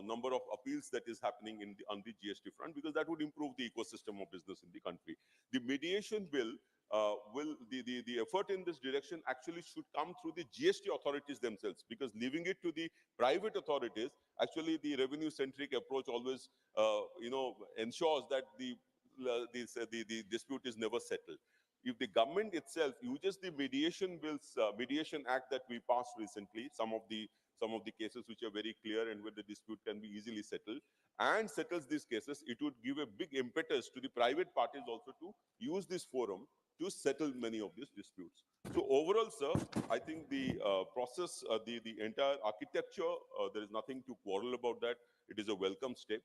number of appeals that is happening on the GST front, because that would improve the ecosystem of business in the country. The mediation bill the effort in this direction actually should come through the GST authorities themselves, because leaving it to the private authorities, actually the revenue centric approach always ensures that the dispute is never settled. If the government itself uses the mediation bills, mediation act that we passed recently, some of the cases which are very clear and where the dispute can be easily settled, and settles these cases, it would give a big impetus to the private parties also to use this forum to settle many of these disputes. So overall, sir, I think the process, the entire architecture, there is nothing to quarrel about that. It is a welcome step.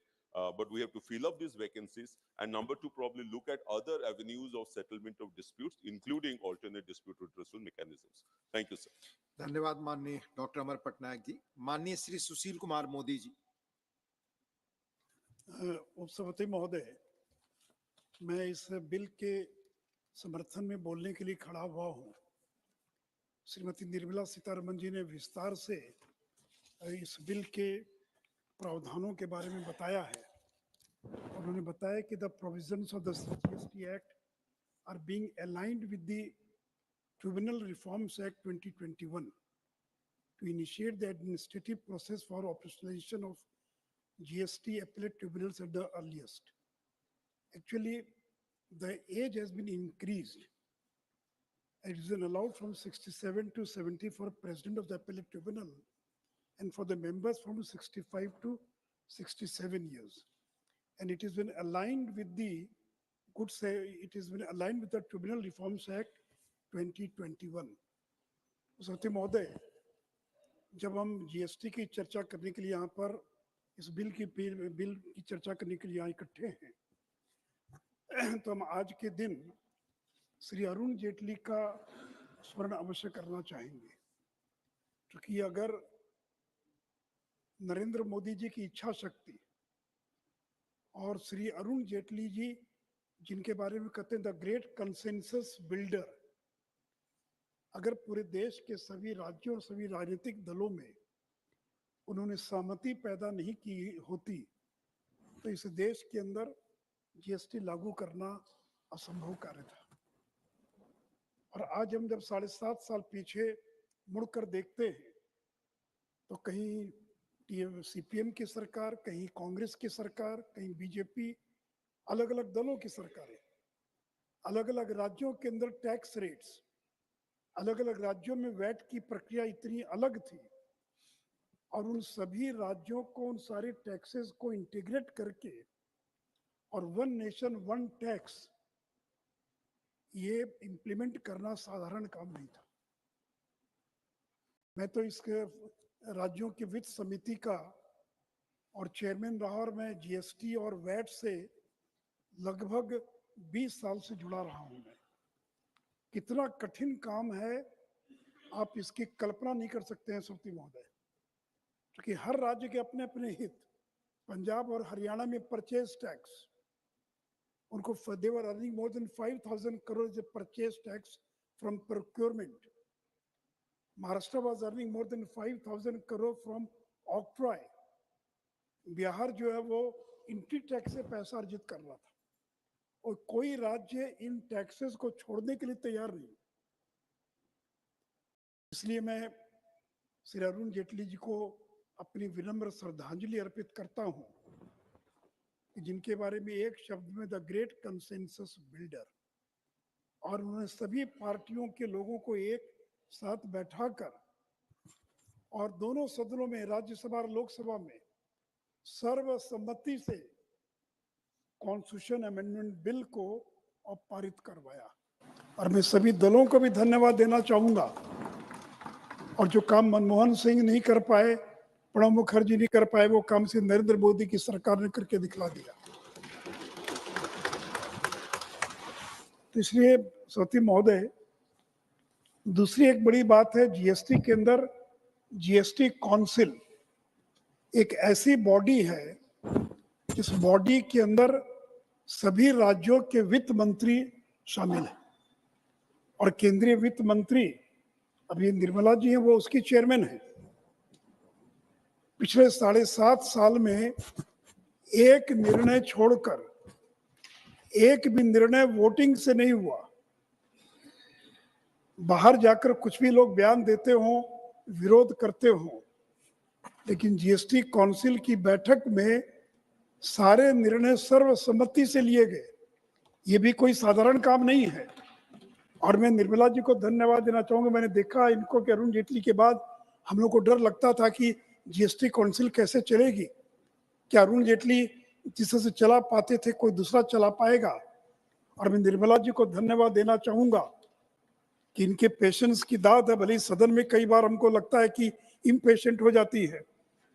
But we have to fill up these vacancies, and number two, probably look at other avenues of settlement of disputes, including alternate dispute redressal mechanisms. Thank you, sir. धन्यवाद माननीय doctor Amar Patnaik ji. माननीय श्री सुशील कुमार मोदी जी। उपसभापति महोदय, मैं इस bill के समर्थन में बोलने के लिए खड़ा हुआ हूँ। श्रीमती निर्मला सीतारमण जी ने विस्तार से इस बिल के प्रावधानों के बारे में बताया है। उन्होंने बताया कि the provisions of the GST act are being aligned with the tribunal reforms act 2021 to initiate the administrative process for operationalization of GST appellate tribunals at the earliest. Actually, the age has been increased. It is allowed from 67 to 70 for president of the appellate tribunal, and for the members from 65 to 67 years. And it has been aligned with the Tribunal Reforms Act 2021. सत्य महोदय, जब हम GST की चर्चा करने के लिए यहाँ पर इस बिल की चर्चा करने के लिए यहाँ इकट्ठे हैं, तो हम आज के दिन श्री अरुण जेटली का स्मरण अवश्य करना चाहेंगे, क्योंकि अगर नरेंद्र मोदी जी की इच्छा शक्ति और श्री अरुण जेटली जी, जिनके बारे में कहते हैं द ग्रेट कंसेंसस बिल्डर, अगर पूरे देश के सभी राज्यों और सभी राजनीतिक दलों में उन्होंने सहमति पैदा नहीं की होती, तो इस देश के अंदर जीएसटी लागू करना असंभव कार्य था। और आज हम जब 7.5 साल पीछे मुड़कर देखते हैं, तो कहीं सीपीएम की सरकार, कहीं कांग्रेस की सरकार, कहीं बीजेपी, अलग अलग दलों की सरकारें, अलग अलग राज्यों के अंदर टैक्स रेट्स, अलग अलग राज्यों में वैट की प्रक्रिया इतनी अलग थी, और उन सभी राज्यों को उन सारे टैक्सेस को इंटीग्रेट करके और वन नेशन वन टैक्स ये इंप्लीमेंट करना साधारण काम नहीं था। मैं तो इसके राज्यों की वित्त समिति का और चेयरमैन रहा, और मैं जीएसटी और वैट से लगभग 20 साल से जुड़ा रहा हूं। मैं कितना कठिन काम है, आप इसकी कल्पना नहीं कर सकते हैं सभापति महोदय, क्योंकि हर राज्य के अपने अपने हित। पंजाब और हरियाणा में परचेज टैक्स, उनको they were earning more than 5,000 crore as a purchase tax from procurement. Maharashtra was earning more than 5,000 crore from octroi. Bihar जो है वो इंट्री टैक्स से पैसा अर्जित कर रहा था, और कोई राज्य इन टैक्सेस को छोड़ने के लिए तैयार नहीं। इसलिए मैं श्री अरुण जेटली जी को अपनी विनम्र श्रद्धांजलि अर्पित करता हूं, जिनके बारे में एक शब्द में द ग्रेट कंसेंसस बिल्डर, और उन्होंने सभी पार्टियों के लोगों को एक साथ बैठाकर और दोनों सदनों में, राज्यसभा और लोकसभा में सर्वसम्मति से कॉन्स्टिट्यूशन अमेंडमेंट बिल को पारित करवाया। और मैं सभी दलों को भी धन्यवाद देना चाहूंगा। और जो काम मनमोहन सिंह नहीं कर पाए, प्रणब मुखर्जी नहीं कर पाए, वो काम से नरेंद्र मोदी की सरकार ने करके दिखला दिया। तो इसलिए सभापति महोदय, दूसरी एक बड़ी बात है, जीएसटी के अंदर जीएसटी काउंसिल एक ऐसी बॉडी है, इस बॉडी के अंदर सभी राज्यों के वित्त मंत्री शामिल हैं, और केंद्रीय वित्त मंत्री अभी निर्मला जी हैं, वो उसकी चेयरमैन है। पिछले 7.5 साल में एक निर्णय छोड़कर एक भी निर्णय वोटिंग से नहीं हुआ। बाहर जाकर कुछ भी लोग बयान देते हों, विरोध करते हों, लेकिन जीएसटी काउंसिल की बैठक में सारे निर्णय सर्वसम्मति से लिए गए। ये भी कोई साधारण काम नहीं है। और मैं निर्मला जी को धन्यवाद देना चाहूंगा। मैंने देखा इनको कि अरुण जेटली के बाद हम लोग को डर लगता था कि जीएसटी काउंसिल कैसे चलेगी, क्या अरुण जेटली जिस तरह से चला पाते थे कोई दूसरा चला पाएगा। और मैं निर्मला जी को धन्यवाद देना चाहूंगा कि इनके पेशेंस की दाद है। भले ही सदन में कई बार हमको लगता है कि इम्पेशेंट हो जाती है,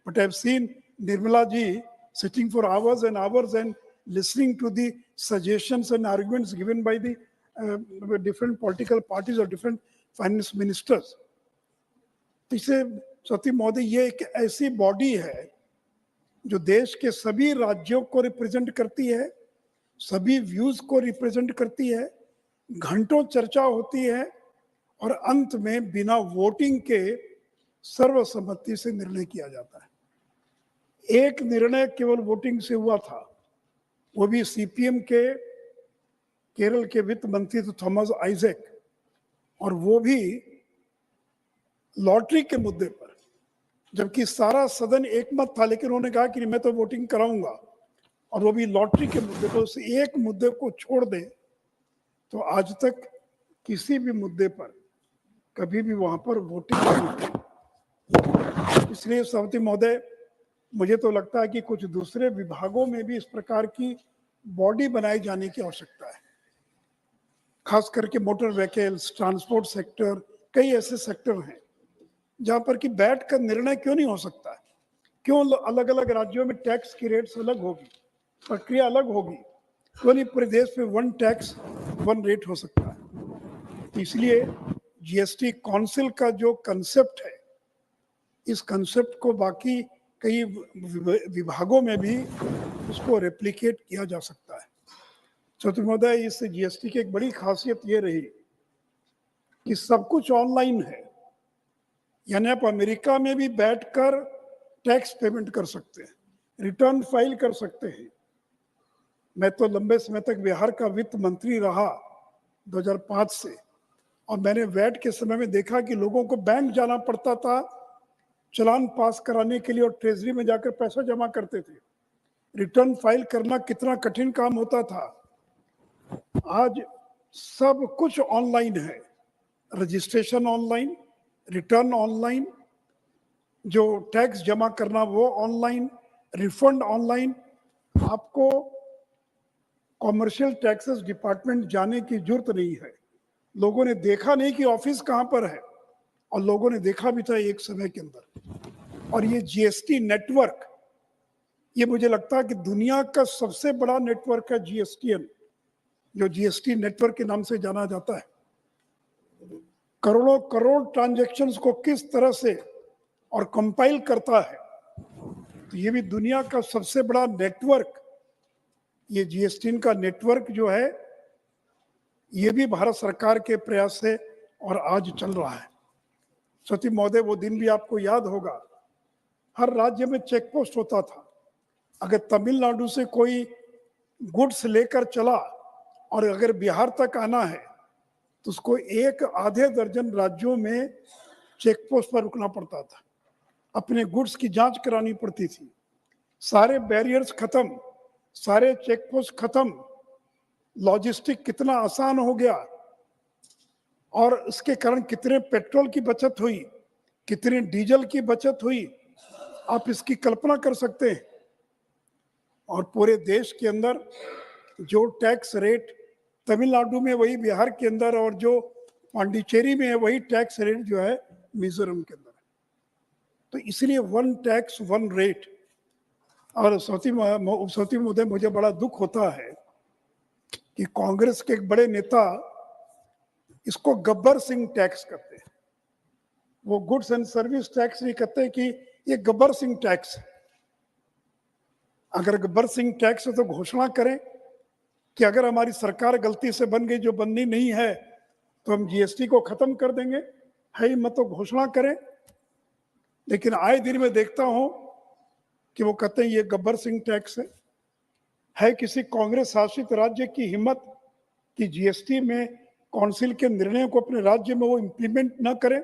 but I have seen Nirmala ji sitting for hours and hours and listening to the suggestions and arguments given by the different political parties or different finance ministers. इससे सती महोदय, ये एक ऐसी बॉडी है जो देश के सभी राज्यों को रिप्रेजेंट करती है, सभी व्यूज को रिप्रेजेंट करती है, घंटों चर्चा होती है और अंत में बिना वोटिंग के सर्वसम्मति से निर्णय किया जाता है। एक निर्णय केवल वोटिंग से हुआ था, वो भी सीपीएम के केरल के वित्त मंत्री थे थॉमस आइजैक, और वो भी लॉटरी के मुद्दे पर, जबकि सारा सदन एकमत था, लेकिन उन्होंने कहा कि मैं तो वोटिंग कराऊंगा, और वो भी लॉटरी के मुद्दे पर। उस एक मुद्दे को छोड़ दें तो आज तक किसी भी मुद्दे पर कभी भी वहां पर वोटिंग नहीं हुई। इसलिए सभापति महोदय, मुझे तो लगता है कि कुछ दूसरे विभागों में भी इस प्रकार की बॉडी बनाई जाने की आवश्यकता है, खास करके मोटर व्हीकल्स, ट्रांसपोर्ट सेक्टर, कई ऐसे सेक्टर हैं जहां पर कि बैठ कर निर्णय क्यों नहीं हो सकता है। क्यों अलग अलग राज्यों में टैक्स की रेट्स अलग होगी, प्रक्रिया अलग होगी, क्यों नहीं पूरे देश में वन टैक्स वन रेट हो सकता है। तो इसलिए जीएसटी काउंसिल का जो कंसेप्ट है, इस कंसेप्ट को बाकी कई विभागों में भी उसको रेप्लिकेट किया जा सकता है। सभापति महोदय, इस जीएसटी की एक बड़ी खासियत ये रही कि सब कुछ ऑनलाइन है, यानी आप अमेरिका में भी बैठकर टैक्स पेमेंट कर सकते हैं, रिटर्न फाइल कर सकते हैं। मैं तो लंबे समय तक बिहार का वित्त मंत्री रहा 2005 से, और मैंने वैट के समय में देखा कि लोगों को बैंक जाना पड़ता था चलान पास कराने के लिए, और ट्रेजरी में जाकर पैसा जमा करते थे। रिटर्न फाइल करना कितना कठिन काम होता था। आज सब कुछ ऑनलाइन है, रजिस्ट्रेशन ऑनलाइन, रिटर्न ऑनलाइन, जो टैक्स जमा करना वो ऑनलाइन, रिफंड ऑनलाइन। आपको कॉमर्शियल टैक्सेस डिपार्टमेंट जाने की जरूरत नहीं है। लोगों ने देखा नहीं कि ऑफिस कहां पर है, और लोगों ने देखा भी था एक समय के अंदर। और ये जीएसटी नेटवर्क, ये मुझे लगता है कि दुनिया का सबसे बड़ा नेटवर्क है जीएसटीएन, जो जीएसटी नेटवर्क के नाम से जाना जाता है। करोड़ों करोड़ ट्रांजैक्शंस को किस तरह से और कंपाइल करता है, तो ये भी दुनिया का सबसे बड़ा नेटवर्क, ये जीएसटी का नेटवर्क जो है, ये भी भारत सरकार के प्रयास से और आज चल रहा है। सती महोदय, वो दिन भी आपको याद होगा, हर राज्य में चेक पोस्ट होता था। अगर तमिलनाडु से कोई गुड्स लेकर चला और अगर बिहार तक आना है तो उसको एक आधे दर्जन राज्यों में चेक पोस्ट पर रुकना पड़ता था, अपने गुड्स की जांच करानी पड़ती थी। सारे बैरियर्स खत्म, सारे चेक पोस्ट खत्म, लॉजिस्टिक कितना आसान हो गया, और इसके कारण कितने पेट्रोल की बचत हुई, कितने डीजल की बचत हुई, आप इसकी कल्पना कर सकते हैं। और पूरे देश के अंदर जो टैक्स रेट तमिलनाडु में वही बिहार के अंदर, और जो पांडिचेरी में है वही टैक्स रेट जो है मिजोरम के अंदर। तो इसलिए वन टैक्स वन रेट। और सौती महोदय, मुझे बड़ा दुख होता है कि कांग्रेस के एक बड़े नेता इसको गब्बर सिंह टैक्स करते हैं। वो गुड्स एंड सर्विस टैक्स नहीं कहते कि ये गब्बर सिंह टैक्स है। अगर गब्बर सिंह टैक्स है तो घोषणा करें कि अगर हमारी सरकार गलती से बन गई, जो बननी नहीं है, तो हम जीएसटी को खत्म कर देंगे, है मत तो घोषणा करें। लेकिन आए दिन में देखता हूं कि वो कहते हैं ये गब्बर सिंह टैक्स है किसी कांग्रेस शासित राज्य की हिम्मत कि जीएसटी में काउंसिल के निर्णयों को अपने राज्य में वो इम्प्लीमेंट ना करें?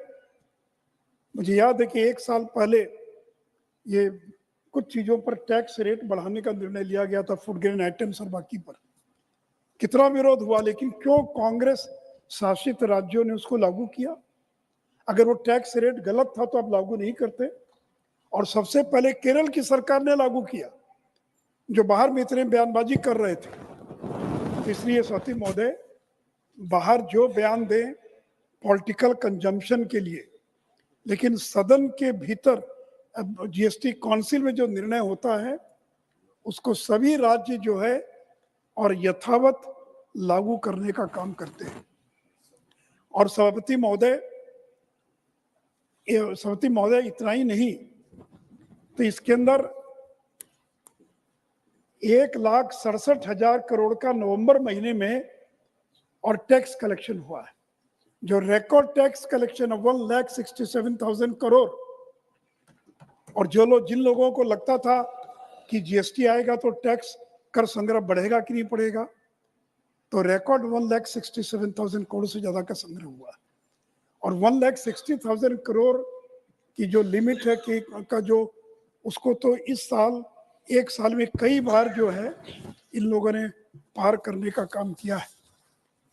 मुझे याद है कि 1 साल पहले ये कुछ चीजों पर टैक्स रेट बढ़ाने का निर्णय लिया गया था, फूड ग्रेन आइटम्स और बाकी पर। कितना विरोध हुआ, लेकिन क्यों कांग्रेस शासित राज्यों ने उसको लागू किया? अगर वो टैक्स रेट गलत था तो आप लागू नहीं करते। और सबसे पहले केरल की सरकार ने लागू किया, जो बाहर में इतने बयानबाजी कर रहे थे। इसलिए सती महोदय, बाहर जो बयान दें पॉलिटिकल कंजम्पशन के लिए, लेकिन सदन के भीतर जीएसटी काउंसिल में जो निर्णय होता है उसको सभी राज्य जो है और यथावत लागू करने का काम करते हैं। और सभापति महोदय इतना ही नहीं, तो इसके अंदर 1,67,000 करोड़ का नवंबर महीने में और टैक्स कलेक्शन हुआ है, जो रिकॉर्ड टैक्स कलेक्शन है 1,67,000 करोड़। और जिन लोगों को लगता था कि जीएसटी आएगा तो टैक्स कर संग्रह बढ़ेगा कि नहीं बढ़ेगा, तो रिकॉर्ड 1,67,000 करोड़ से ज्यादा का संग्रह हुआ है। और 1,60,000 करोड़ की जो लिमिट है कि का जो उसको तो इस साल 1 साल में कई बार जो है इन लोगों ने पार करने का काम किया है।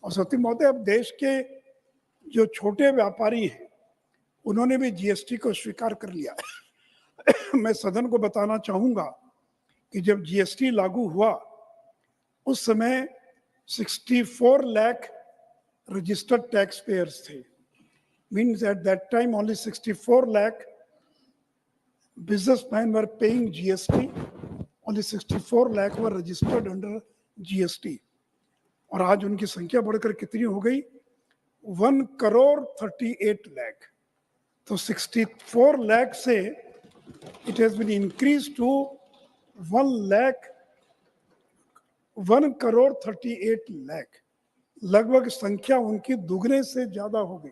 और सती महोदय, अब देश के जो छोटे व्यापारी हैं उन्होंने भी जीएसटी को स्वीकार कर लिया है। मैं सदन को बताना चाहूंगा कि जब जीएसटी लागू हुआ उस समय 64 लाख रजिस्टर्ड टैक्स पेयर्स थे। Means at that time only 64 lakh businessmen were paying GST. Only 64 lakh were registered under GST. और आज उनकी संख्या बढ़कर कितनी हो गई? 1,38 lakh. तो 64 lakh से it has been increased to 1,38 lakh. लगभग संख्या उनकी दुगने से ज्यादा हो गई।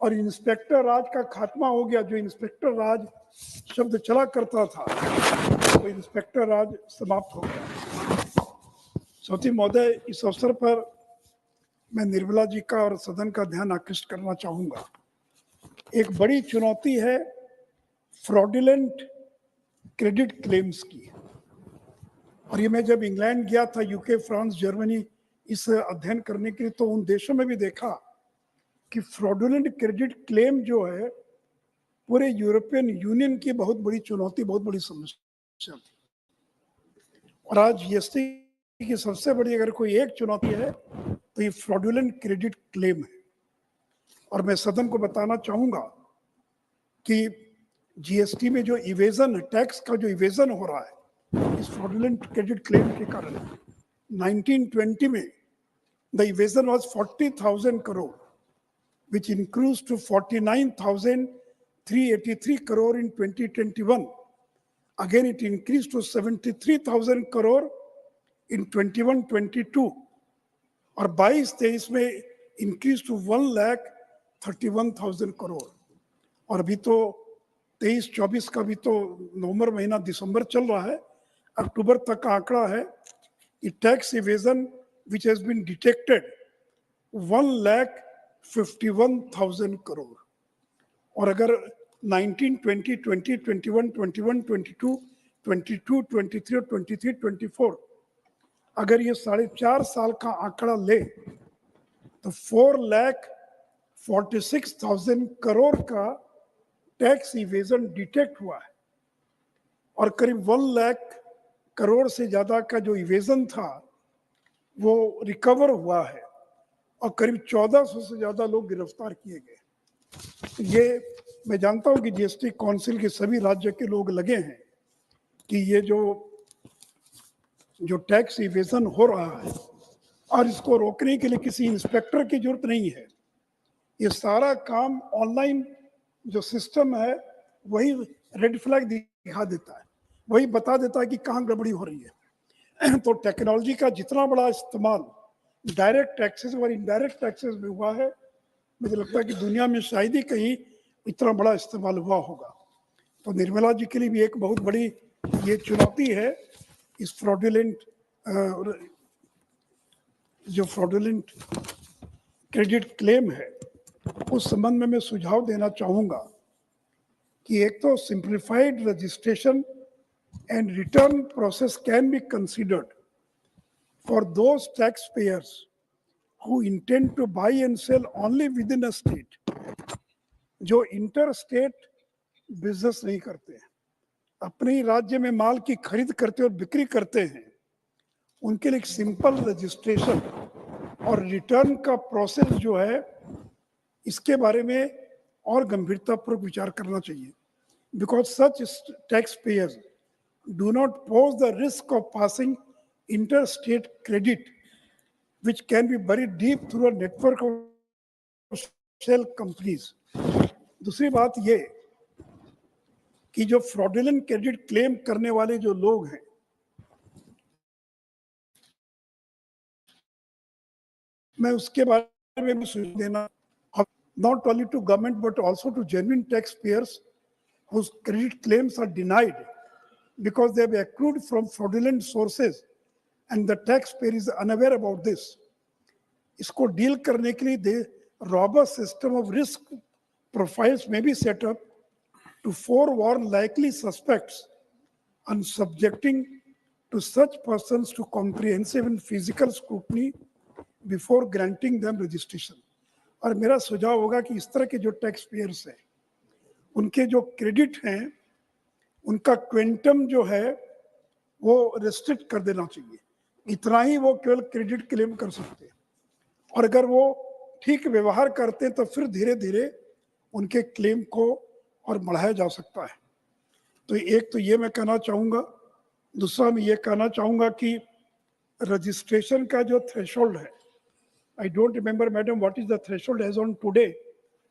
और इंस्पेक्टर राज का खात्मा हो गया। जो इंस्पेक्टर राज शब्द चला करता था, तो इंस्पेक्टर राज समाप्त हो गया। सती महोदय, इस अवसर पर मैं निर्मला जी का और सदन का ध्यान आकृष्ट करना चाहूंगा। एक बड़ी चुनौती है फ्रॉडुलेंट क्रेडिट क्लेम्स की। और ये मैं जब इंग्लैंड गया था, यूके, फ्रांस, जर्मनी, इस अध्ययन करने के लिए, तो उन देशों में भी देखा कि फ्रॉडुलेंट क्रेडिट क्लेम जो है पूरे यूरोपियन यूनियन की बहुत बड़ी चुनौती, बहुत बड़ी समस्या थी। और आज जीएसटी की सबसे बड़ी अगर कोई एक चुनौती है तो ये फ्रॉडुलेंट क्रेडिट क्लेम है। और मैं सदन को बताना चाहूंगा कि जीएसटी में जो इवेजन, टैक्स का जो इवेजन हो रहा है इस फ्रॉडुलेंट क्रेडिट क्लेम के कारण, 1920 में the evasion was 40,000 crore, which increased to 49,383 crore in 2021. Again, it increased to 73,000 crore in 21-22. और 22-23 में increased to 1,31,000 करोड़। और अभी तो 23-24 का भी तो नवंबर महीना, दिसंबर चल रहा है, अक्टूबर तक का आंकड़ा है कि tax evasion which has been detected 1,51,000 crore. और अगर 19, 20, 20, 21, 21, 22, 22, 23 और 23, 24 अगर ये 4.5 साल का आंकड़ा ले तो 4,46,000 करोड़ का टैक्स इवेजन डिटेक्ट हुआ है। और करीब 1 लाख करोड़ से ज्यादा का जो इवेजन था वो रिकवर हुआ है और करीब 1,400 से ज्यादा लोग गिरफ्तार किए गए। ये मैं जानता हूं कि जीएसटी काउंसिल के सभी राज्य के लोग लगे हैं कि ये जो टैक्स इवेजन हो रहा है और इसको रोकने के लिए किसी इंस्पेक्टर की जरूरत नहीं है। ये सारा काम ऑनलाइन जो सिस्टम है वही रेड फ्लैग दिखा देता है, वही बता देता है कि कहाँ गड़बड़ी हो रही है। तो टेक्नोलॉजी का जितना बड़ा इस्तेमाल डायरेक्ट टैक्सेस और इनडायरेक्ट टैक्सेस में हुआ है, मुझे लगता है कि दुनिया में शायद ही कहीं इतना बड़ा इस्तेमाल हुआ होगा। तो निर्मला जी के लिए भी एक बहुत बड़ी ये चुनौती है इस फ्रॉडुलेंट जो फ्रॉडुलेंट क्रेडिट क्लेम है उस संबंध में मैं सुझाव देना चाहूंगा कि एक तो simplified registration and return process can be considered for those tax payers who intend to buy and sell only within a state, जो इंटर स्टेट बिजनेस नहीं करते हैं, अपने ही राज्य में माल की खरीद करते और बिक्री करते हैं, उनके लिए एक सिंपल रजिस्ट्रेशन और रिटर्न का प्रोसेस जो है इसके बारे में और गंभीरतापूर्वक विचार करना चाहिए. Because such tax payers do not pose the risk of passing inter state credit which can be buried deep through a network of shell companies. दूसरी बात ये कि जो फ्रॉडुलेंट क्रेडिट क्लेम करने वाले जो लोग हैं मैं उसके बारे में भी सुझाव देना not only to government but also to genuine taxpayers whose credit claims are denied because they have accrued from fraudulent sources and the taxpayer is unaware about this. इसको डील करने के लिए robust system of risk profiles may be set up to forewarn likely suspects and subjecting to such persons to comprehensive and physical scrutiny before granting them registration. और मेरा सुझाव होगा कि इस तरह के जो टैक्स पेयर्स हैं उनके जो क्रेडिट हैं उनका क्वेंटम जो है वो रेस्ट्रिक्ट कर देना चाहिए. इतना ही वो केवल क्रेडिट क्लेम कर सकते हैं और अगर वो ठीक व्यवहार करते हैं तो फिर धीरे धीरे उनके क्लेम को और बढ़ाया जा सकता है. तो एक तो ये मैं कहना चाहूँगा. दूसरा मैं ये कहना चाहूँगा कि रजिस्ट्रेशन का जो थ्रेशोल्ड है, I don't remember, madam, what is the threshold as on today,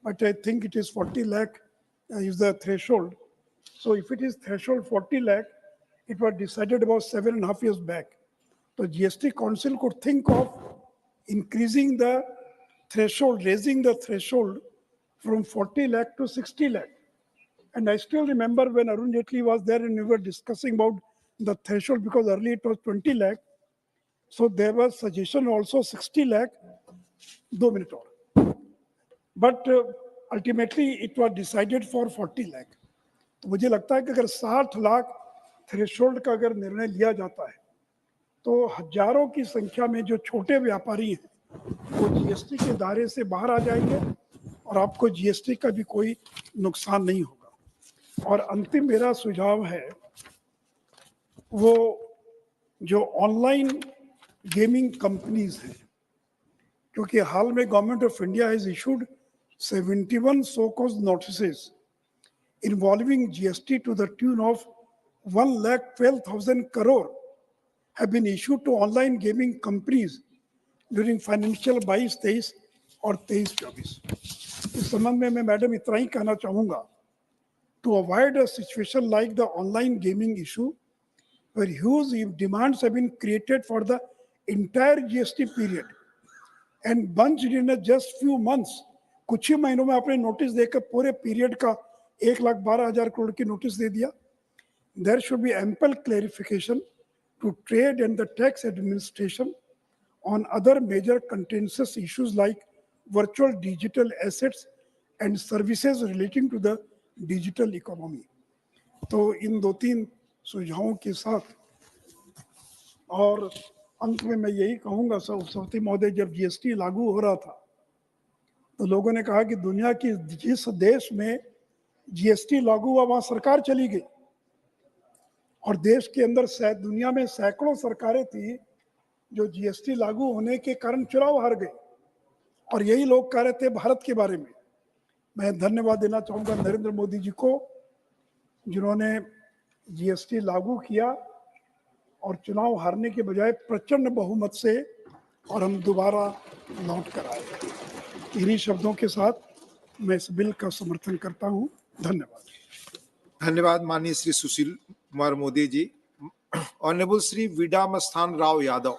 but I think it is 40 lakh is the threshold. So if it is threshold 40 lakh, it was decided about 7.5 years back. So GST Council could think of increasing the threshold, raising the threshold from 40 lakh to 60 lakh. And I still remember when Arun Jaitley was there and we were discussing about the threshold because earlier it was 20 lakh. So there was suggestion also 60 lakh, 2 minutes और. But ultimately it was decided for 40 lakh. तो मुझे लगता है कि अगर 60 lakh threshold का अगर निर्णय लिया जाता है तो हजारों की संख्या में जो छोटे व्यापारी हैं वो जीएसटी के दायरे से बाहर आ जाएंगे और आपको जीएसटी का भी कोई नुकसान नहीं होगा. और अंतिम मेरा सुझाव है वो जो ऑनलाइन गेमिंग कंपनीज हैं, क्योंकि हाल में government of India has issued 71 so called notices involving GST to the tune of 1,12,000 crore have been issued to online gaming companies during financial 22-23 और 23-24. इस संबंध में मैं मैडम इतना ही कहना चाहूँगा. To avoid a situation like the online gaming issue, where huge demands have been created for the entire GST period and bunched in just few months, कुछ ही महीनों में आपने नोटिस देकर पूरे पीरियड का 1,12,000 करोड़ की नोटिस दे दिया. There should be ample clarification to trade and the tax administration on other major contentious issues like virtual digital assets and services relating to the digital economy. तो इन 2-3 सुझावों के साथ और अंत में मैं यही कहूँगा, सरस्वती महोदय, जब जीएसटी लागू हो रहा था तो लोगों ने कहा कि दुनिया की जिस देश में जीएसटी लागू हुआ वहाँ सरकार चली गई और देश के अंदर दुनिया में सैकड़ों सरकारें थी जो जीएसटी लागू होने के कारण चुनाव हार गई और यही लोग कह रहे थे भारत के बारे में. मैं धन्यवाद देना चाहूँगा नरेंद्र मोदी जी को जिन्होंने जीएसटी लागू किया और चुनाव हारने के बजाय प्रचंड बहुमत से और हम दोबारा लौट कर आए. इन्हीं शब्दों के साथ मैं इस बिल का समर्थन करता हूँ. धन्यवाद. धन्यवाद माननीय श्री सुशील कुमार मोदी जी. ऑनरेबल श्री विडामस्थान Rao Yadav.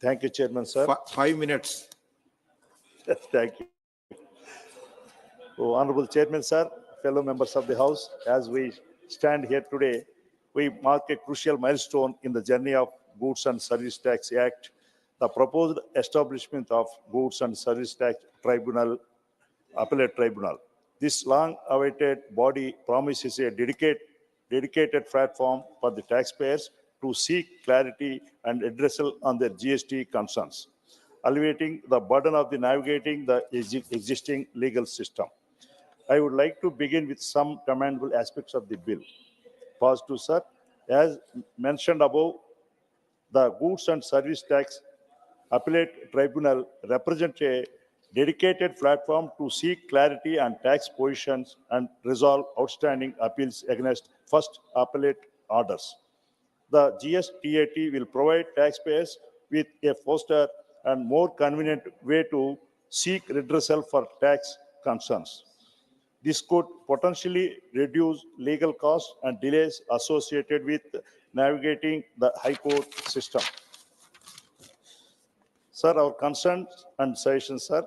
Thank you, Chairman, sir. 5 minutes. Thank you. So, Honorable Chairman, sir, fellow members of the House, as we stand here today, we mark a crucial milestone in the journey of Goods and Service Tax Act, the proposed establishment of Goods and Service Tax Tribunal, Appellate Tribunal. This long-awaited body promises a dedicated platform for the taxpayers to seek clarity and addressal on their GST concerns, alleviating the burden of navigating the existing legal system. I would like to begin with some commendable aspects of the bill. Positive, sir. As mentioned above, the Goods and Service Tax Appellate Tribunal represents a dedicated platform to seek clarity on tax positions and resolve outstanding appeals against first appellate orders. The GSTAT will provide taxpayers with a faster and more convenient way to seek redressal for tax concerns. This could potentially reduce legal costs and delays associated with navigating the High Court system. Sir, our concerns and suggestions are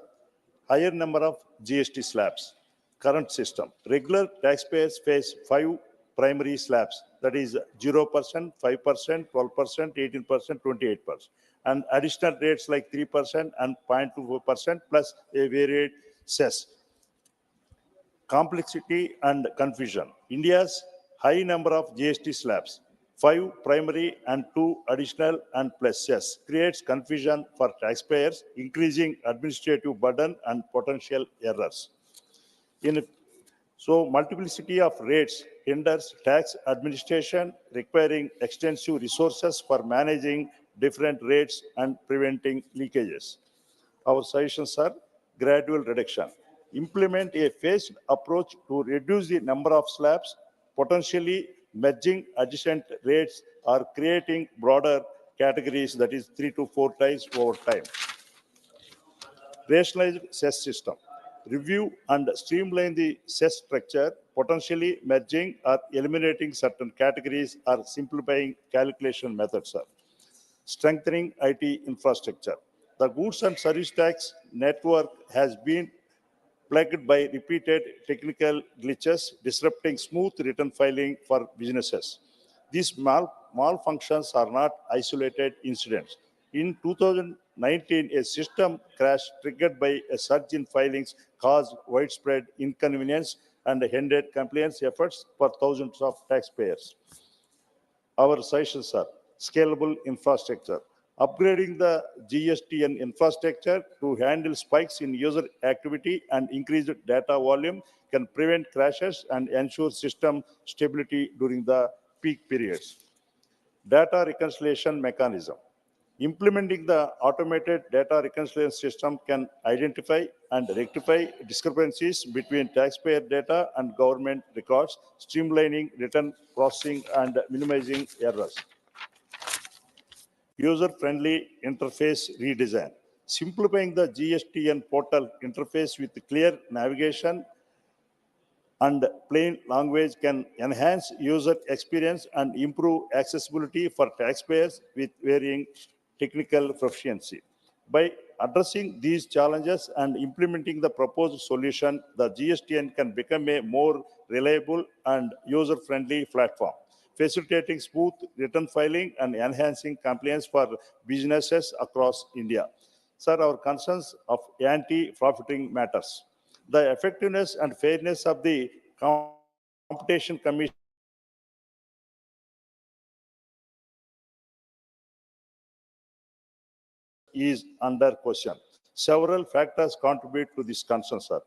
higher number of GST slabs. Current system. Regular taxpayers face 5 primary slabs, that is 0%, 5%, 12%, 18%, 28%, and additional rates like 3% and 0.24% plus a varied cess. Complexity and confusion. India's high number of GST slabs, 5 primary and 2 additional and plus cess, creates confusion for taxpayers, increasing administrative burden and potential errors. So multiplicity of rates hinders tax administration, requiring extensive resources for managing different rates and preventing leakages. Our suggestions are gradual reduction. Implement a phased approach to reduce the number of slabs, potentially merging adjacent rates or creating broader categories, that is 3 to 4 times over time. Rationalized cess system. Review and streamline the cess structure, potentially merging or eliminating certain categories or simplifying calculation methods. Strengthening IT infrastructure. The goods and service tax network has been plagued by repeated technical glitches, disrupting smooth return filing for businesses. These malfunctions are not isolated incidents. In 2019, a system crash triggered by a surge in filings caused widespread inconvenience and hindered compliance efforts for thousands of taxpayers. Our suggestions are scalable infrastructure, upgrading the GSTN infrastructure to handle spikes in user activity and increased data volume can prevent crashes and ensure system stability during the peak periods. Data reconciliation mechanism. Implementing the automated data reconciliation system can identify and rectify discrepancies between taxpayer data and government records, streamlining return processing and minimizing errors. User-friendly interface redesign. Simplifying the GSTN portal interface with clear navigation and plain language can enhance user experience and improve accessibility for taxpayers with varying technical proficiency. By addressing these challenges and implementing the proposed solution, the GSTN can become a more reliable and user-friendly platform, facilitating smooth return filing and enhancing compliance for businesses across India. Sir, our concerns of anti-profiting matters. The effectiveness and fairness of the Competition Commission is under question. Several factors contribute to this concern, sir.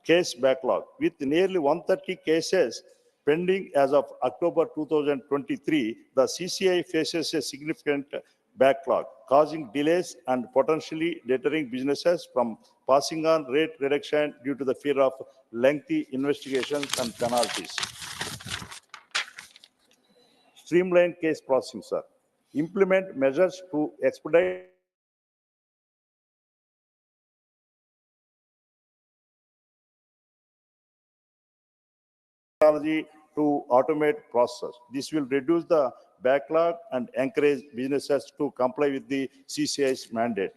Case backlog. With nearly 130 cases pending as of October 2023, the CCI faces a significant backlog, causing delays and potentially deterring businesses from passing on rate reduction due to the fear of lengthy investigations and penalties. Streamline case processing, sir. Implement measures to expedite technology to automate process. This will reduce the backlog and encourage businesses to comply with the CCI's mandate.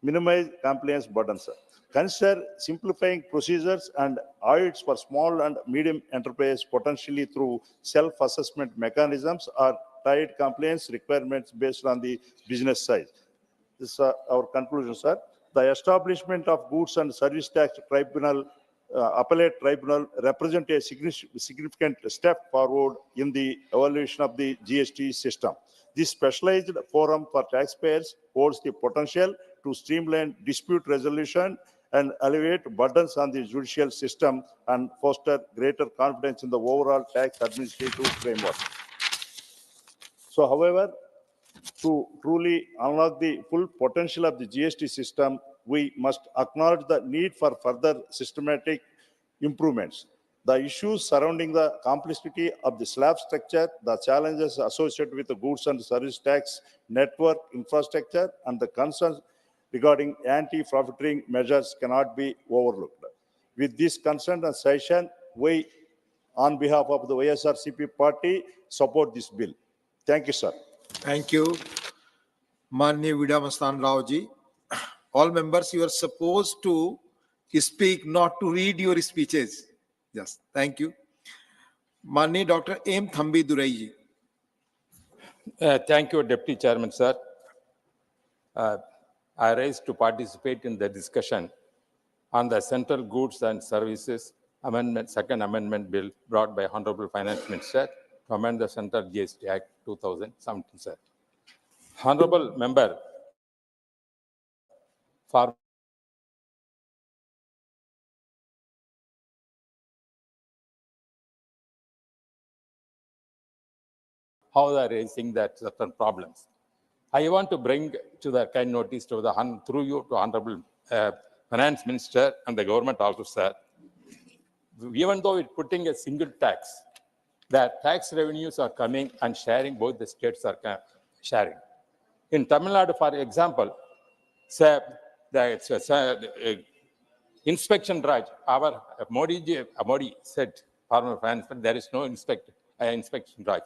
Minimize compliance burdens. Consider simplifying procedures and audits for small and medium enterprise potentially through self-assessment mechanisms or tied compliance requirements based on the business size. This is our conclusion, sir. The establishment of goods and service tax tribunal, appellate tribunal represent a significant step forward in the evolution of the GST system. This specialized forum for taxpayers holds the potential to streamline dispute resolution and alleviate burdens on the judicial system and foster greater confidence in the overall tax administrative framework. So, however, to truly unlock the full potential of the GST system, we must acknowledge the need for further systematic improvements. The issues surrounding the complexity of the slab structure, the challenges associated with the goods and service tax network infrastructure, and the concerns regarding anti-profiteering measures cannot be overlooked. With this concern and session, we, on behalf of the YSRCP party, support this bill. Thank you, sir. Thank you, Manya Vidamastan Rao ji. All members, you are supposed to speak, not to read your speeches. Yes, thank you. Manya Dr. M. Thambi Durai ji. Thank you, Deputy Chairman, sir. I rise to participate in the discussion on the Central Goods and Services Amendment, Second Amendment Bill brought by Honorable Finance Minister to amend the Central GST Act 2017, sir. Honorable Member for how they are raising that certain problems. I want to bring to the kind notice to the through you to Honorable Finance Minister and the government also, sir. Even though it's putting a single tax, the tax revenues are coming and sharing, both the states are sharing. In Tamil Nadu, for example, say, the inspection Raj, our Modi said, former finance, there is no inspection Raj.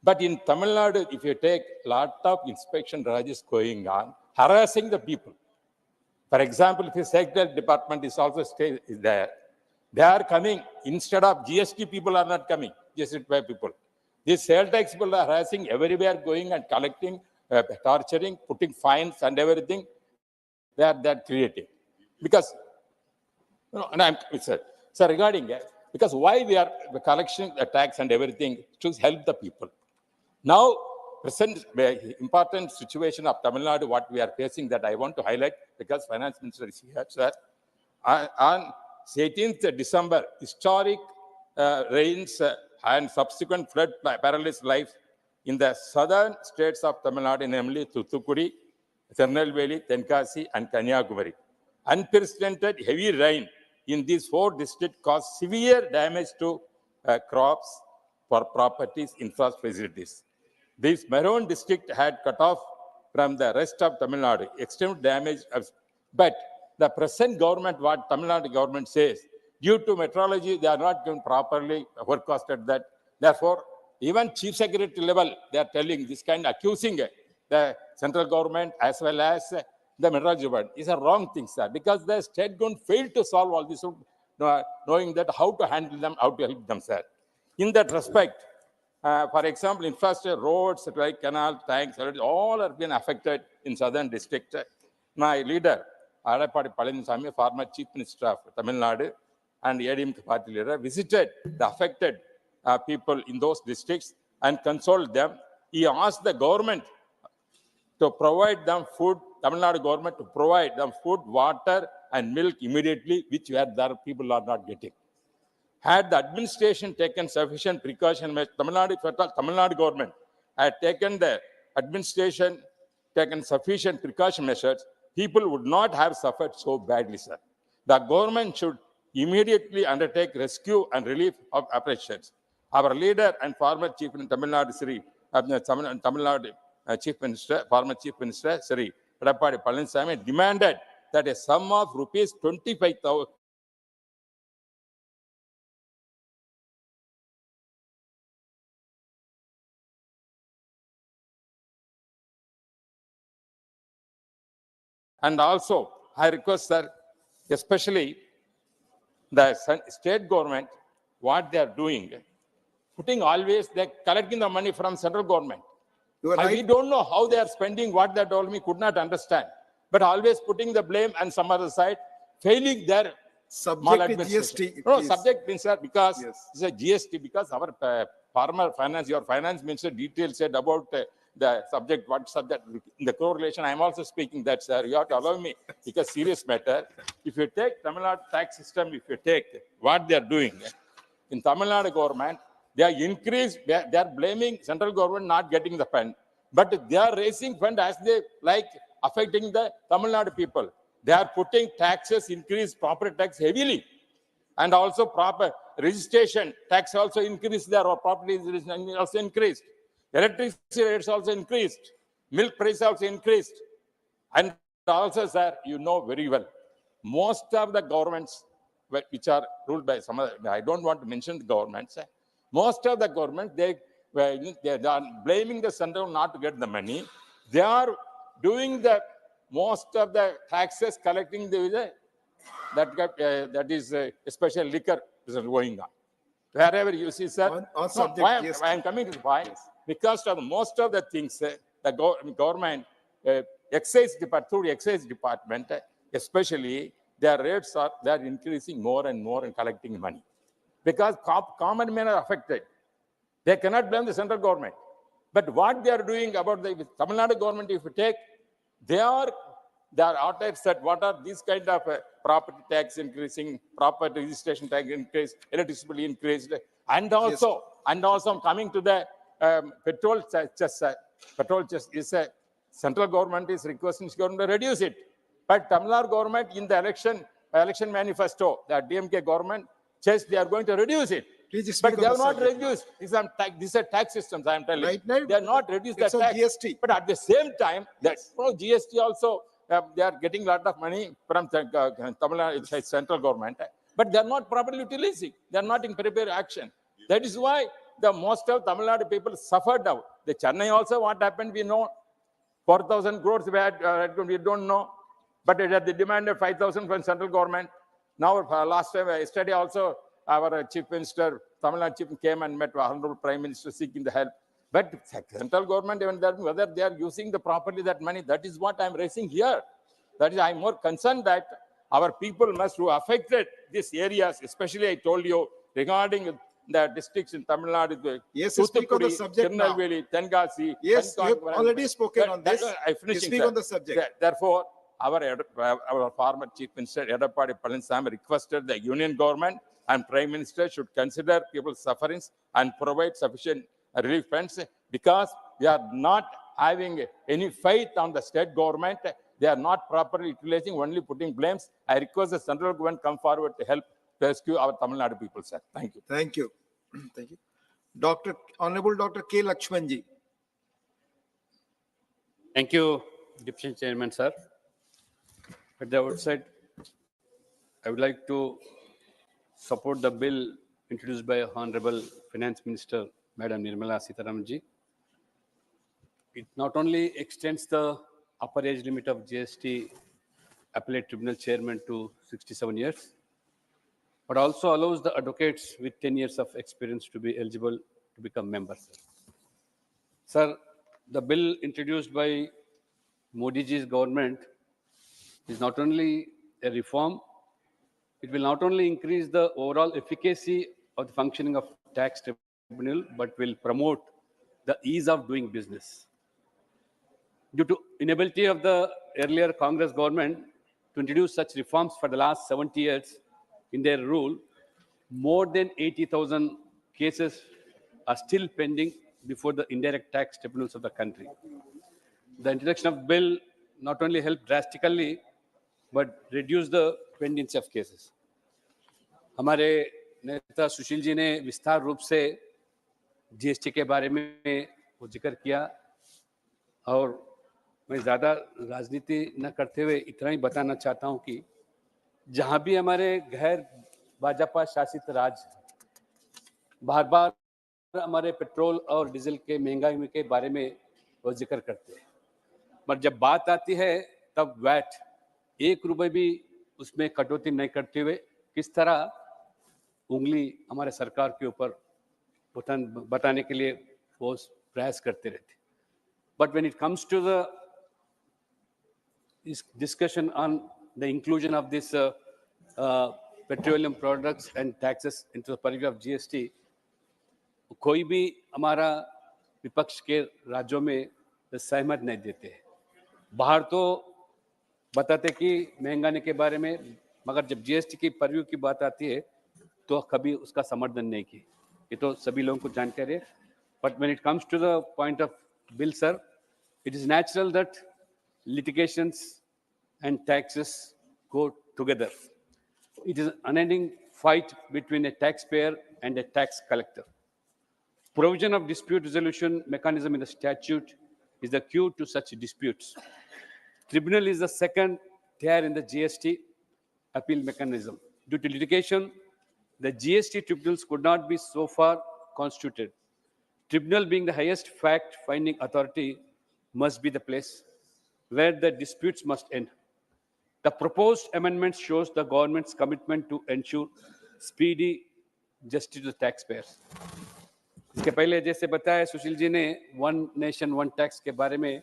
But in Tamil Nadu, if you take a lot of inspection Raj going on, harassing the people. For example, if the secretariat department is also there, they are coming. Instead of GST, people are not coming. GST people. These sales tax people are harassing everywhere, going and collecting, torturing, putting fines and everything. They are creating. Because, and I'm, sir, regarding because why we are collecting the tax and everything to help the people. Now, present important situation of Tamil Nadu, what we are facing, that I want to highlight because Finance Minister is here, sir. On 18th December, historic rains and subsequent flood paralyzed lives in the southern states of Tamil Nadu, namely Thoothukudi, Tirunelveli, Tenkasi, and Kanyakumari. Unprecedented heavy rain in these 4 districts caused severe damage to crops, for properties, infrastructure facilities. This Maroon district had cut off from the rest of Tamil Nadu, extreme damage. But the present government, what Tamil Nadu government says, due to meteorology, they are not going properly forecasted that. Therefore, even chief secretary level, they are telling this kind, accusing the central government as well as the meteorology board. Is a wrong thing, sir, because the state government failed to solve all this, knowing that how to handle them, how to help them, sir. In that respect, for example, infrastructure, roads, like canal, tanks, all have been affected in southern district. My leader, Adapadi Palaniswamy, former Chief Minister of Tamil Nadu, and ADMK party leader, visited the affected people in those districts and consoled them. He asked the government to provide them food, Tamil Nadu government to provide them food, water, and milk immediately, which their people are not getting. Had the administration taken sufficient precaution, Tamil Nadu government had taken the administration, taken sufficient precaution measures, people would not have suffered so badly, sir. The government should immediately undertake rescue and relief of operations. Our leader and former Chief Minister Tamil Nadu Chief Minister, former Chief Minister, Sri Adapadi Palaniswamy, demanded that a sum of rupees 25,000 and also, I request, sir, especially the state government, what they are doing, putting always, they're collecting the money from central government. You are We right. don't know how they are spending, what they told me, could not understand. But always putting the blame on some other side, failing their Subject is maladministration. GST, No, please. subject means, sir, because Yes. it's a GST, because our former finance, your finance minister details said about the subject, what subject, in the correlation. I'm also speaking that, sir, you have to allow me, because serious matter. If you take Tamil Nadu tax system, if you take what they are doing, in Tamil Nadu government, they are increased, they are blaming central government not getting the fund, but they are raising fund as they like, affecting the Tamil Nadu people. They are putting taxes, increase property tax heavily, and also proper registration tax also increased there, or property registration also increased. Electricity rates also increased. Milk price also increased. And also, sir, you know very well, most of the governments which are ruled by some other, I don't want to mention the governments, most of the governments, they are blaming the central not to get the money. They are doing the most of the taxes, collecting that is especially liquor is going on. Wherever you see, sir, On no, subject why GST. I'm coming to the point, because of most of the things, the government, excise department, through excise department, especially their rates are, they are increasing more and more in collecting money, because common men are affected. They cannot blame the central government. But what they are doing about the Tamil Nadu government, if you take, they are outright said, what are these kind of property tax increasing, property registration tax increase, electricity increased, and also, I'm coming to the petrol chest. Petrol chest is a central government is requesting government to reduce it. But Tamil Nadu government in the election manifesto, the DMK government says they are going to reduce it. Please speak But on they the have not subject. reduced. These are tax systems, I am telling Right you. now, They are not reduced the it's on tax. GST. But at the same time, that Yes. GST also, they are getting a lot of money from Tamil Nadu central government. But they are not properly utilizing. They are not in prepared action. That is why the most of Tamil Nadu people suffered now. The Chennai also, what happened, we know. 4,000 crores we had, we don't know. But they demanded 5,000 from central government. Now, last time, yesterday also, our chief minister, Tamil Nadu chief, came and met Honorable Prime Minister seeking the help. But central government, even whether they are using properly that money, that is what I'm raising here. That is, I'm more concerned that our people must who affected these areas, especially I told you regarding the districts in Tamil Nadu, Yes, speak on the Thuthukudi, subject now. Tirunelveli, Tenkasi. Yes, you have already spoken on this. I finishing, Speak sir. on the subject. Therefore, our former Chief Minister, Edappadi Palaniswamy, requested the Union government and Prime Minister should consider people's sufferings and provide sufficient relief funds, because we are not having any faith on the state government. They are not properly utilizing, only putting blames. I request the central government come forward to help rescue our Tamil Nadu people, sir. Thank you. Thank you. Thank you. Honorable Dr. K. Lakshmanji. Thank you, Deputy Chairman, sir. At the outset, I would like to support the bill introduced by Honorable Finance Minister, Madam Nirmala Sitharamanji. It not only extends the upper age limit of GST appellate tribunal chairman to 67 years, but also allows the advocates with 10 years of experience to be eligible to become members. Sir, the bill introduced by Modi ji's government is not only a reform, it will not only increase the overall efficacy of the functioning of tax tribunal, but will promote the ease of doing business. Due to inability of the earlier Congress government to introduce such reforms for the last 70 years in their rule, more than 80,000 cases are still pending before the indirect tax tribunals of the country. The introduction of bill not only helped drastically, but reduce the pendency of cases. हमारे नेता सुशील जी ने विस्तार रूप से GST के बारे में वो जिक्र किया, और मैं ज़्यादा राजनीति न करते हुए इतना ही बताना चाहता हूं कि जहां भी हमारे गैर भाजपा शासित राज्य बार बार हमारे पेट्रोल और डीजल के महंगाई के बारे में वो जिक्र करते हैं, पर जब बात आती है तब वैट 1 रुपए भी उसमें कटौती नहीं करते हुए किस तरह उंगली हमारे सरकार के ऊपर बताने के लिए वो प्रयास करते रहते. But when it comes to the discussion on the inclusion of this petroleum products and taxes into the purview of GST, कोई भी हमारा विपक्ष के राज्यों में सहमत नहीं देते. बाहर तो बताते कि महंगाने के बारे में, मगर जब जीएसटी की परव्यू की बात आती है तो कभी उसका समर्थन नहीं की. ये तो सभी लोगों को जानकारी है. But when it comes to the point of bill, sir, it is natural that litigations and taxes go together. It is an unending fight between a taxpayer and a tax collector. Provision of dispute resolution mechanism in the statute is the key to such disputes. Tribunal is the second tier in the GST appeal mechanism. Due to litigation, the GST tribunals could not be so far constituted. Tribunal, being the highest fact-finding authority, must be the place where the disputes must end. The proposed amendment shows the government's commitment to ensure speedy justice to the taxpayers. इसके पहले जैसे बताया सुशील जी ने one nation one tax के बारे में,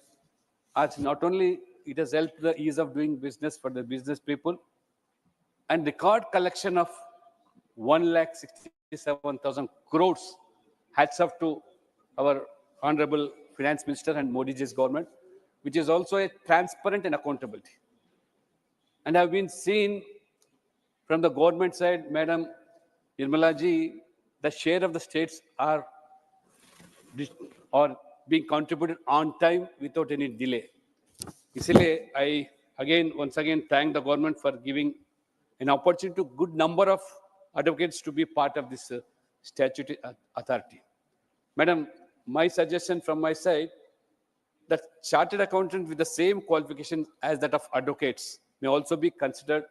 आज not only it has helped the ease of doing business for the business people and record collection of 1,67,000 crores. Hats off to our Honorable Finance Minister and Modi ji's government, which is also a transparent and accountability. And have been seen from the government side, Madam Nirmala ji, the share of the states are being contributed on time without any delay. Isliye, I once again thank the government for giving an opportunity to good number of advocates to be part of this statutory authority. Madam, my suggestion from my side that chartered accountants with the same qualifications as that of advocates may also be considered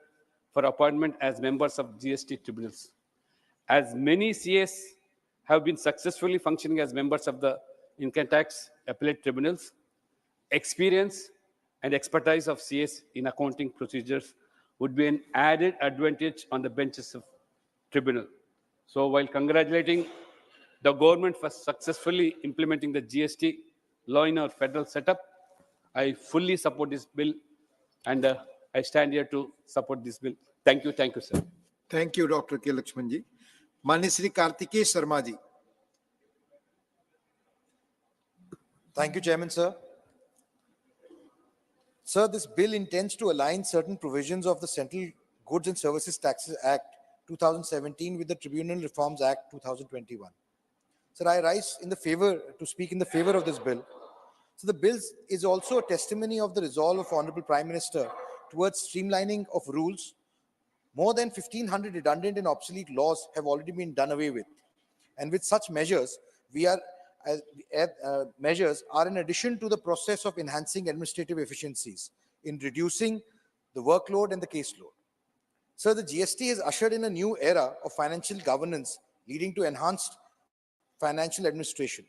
for appointment as members of GST tribunals. As many CS have been successfully functioning as members of the income tax appellate tribunals, experience and expertise of CS in accounting procedures would be an added advantage on the benches of tribunal. So while congratulating the government for successfully implementing the GST law in our federal setup, I fully support this bill and I stand here to support this bill. Thank you, sir. Thank you, Dr. K. Lakshman ji. माननीय Shri Kartikeya Sharma ji. Thank you, Chairman, sir. Sir, this bill intends to align certain provisions of the Central Goods and Services Taxes Act 2017 with the Tribunal Reforms Act 2021. Sir, I rise to speak in the favor of this bill. So the bill is also a testimony of the resolve of Honorable Prime Minister towards streamlining of rules. More than 1,500 redundant and obsolete laws have already been done away with. And with such measures, measures are in addition to the process of enhancing administrative efficiencies in reducing the workload and the caseload. Sir, the GST has ushered in a new era of financial governance leading to enhanced financial administration.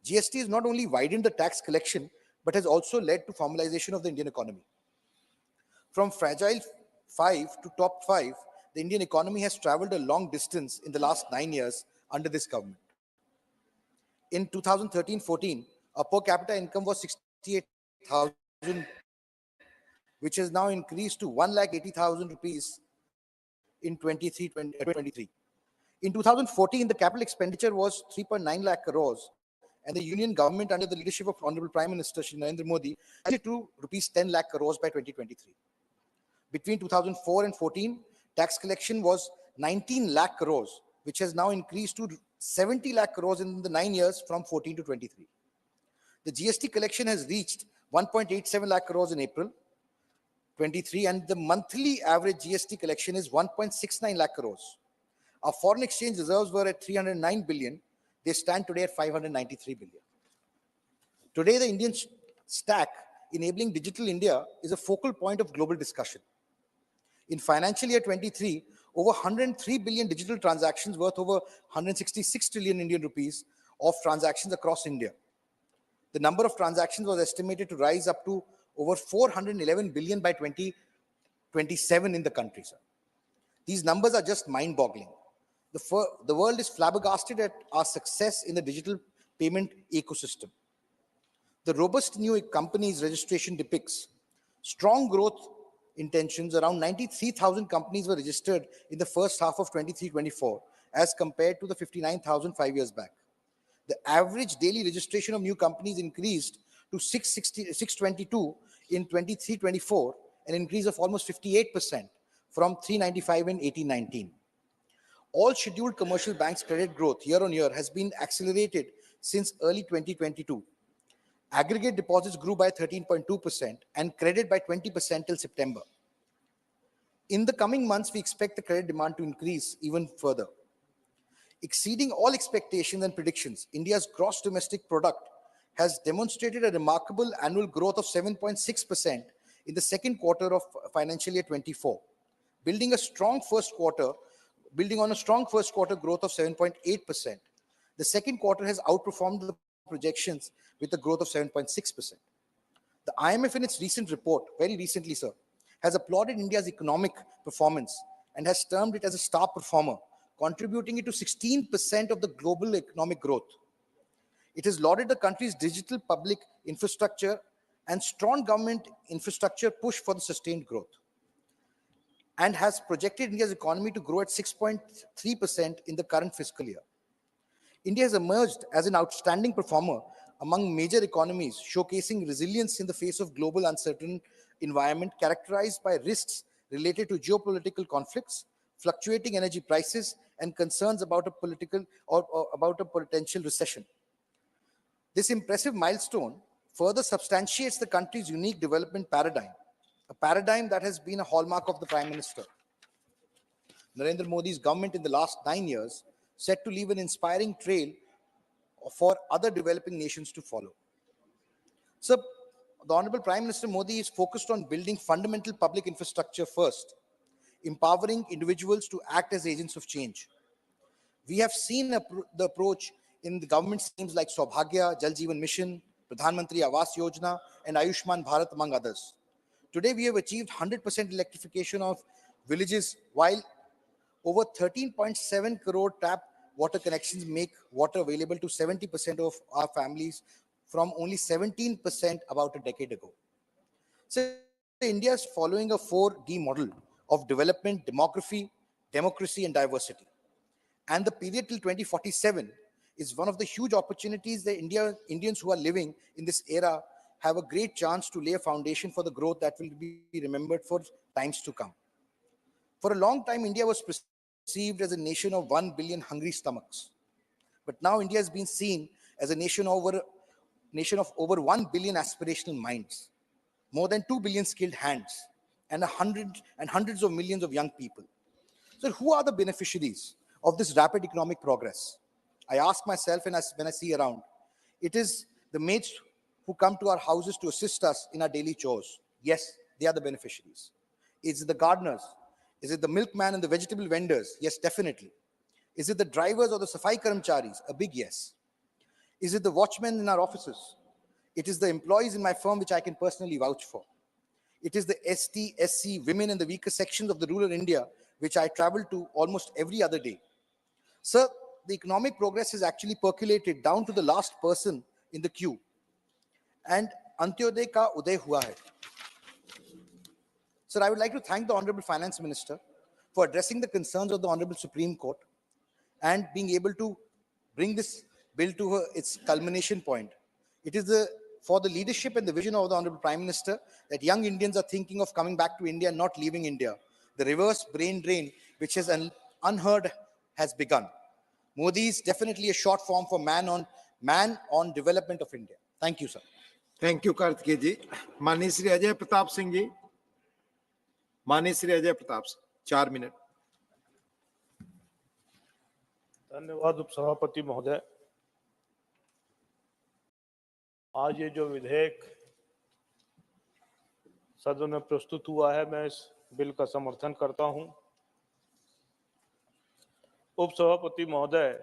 GST has not only widened the tax collection, but has also led to formalization of the Indian economy. From fragile 5 to top 5, the Indian economy has traveled a long distance in the last 9 years under this government. In 2013-14, our per capita income was 68,000, which has now increased to 1,80,000 rupees in 2023. In 2014, the capital expenditure was 3.9 lakh crores, and the Union government under the leadership of Honorable Prime Minister Shri Narendra Modi added to rupees 10 lakh crores by 2023. Between 2004 and 14, tax collection was 19 lakh crores, which has now increased to 70 lakh crores in the 9 years from 14 to 23. The GST collection has reached 1.87 lakh crores in April 23, and the monthly average GST collection is 1.69 lakh crores. Our foreign exchange reserves were at 309 billion. They stand today at 593 billion. Today, the Indian stack enabling digital India is a focal point of global discussion. In financial year 23, over 103 billion digital transactions worth over 166 trillion Indian rupees of transactions across India. The number of transactions was estimated to rise up to over 411 billion by 20 27 in the country, sir. These numbers are just mind-boggling. The world is flabbergasted at our success in the digital payment ecosystem. The robust new companies registration depicts strong growth intentions. Around 93,000 companies were registered in the first half of 23-24 as compared to the 59,000 5 years back. The average daily registration of new companies increased to 622 in 23-24, an increase of almost 58% from 395 in 18-19. All scheduled commercial banks' credit growth year on year has been accelerated since early 2022. Aggregate deposits grew by 13.2% and credit by 20% till September. In the coming months, we expect the credit demand to increase even further. Exceeding all expectations and predictions, India's gross domestic product has demonstrated a remarkable annual growth of 7.6% in the second quarter of financial year 24, building on a strong first quarter growth of 7.8%. The second quarter has outperformed the projections with a growth of 7.6%. The IMF in its recent report, very recently, sir, has applauded India's economic performance and has termed it as a star performer, contributing it to 16% of the global economic growth. It has lauded the country's digital public infrastructure and strong government infrastructure push for the sustained growth, and has projected India's economy to grow at 6.3% in the current fiscal year. India has emerged as an outstanding performer among major economies, showcasing resilience in the face of global uncertain environment characterized by risks related to geopolitical conflicts, fluctuating energy prices, and concerns about a potential recession. This impressive milestone further substantiates the country's unique development paradigm, a paradigm that has been a hallmark of the Prime Minister Narendra Modi's government in the last 9 years, set to leave an inspiring trail for other developing nations to follow. So, the Honorable Prime Minister Modi is focused on building fundamental public infrastructure first, empowering individuals to act as agents of change. We have seen the approach in the government schemes like Saubhagya, Jal Jeevan Mission, Pradhan Mantri Awas Yojana, and Ayushman Bharat, among others. Today, we have achieved 100% electrification of villages, while over 13.7 crore tap water connections make water available to 70% of our families from only 17% about a decade ago. So, India is following a 4D model of development, demography, democracy, and diversity. And the period till 2047 is one of the huge opportunities that Indians who are living in this era have a great chance to lay a foundation for the growth that will be remembered for times to come. For a long time, India was perceived as a nation of 1 billion hungry stomachs. But now India has been seen as a nation of over 1 billion aspirational minds, more than 2 billion skilled hands, and hundreds of millions of young people. So who are the beneficiaries of this rapid economic progress? I ask myself, and when I see around, it is the maids who come to our houses to assist us in our daily chores. Yes, they are the beneficiaries. Is it the gardeners? Is it the milkman and the vegetable vendors? Yes, definitely. Is it the drivers or the safai karamcharis? A big yes. Is it the watchmen in our offices? It is the employees in my firm, which I can personally vouch for. It is the ST, SC, women in the weaker sections of the rural India, which I travel to almost every other day. Sir, the economic progress has actually percolated down to the last person in the queue. And Antyodaya ka uday hua hai. Sir, I would like to thank the Honorable Finance Minister for addressing the concerns of the Honorable Supreme Court and being able to bring this bill to its culmination point. It is for the leadership and the vision of the Honorable Prime Minister that young Indians are thinking of coming back to India and not leaving India. The reverse brain drain, which is unheard, has begun. Modi is definitely a short form for man on development of India. Thank you, sir. Thank you, Kartikeya ji. माननीय श्री अजय प्रताप सिंह जी. माननीय Shri Ajay Pratap Singh, 4 minute. धन्यवाद उपसभापति महोदय. आज ये जो विधेयक सदन में प्रस्तुत हुआ है, मैं इस बिल का समर्थन करता हूं. उपसभापति महोदय,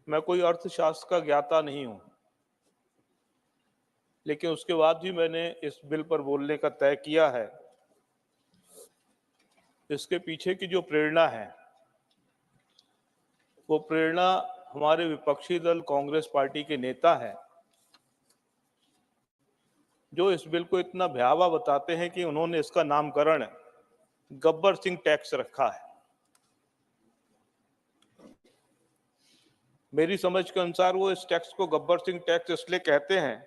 मैं कोई अर्थशास्त्र का ज्ञाता नहीं हूं, लेकिन उसके बाद भी मैंने इस बिल पर बोलने का तय किया है। इसके पीछे की जो प्रेरणा है वो प्रेरणा हमारे विपक्षी दल कांग्रेस पार्टी के नेता हैं, जो इस बिल को इतना भयावह बताते हैं कि उन्होंने इसका नामकरण गब्बर सिंह टैक्स रखा है। मेरी समझ के अनुसार वो इस टैक्स को गब्बर सिंह टैक्स इसलिए कहते हैं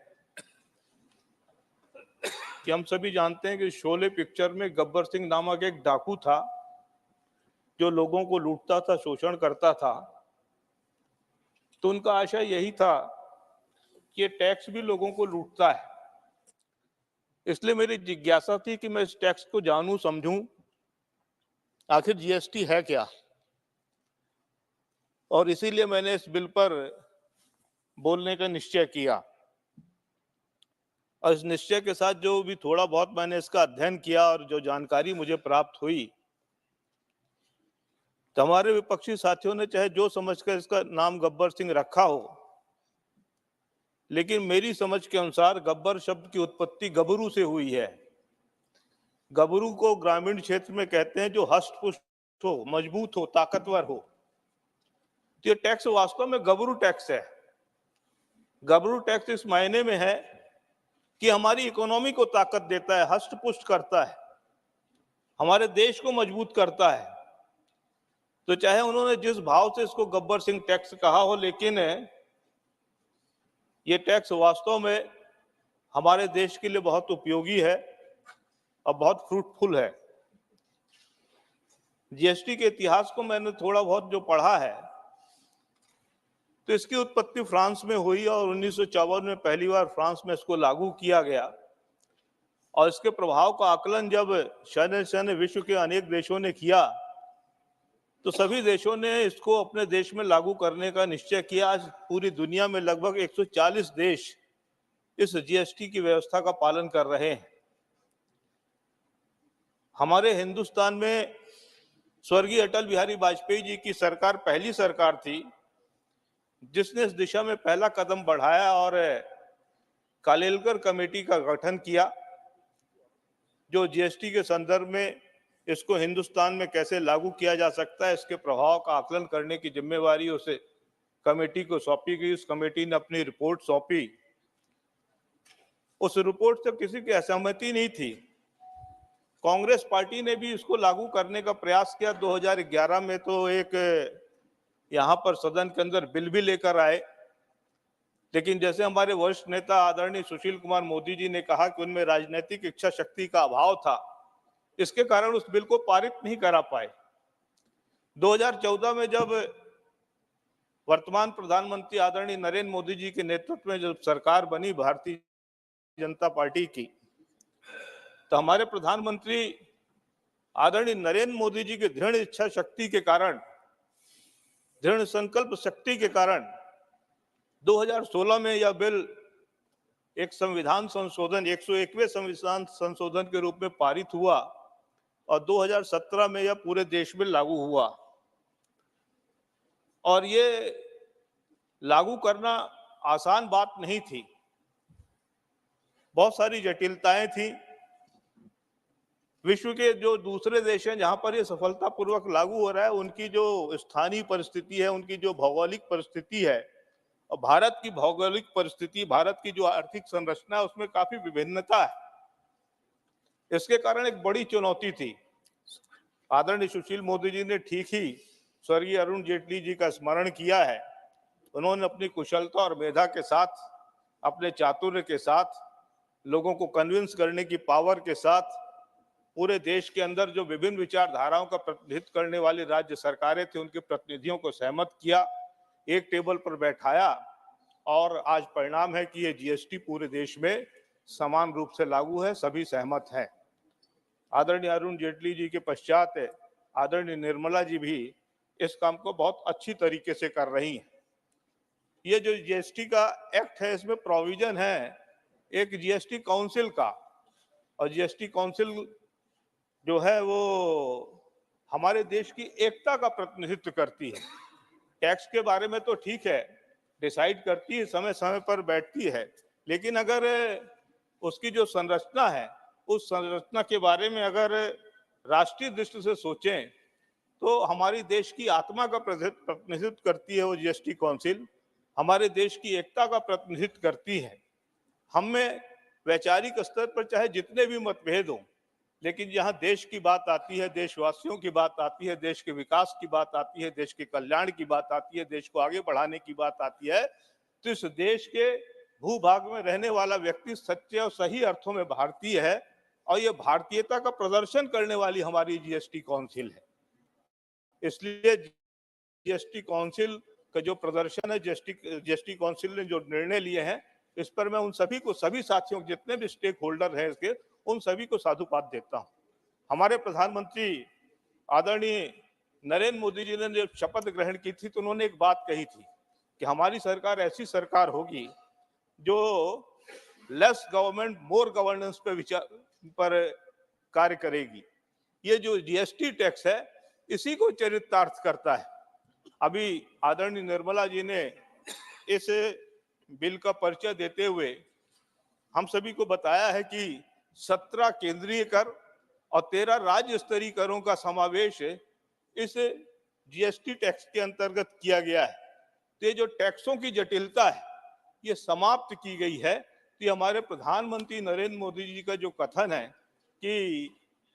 कि हम सभी जानते हैं कि शोले पिक्चर में गब्बर सिंह नामक एक डाकू था जो लोगों को लूटता था, शोषण करता था। तो उनका आशय यही था कि ये टैक्स भी लोगों को लूटता है। इसलिए मेरी जिज्ञासा थी कि मैं इस टैक्स को जानूं, समझूं, आखिर जीएसटी है क्या। और इसीलिए मैंने इस बिल पर बोलने का निश्चय किया। और इस निश्चय के साथ जो भी थोड़ा बहुत मैंने इसका अध्ययन किया और जो जानकारी मुझे प्राप्त हुई, तो हमारे विपक्षी साथियों ने चाहे जो समझकर इसका नाम गब्बर सिंह रखा हो, लेकिन मेरी समझ के अनुसार गब्बर शब्द की उत्पत्ति गबरू से हुई है। गबरू को ग्रामीण क्षेत्र में कहते हैं जो हष्ट पुष्ट हो, मजबूत हो, ताकतवर हो। तो ये टैक्स वास्तव में गबरू टैक्स है। गबरू टैक्स इस मायने में है कि हमारी इकोनॉमी को ताकत देता है, हष्ट पुष्ट करता है, हमारे देश को मजबूत करता है। तो चाहे उन्होंने जिस भाव से इसको गब्बर सिंह टैक्स कहा हो, लेकिन ये टैक्स वास्तव में हमारे देश के लिए बहुत उपयोगी है और बहुत फ्रूटफुल है। जीएसटी के इतिहास को मैंने थोड़ा बहुत जो पढ़ा है, तो इसकी उत्पत्ति फ्रांस में हुई और 1954 में पहली बार फ्रांस में इसको लागू किया गया। और इसके प्रभाव का आकलन जब शनय विश्व के अनेक देशों ने किया, तो सभी देशों ने इसको अपने देश में लागू करने का निश्चय किया। आज पूरी दुनिया में लगभग 140 देश इस जीएसटी की व्यवस्था का पालन कर रहे हैं। हमारे हिंदुस्तान में स्वर्गीय अटल बिहारी वाजपेयी जी की सरकार पहली सरकार थी जिसने इस दिशा में पहला कदम बढ़ाया और कालेलकर कमेटी का गठन किया, जो जीएसटी के संदर्भ में इसको हिंदुस्तान में कैसे लागू किया जा सकता है, इसके प्रभाव का आकलन करने की जिम्मेवारी उसे कमेटी को सौंपी गई। उस कमेटी ने अपनी रिपोर्ट सौंपी। उस रिपोर्ट से किसी की असहमति नहीं थी। कांग्रेस पार्टी ने भी इसको लागू करने का प्रयास किया। 2011 में तो एक यहाँ पर सदन के अंदर बिल भी लेकर आए, लेकिन जैसे हमारे वरिष्ठ नेता आदरणीय सुशील कुमार मोदी जी ने कहा कि उनमें राजनीतिक इच्छा शक्ति का अभाव था, इसके कारण उस बिल को पारित नहीं करा पाए। 2014 में जब वर्तमान प्रधानमंत्री आदरणीय नरेंद्र मोदी जी के नेतृत्व में जब सरकार बनी भारतीय जनता पार्टी की, तो हमारे प्रधानमंत्री आदरणीय नरेंद्र मोदी जी के दृढ़ इच्छा शक्ति के कारण, दृढ़ संकल्प शक्ति के कारण 2016 में यह बिल एक संविधान संशोधन 101वें संविधान संशोधन के रूप में पारित हुआ और 2017 में यह पूरे देश में लागू हुआ। और ये लागू करना आसान बात नहीं थी, बहुत सारी जटिलताएं थी। विश्व के जो दूसरे देश हैं जहां पर ये सफलतापूर्वक लागू हो रहा है, उनकी जो स्थानीय परिस्थिति है, उनकी जो भौगोलिक परिस्थिति है और भारत की भौगोलिक परिस्थिति, भारत की जो आर्थिक संरचना है, उसमें काफी विभिन्नता है। इसके कारण एक बड़ी चुनौती थी। आदरणीय सुशील मोदी जी ने ठीक ही स्वर्गीय अरुण जेटली जी का स्मरण किया है। उन्होंने अपनी कुशलता और मेधा के साथ, अपने चातुर्य के साथ, लोगों को कन्विंस करने की पावर के साथ पूरे देश के अंदर जो विभिन्न विचारधाराओं का प्रतिनिधित्व करने वाली राज्य सरकारें थी, उनके प्रतिनिधियों को सहमत किया, एक टेबल पर बैठाया और आज परिणाम है कि ये जीएसटी पूरे देश में समान रूप से लागू है, सभी सहमत हैं। आदरणीय अरुण जेटली जी के पश्चात आदरणीय निर्मला जी भी इस काम को बहुत अच्छी तरीके से कर रही हैं। ये जो जीएसटी का एक्ट है, इसमें प्रोविजन है एक जीएसटी काउंसिल का, और जीएसटी काउंसिल जो है वो हमारे देश की एकता का प्रतिनिधित्व करती है। टैक्स के बारे में तो ठीक है, डिसाइड करती है, समय समय पर बैठती है, लेकिन अगर उसकी जो संरचना है, उस संरचना के बारे में अगर राष्ट्रीय दृष्टि से सोचें तो हमारी देश की आत्मा का प्रतिनिधित्व करती है वो जीएसटी काउंसिल, हमारे देश की एकता का प्रतिनिधित्व करती है। हम में वैचारिक स्तर पर चाहे जितने भी मतभेद हों, लेकिन जहां देश की बात आती है, देशवासियों की बात आती है, देश के विकास की बात आती है, देश के कल्याण की बात आती है, देश को आगे बढ़ाने की बात आती है, तो इस देश के भूभाग में रहने वाला व्यक्ति सच्चे और सही अर्थों में भारतीय है, और ये भारतीयता का प्रदर्शन करने वाली हमारी जीएसटी काउंसिल है। इसलिए जीएसटी काउंसिल का जो प्रदर्शन है, जीएसटी काउंसिल ने जो निर्णय लिए हैं, इस पर मैं उन सभी को, सभी साथियों, जितने भी स्टेक होल्डर हैं इसके, उन सभी को साधुवाद देता हूं। हमारे प्रधानमंत्री आदरणीय नरेंद्र मोदी जी ने जब शपथ ग्रहण की थी तो उन्होंने एक बात कही थी कि हमारी सरकार ऐसी सरकार होगी जो लेस गवर्नमेंट मोर गवर्नेंस पर कार्य करेगी। ये जो जीएसटी टैक्स है इसी को चरितार्थ करता है। अभी आदरणीय निर्मला जी ने इस बिल का परिचय देते हुए हम सभी को बताया है कि 17 केंद्रीय कर और 13 राज्य स्तरीय करों का समावेश इस जीएसटी टैक्स के अंतर्गत किया गया है। तो ये जो टैक्सों की जटिलता है ये समाप्त की गई है। तो ये हमारे प्रधानमंत्री नरेंद्र मोदी जी का जो कथन है कि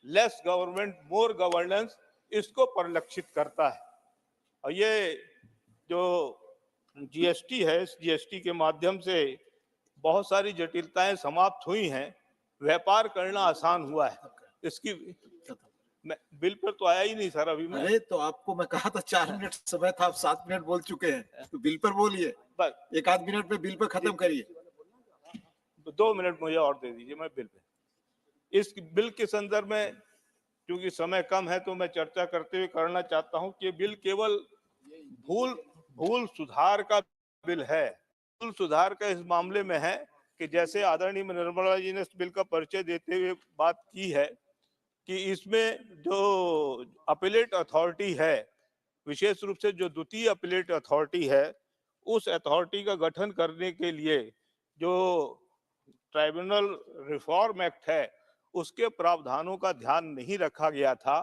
लेस गवर्नमेंट मोर गवर्नेंस, इसको परिलक्षित करता है। और ये जो जीएसटी है, इस जीएसटी के माध्यम से बहुत सारी जटिलताएं समाप्त हुई हैं, व्यापार करना आसान हुआ है। इसकी बिल पर तो आया ही नहीं सर अभी। अरे तो आपको मैं कहा था 4 मिनट समय था, आप 7 मिनट बोल चुके हैं, तो बिल पर बोलिए, एक आध मिनट में बिल पर खत्म करिए। 2 मिनट मुझे और दे दीजिए, मैं बिल पे, इस बिल के संदर्भ में क्योंकि समय कम है तो मैं चर्चा करते हुए करना चाहता हूं कि बिल केवल भूल सुधार का बिल है। भूल सुधार का इस मामले में है कि जैसे आदरणीय निर्मला जी ने इस बिल का परिचय देते हुए बात की है कि इसमें जो अपीलेट अथॉरिटी है, विशेष रूप से जो द्वितीय अपीलेट अथॉरिटी है, उस अथॉरिटी का गठन करने के लिए जो ट्राइब्यूनल रिफॉर्म एक्ट है उसके प्रावधानों का ध्यान नहीं रखा गया था।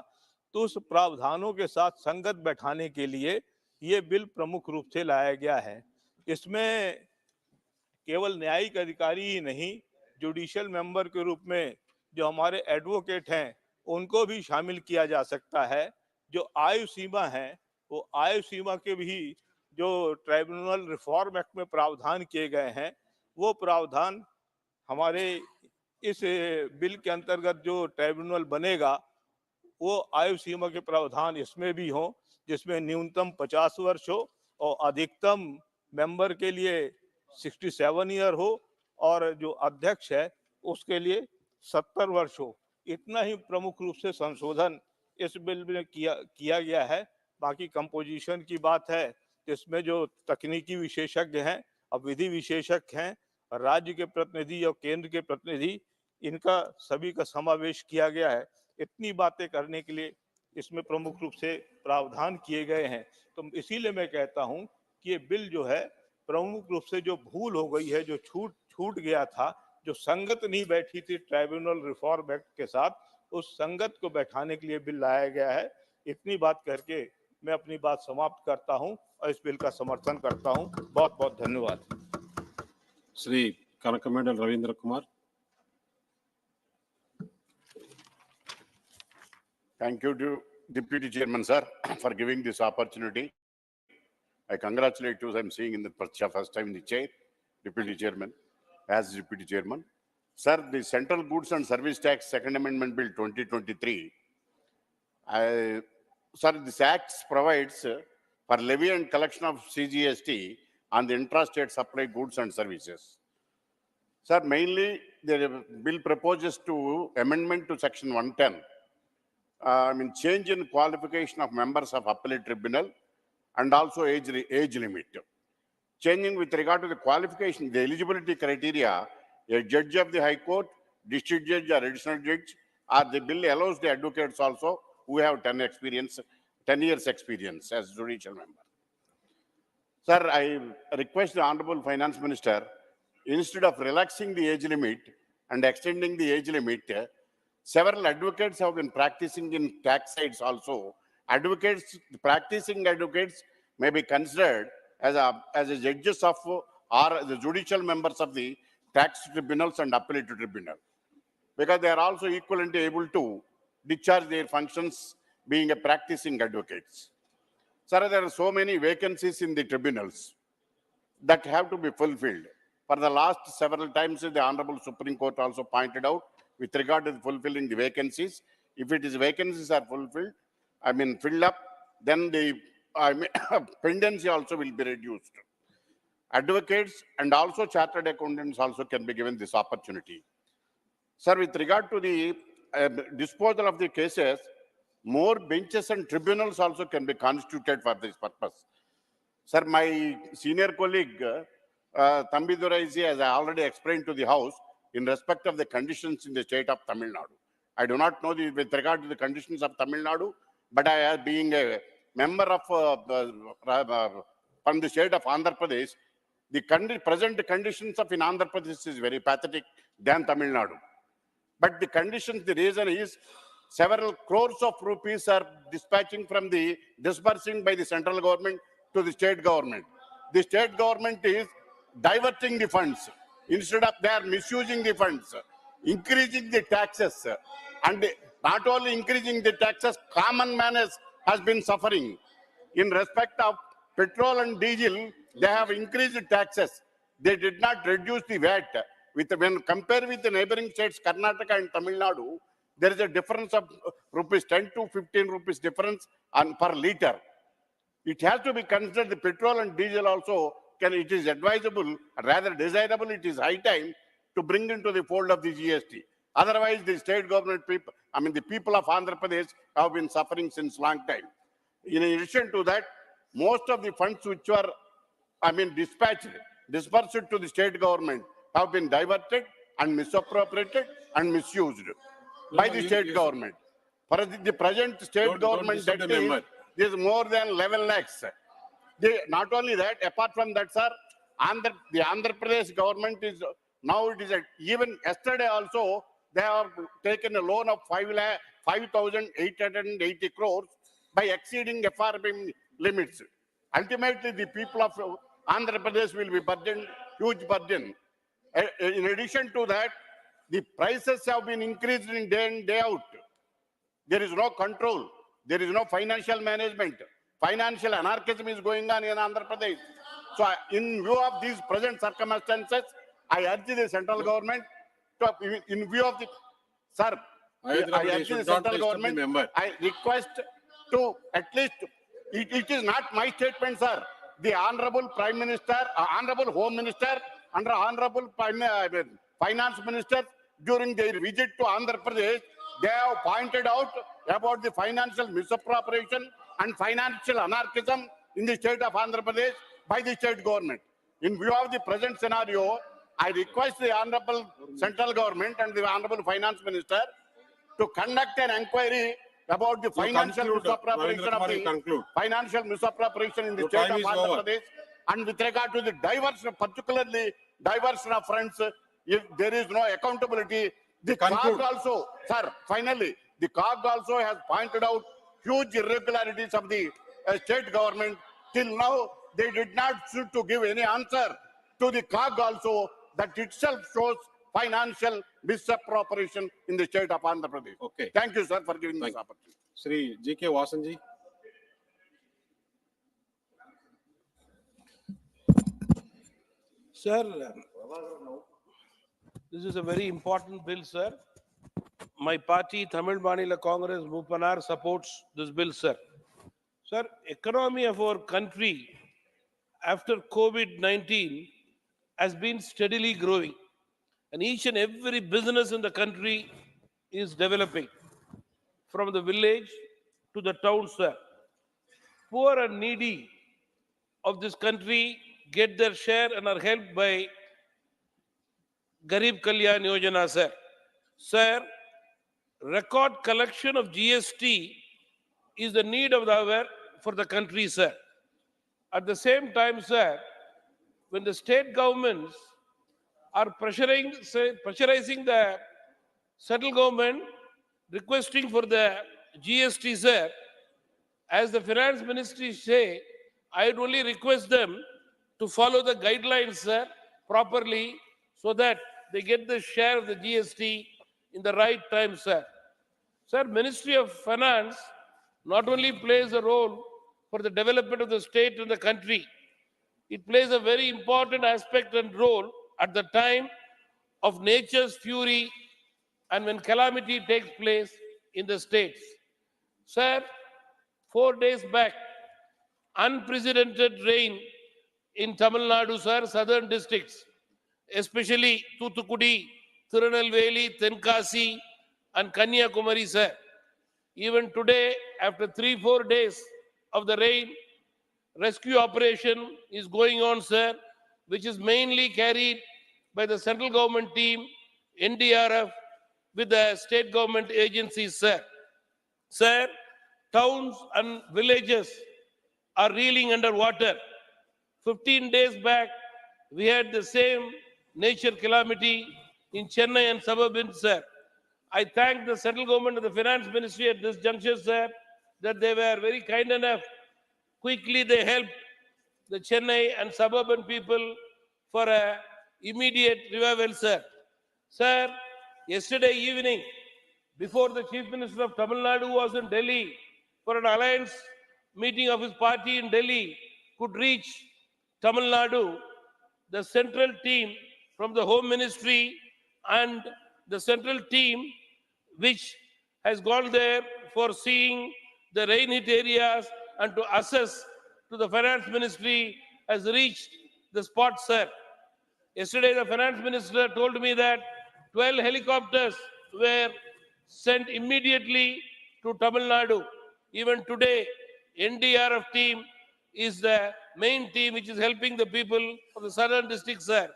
तो उस प्रावधानों के साथ संगत बैठाने के लिए ये बिल प्रमुख रूप से लाया गया है। इसमें केवल न्यायिक अधिकारी ही नहीं, जुडिशियल मेंबर के रूप में जो हमारे एडवोकेट हैं उनको भी शामिल किया जा सकता है। जो आयु सीमा है वो आयु सीमा के भी जो ट्राइब्यूनल रिफॉर्म एक्ट में प्रावधान किए गए हैं वो प्रावधान हमारे इस बिल के अंतर्गत जो ट्राइब्यूनल बनेगा वो आयु सीमा के प्रावधान इसमें भी हो, जिसमें न्यूनतम 50 वर्ष हो और अधिकतम मेंबर के लिए 67 ईयर हो और जो अध्यक्ष है उसके लिए 70 वर्ष हो। इतना ही प्रमुख रूप से संशोधन इस बिल में किया गया है। बाकी कंपोजिशन की बात है, इसमें जो तकनीकी विशेषज्ञ हैं और विधि विशेषज्ञ हैं, राज्य के प्रतिनिधि और केंद्र के प्रतिनिधि, इनका सभी का समावेश किया गया है। इतनी बातें करने के लिए इसमें प्रमुख रूप से प्रावधान किए गए हैं। तो इसीलिए मैं कहता हूं कि ये बिल जो है प्रमुख रूप से जो भूल हो गई है, जो छूट गया था, जो संगत नहीं बैठी थी ट्राइब्यूनल रिफॉर्म एक्ट के साथ, उस संगत को बैठाने के लिए बिल लाया गया है। इतनी बात करके मैं अपनी बात समाप्त करता हूं और इस बिल का समर्थन करता हूं। बहुत बहुत धन्यवाद। Shri कनकमेडल Ravindra Kumar. Thank you to Deputy Chairman, sir, for giving this opportunity. I congratulate you. I'm seeing in the first time in the chair, Deputy Chairman, as Deputy Chairman. Sir, the Central Goods and Service Tax Second Amendment Bill 2023. Sir, this Act provides for levy and collection of CGST on the intrastate supply goods and services. Sir, mainly the bill proposes to amendment to Section 110. Change in qualification of members of appellate tribunal and also age limit. Changing with regard to the qualification, the eligibility criteria, a judge of the High Court, district judge or additional judge, or the bill allows the advocates also who have 10 years experience as judicial member. Sir, I request the Honorable Finance Minister instead of relaxing the age limit and extending the age limit, several advocates have been practicing in tax sites also. Practicing advocates may be considered as a judges of or the judicial members of the tax tribunals and appellate tribunal, because they are also equivalently able to discharge their functions being a practicing advocates. Sir, there are so many vacancies in the tribunals that have to be fulfilled. For the last several times, the Honorable Supreme Court also pointed out with regard to fulfilling the vacancies. If it is vacancies are fulfilled, filled up, then the pendency also will be reduced. Advocates and also chartered accountants also can be given this opportunity. Sir, with regard to the disposal of the cases, more benches and tribunals also can be constituted for this purpose. Sir, my senior colleague, Thambi Duraisi, as I already explained to the House, in respect of the conditions in the state of Tamil Nadu. I do not know with regard to the conditions of Tamil Nadu, but I, being a member of from the state of Andhra Pradesh, the present conditions of in Andhra Pradesh is very pathetic than Tamil Nadu. But the conditions, the reason is several crores of rupees are disbursing by the central government to the state government. The state government is diverting the funds. Instead of they are misusing the funds, increasing the taxes, and not only increasing the taxes, common man has been suffering. In respect of petrol and diesel, they have increased the taxes. They did not reduce the VAT. When compared with the neighboring states, Karnataka and Tamil Nadu, there is a difference of rupees 10 to 15 rupees difference per liter. It has to be considered the petrol and diesel also. It is advisable, rather desirable, it is high time to bring into the fold of the GST. Otherwise, the state government people, the people of Andhra Pradesh have been suffering since long time. In addition to that, most of the funds which were, dispersed to the state government have been diverted and misappropriated and misused by the state government. For the present state government debt is more than 11 lakhs. Not only that, apart from that, sir, the Andhra Pradesh government is, now it is, even yesterday also, they have taken a loan of 5,880 crores by exceeding FRB limits. Ultimately, the people of Andhra Pradesh will be burdened, huge burden. In addition to that, the prices have been increased in day in, day out. There is no control. There is no financial management. Financial anarchism is going on in Andhra Pradesh. So, in view of these present circumstances, I urge the central government to, in view of the, sir, I urge the central government, I request to at least, it is not my statement, sir. The Honorable Prime Minister, Honorable Home Minister, and Honorable Finance Minister, during their visit to Andhra Pradesh, they have pointed out about the financial misappropriation and financial anarchism in the state of Andhra Pradesh by the state government. In view of the present scenario, I request the Honorable Central Government and the Honorable Finance Minister to conduct an inquiry about the financial misappropriation in the state of Andhra Pradesh, and with regard to the diversion, particularly diversion of funds, if there is no accountability, the COG also, sir, finally, the COG also has pointed out huge irregularities of the state government. Till now, they did not seem to give any answer to the COG also, that itself shows financial misappropriation in the state of Andhra Pradesh. Okay. Thank you, sir, for giving this opportunity. Shri G.K. Vasanji. Sir, this is a very important bill, sir. My party, Tamil Maanila Congress, Mupanar, supports this bill, sir. Sir, economy of our country after COVID-19 has been steadily growing, and each and every business in the country is developing, from the village to the town, sir. Poor and needy of this country get their share and are helped by Garib Kalyan Yojana, sir. Sir, record collection of GST is the need of the hour for the country, sir. At the same time, sir, when the state governments are pressurizing the central government, requesting for the GST, sir. As the finance ministry say, I would only request them to follow the guidelines, sir, properly, so that they get the share of the GST in the right time, sir. Sir, Ministry of Finance not only plays a role for the development of the state and the country, it plays a very important aspect and role at the time of nature's fury and when calamity takes place in the states. Sir, 4 days back, unprecedented rain in Tamil Nadu, sir, southern districts, especially Thoothukudi, Tirunelveli, Tenkasi, and Kanyakumari, sir. Even today, after 3-4 days of the rain, rescue operation is going on, sir, which is mainly carried by the central government team, NDRF, with the state government agencies, sir. Sir, towns and villages are reeling under water. 15 days back, we had the same nature calamity in Chennai and suburbs, sir. I thank the central government and the finance ministry at this juncture, sir, that they were very kind enough. Quickly, they helped the Chennai and suburban people for a immediate revival, sir. Sir, yesterday evening, before the Chief Minister of Tamil Nadu was in Delhi for an alliance meeting of his party in Delhi, could reach Tamil Nadu, the central team from the Home Ministry and the central team which has gone there for seeing the rain-hit areas and to assess to the Finance Ministry has reached the spot, sir. Yesterday, the Finance Minister told me that 12 helicopters were sent immediately to Tamil Nadu. Even today, NDRF team is the main team which is helping the people of the southern districts, sir.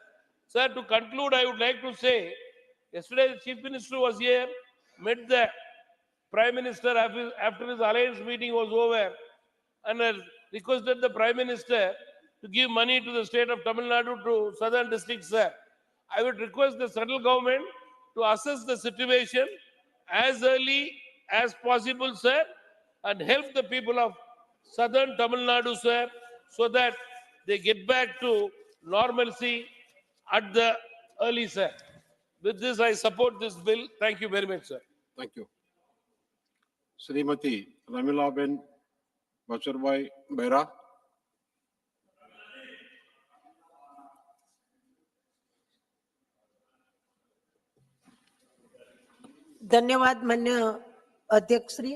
Sir, to conclude, I would like to say, yesterday the Chief Minister was here, met the Prime Minister after his alliance meeting was over, and requested the Prime Minister to give money to the state of Tamil Nadu to southern districts, sir. I would request the central government to assess the situation as early as possible, sir, and help the people of southern Tamil Nadu, sir, so that they get back to normalcy at the early, sir. With this, I support this bill. Thank you very much, sir. Thank you. Srimati Ramilaben Bachurbai Bera. धन्यवाद मान्य अध्यक्ष Shri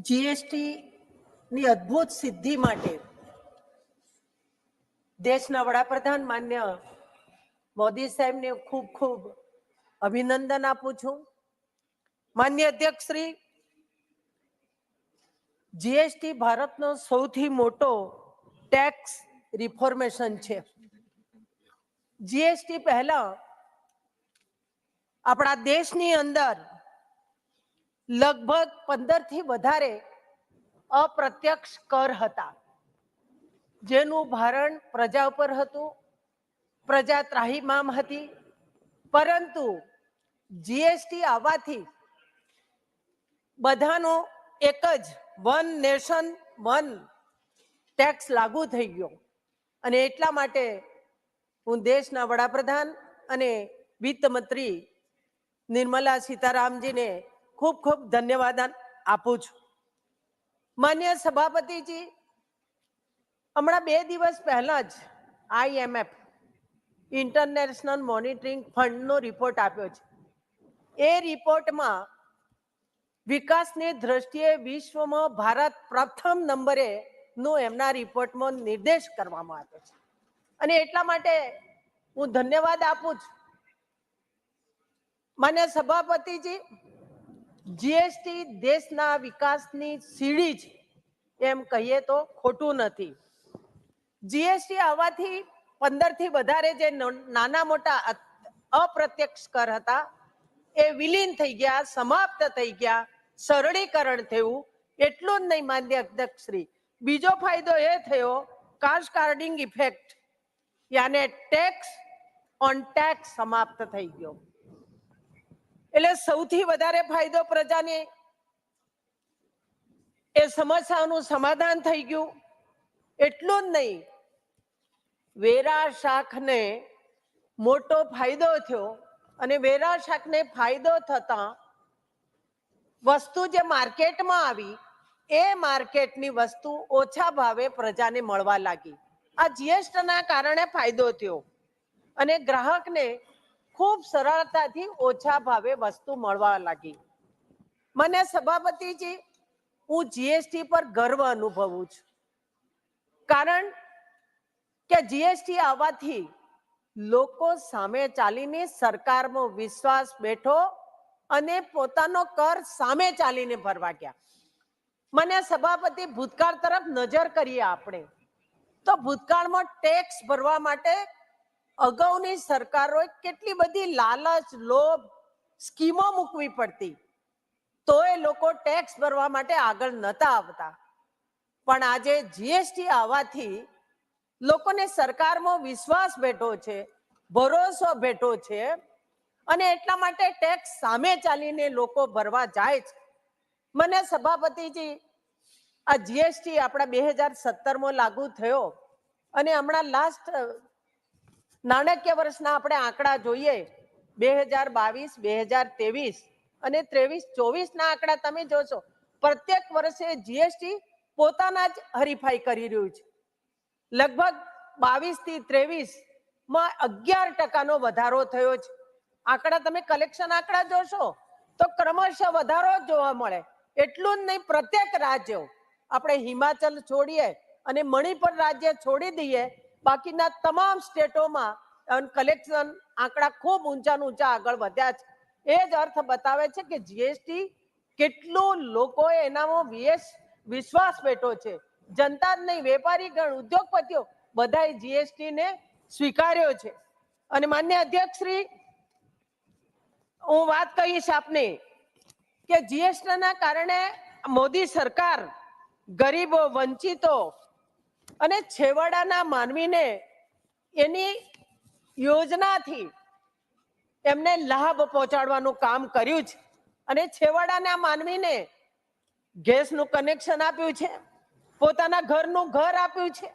GST ની અદ્ભુત સિદ્ધિ માટે દેશના વડાપ્રધાન માન્ય મોદી સાહેબને ખૂબ ખૂબ અભિનંદન આપું છું. માન્ય અધ્યક્ષ શ્રી, જીએસટી ભારતનો સૌથી મોટો ટેક્સ રિફોર્મેશન છે. જીએસટી પહેલા આપણા દેશની અંદર લગભગ 15 થી વધારે અપ્રત્યક્ષ કર હતા, જેનું ભારણ પ્રજા ઉપર હતું. પ્રજા ત્રાહિમામ હતી, પરંતુ જીએસટી આવવાથી બધાનો એક જ વન નેશન વન ટેક્સ લાગુ થઈ ગયો. અને એટલા માટે હું દેશના વડાપ્રધાન અને વિત્ત મંત્રી નિર્મલા સીતારામજીને ખૂબ ખૂબ ધન્યવાદ આપું છું. માન્ય સભાપતિજી, હમણાં 2 દિવસ પહેલા જ IMF ઇન્ટરનેશનલ મોનિટરિંગ ફંડનો રિપોર્ટ આપ્યો છે. એ રિપોર્ટમાં વિકાસની દ્રષ્ટિએ વિશ્વમાં ભારત પ્રથમ નંબરે નો એમના રિપોર્ટમાં નિર્દેશ કરવામાં આવ્યો છે. અને એટલા માટે હું ધન્યવાદ આપું છું. માન્ય સભાપતિજી, જીએસટી દેશના વિકાસની સીડી છે એમ કહીએ તો ખોટું નથી. જીએસટી આવવાથી 15 થી વધારે જે નાના મોટા અપ્રત્યક્ષ કર હતા એ વિલીન થઈ ગયા, સમાપ્ત થઈ ગયા, સરળીકરણ થયું. એટલું જ નહીં માન્ય અધ્યક્ષશ્રી, બીજો ફાયદો એ થયો કાસ્કેડિંગ ઇફેક્ટ. યાને ટેક્સ ઓન ટેક્સ સમાપ્ત થઈ ગયો. એટલે સૌથી વધારે ફાયદો પ્રજાને, એ સમસ્યાનું સમાધાન થઈ ગયું. એટલું જ નહીં, વેરા શાખને મોટો ફાયદો થયો અને વેરા શાખને ફાયદો થતા વસ્તુ જે માર્કેટમાં આવી એ માર્કેટની વસ્તુ ઓછા ભાવે પ્રજાને મળવા લાગી. આ જીએસટીના કારણે ફાયદો થયો અને ગ્રાહકને ખૂબ સરળતાથી ઓછા ભાવે વસ્તુ મળવા લાગી. મને સભાપતિજી, હું જીએસટી પર ગર્વ અનુભવું છું, કારણ કે જીએસટી આવવાથી લોકો સામે ચાલીને સરકારનો વિશ્વાસ બેઠો અને પોતાનો કર સામે ચાલીને ભરવા ગયા. મને સભાપતિ, ભૂતકાળ તરફ નજર કરીએ આપણે તો ભૂતકાળમાં ટેક્સ ભરવા માટે અગાઉની સરકારોએ કેટલી બધી લાલચ, લોભ, સ્કીમો મૂકવી પડતી, તો એ લોકો ટેક્સ ભરવા માટે આગળ નતા આવતા. પણ આજે જીએસટી આવવાથી લોકોને સરકારમાં વિશ્વાસ બેઠો છે, ભરોસો બેઠો છે અને એટલા માટે ટેક્સ સામે ચાલીને લોકો ભરવા જાય છે. મને સભાપતિજી, આ જીએસટી આપણા 2017માં લાગુ થયો અને હમણાં લાસ્ટ નાણાકીય વર્ષના આપણે આંકડા જોઈએ, 2022, 2023 અને 23-24 ના આંકડા તમે જોશો, પ્રત્યેક વર્ષે જીએસટી પોતાના જ હરીફાઈ કરી રહ્યું છે. લગભગ 22 થી 23 માં 11% વધારો થયો છે. આંકડા તમે કલેક્શન આંકડા જોશો તો ક્રમશઃ વધારો જોવા મળે. એટલું જ નહીં, પ્રત્યેક રાજ્યો, આપણે હિમાચલ છોડીએ અને મણિપુર રાજ્ય છોડી દઈએ, બાકીના તમામ સ્ટેટોમાં કલેક્શન આંકડા ખૂબ ઊંચા આગળ વધ્યા છે. એ જ અર્થ બતાવે છે કે જીએસટી કેટલું લોકોએ એનામાં વિશ્વાસ બેઠો છે. જનતા જ નહીં, વેપારીગણ, ઉદ્યોગપતિઓ બધાએ જીએસટી ને સ્વીકાર્યો છે. અને માન્ય અધ્યક્ષશ્રી, હું વાત કહીશ આપને કે જીએસટી ના કારણે મોદી સરકાર ગરીબો, વંચિતો અને છેવાડાના માનવીને એની યોજનાથી એમને લાભ પહોંચાડવાનું કામ કર્યું છે અને છેવાડાના માનવીને ગેસનું કનેક્શન આપ્યું છે, પોતાના ઘરનું ઘર આપ્યું છે,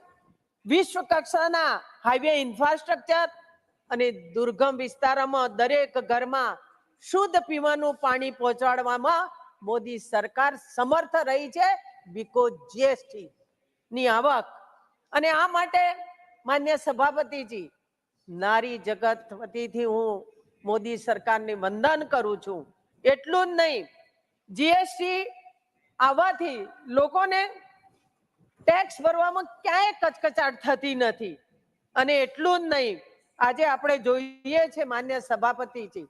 વિશ્વ કક્ષાના હાઈવે ઇન્ફ્રાસ્ટ્રક્ચર અને દુર્ગમ વિસ્તારોમાં દરેક ઘરમાં શુદ્ધ પીવાનું પાણી પહોંચાડવામાં મોદી સરકાર સમર્થ રહી છે, બીકોઝ જીએસટી ની આવક. અને આ માટે માન્ય સભાપતિજી, નારી જગત વતીથી હું મોદી સરકારને વંદન કરું છું. એટલું જ નહીં, જીએસટી આવવાથી લોકોને ટેક્સ ભરવામાં ક્યાંય કચકચાટ થતી નથી. અને એટલું જ નહીં, આજે આપણે જોઈએ છે માન્ય સભાપતિજી,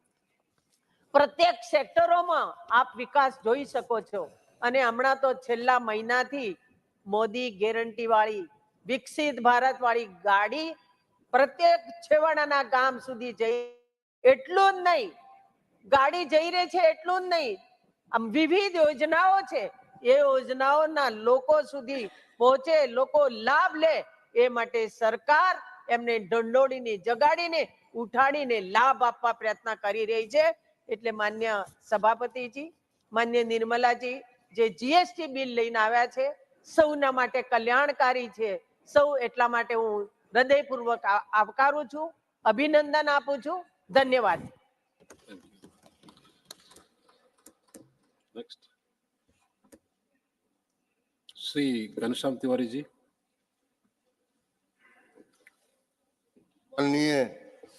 પ્રત્યેક સેક્ટરોમાં આપ વિકાસ જોઈ શકો છો. અને હમણાં તો છેલ્લા મહિનાથી મોદી ગેરંટી વાળી, વિકસિત ભારત વાળી ગાડી પ્રત્યેક છેવાડાના ગામ સુધી જઈ, એટલું જ નહીં, ગાડી જઈ રહી છે એટલું જ નહીં, આમ વિવિધ યોજનાઓ છે, એ યોજનાઓના લોકો સુધી પહોંચે, લોકો લાભ લે, એ માટે સરકાર એમને ઢંઢોળીને, જગાડીને, ઉઠાડીને લાભ આપવા પ્રયત્ન કરી રહી છે. એટલે માન્ય સભાપતિજી, માન્ય નિર્મલાજી, જે જીએસટી બિલ લઈને આવ્યા છે સૌના માટે કલ્યાણકારી છે. સૌ એટલા માટે હું હૃદયપૂર્વક આવકારું છું, અભિનંદન આપું છું. ધન્યવાદ. नेक्स्ट श्री घनश्याम तिवारी जी. माननीय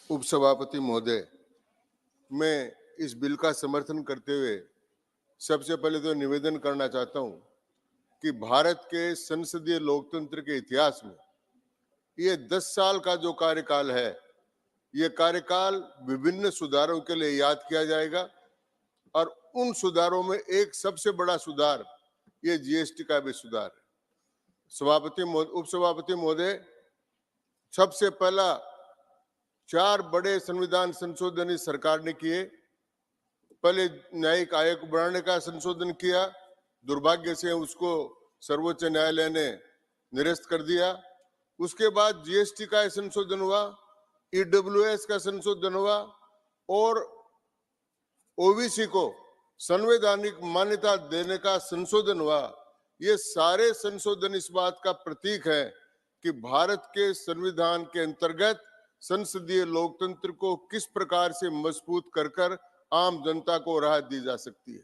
उपसभापति महोदय, मैं इस बिल का समर्थन करते हुए सबसे पहले तो निवेदन करना चाहता हूं कि भारत के संसदीय लोकतंत्र के इतिहास में ये 10 साल का जो कार्यकाल है, ये कार्यकाल विभिन्न सुधारों के लिए याद किया जाएगा और उन सुधारों में एक सबसे बड़ा सुधार ये जीएसटी का भी सुधार है. उपसभापति महोदय, सबसे पहला 4 बड़े संविधान संशोधन इस सरकार ने किए. पहले न्यायिक आयोग बनाने का संशोधन किया, दुर्भाग्य से उसको सर्वोच्च न्यायालय ने निरस्त कर दिया. उसके बाद जीएसटी का संशोधन हुआ, ईडब्ल्यूएस का संशोधन हुआ और ओबीसी को संवैधानिक मान्यता देने का संशोधन हुआ। ये सारे संशोधन इस बात का प्रतीक है कि भारत के संविधान के अंतर्गत संसदीय लोकतंत्र को किस प्रकार से मजबूत कर आम जनता को राहत दी जा सकती है।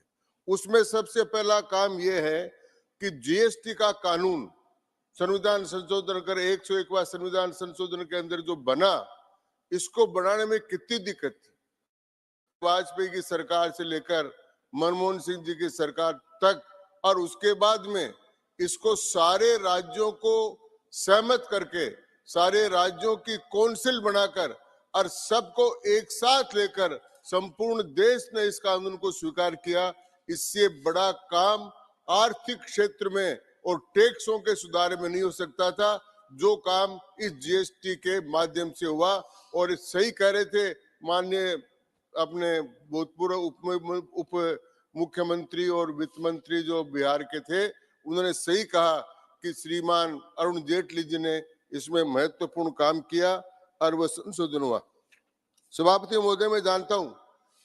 उसमें सबसे पहला काम यह है कि जीएसटी का कानून संविधान संशोधन कर 101वां संविधान संशोधन के अंदर जो बना, इसको बनाने में कितनी दिक्कत थी। वाजपेयी की सरकार से लेकर मनमोहन सिंह जी की सरकार तक, और उसके बाद में इसको सारे राज्यों को सहमत करके सारे राज्यों की काउंसिल बनाकर और सबको एक साथ लेकर संपूर्ण देश ने इस कानून को स्वीकार किया। इससे बड़ा काम आर्थिक क्षेत्र में और टैक्सों के सुधार में नहीं हो सकता था, जो काम इस जीएसटी के माध्यम से हुआ। और सही कह रहे थे माननीय अपने भूतपूर्व उप मुख्यमंत्री और वित्त मंत्री जो बिहार के थे, उन्होंने सही कहा कि श्रीमान अरुण जेटली जी ने इसमें महत्वपूर्ण काम किया और वह संशोधन हुआ। सभापति महोदय, मैं जानता हूं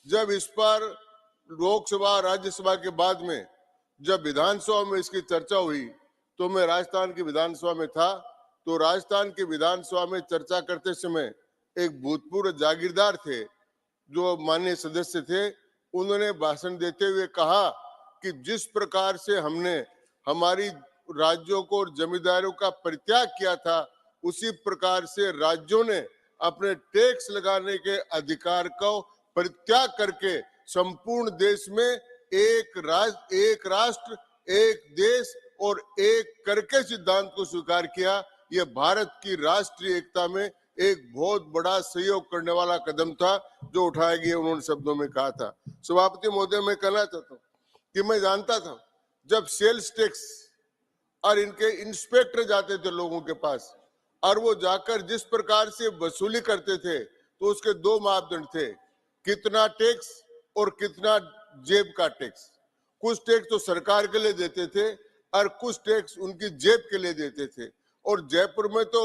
जब इस पर लोकसभा राज्यसभा के बाद में जब विधानसभा में इसकी चर्चा हुई, तो मैं राजस्थान की विधानसभा में था। तो राजस्थान की विधानसभा में चर्चा करते समय एक भूतपूर्व जागीरदार थे जो माननीय सदस्य थे, उन्होंने भाषण देते हुए कहा कि जिस प्रकार से हमने हमारी राज्यों को और जमींदारों का परित्याग किया था, उसी प्रकार से राज्यों ने अपने टैक्स लगाने के अधिकार को परित्याग करके संपूर्ण देश में एक राष्ट्र एक देश और एक कर के सिद्धांत को स्वीकार किया। यह भारत की राष्ट्रीय एकता में एक बहुत बड़ा सहयोग करने वाला कदम था जो उठाया गया, उन्होंने शब्दों में कहा था। सभापति महोदय, मैं कहना चाहता हूँ कि मैं जानता था जब सेल्स टैक्स और इनके इंस्पेक्टर जाते थे लोगों के पास और वो जाकर जिस प्रकार से वसूली करते थे, तो उसके दो मापदंड थे, कितना टैक्स और कितना जेब का टैक्स। कुछ टैक्स तो सरकार के लिए देते थे और कुछ टैक्स उनकी जेब के लिए देते थे। और जयपुर में तो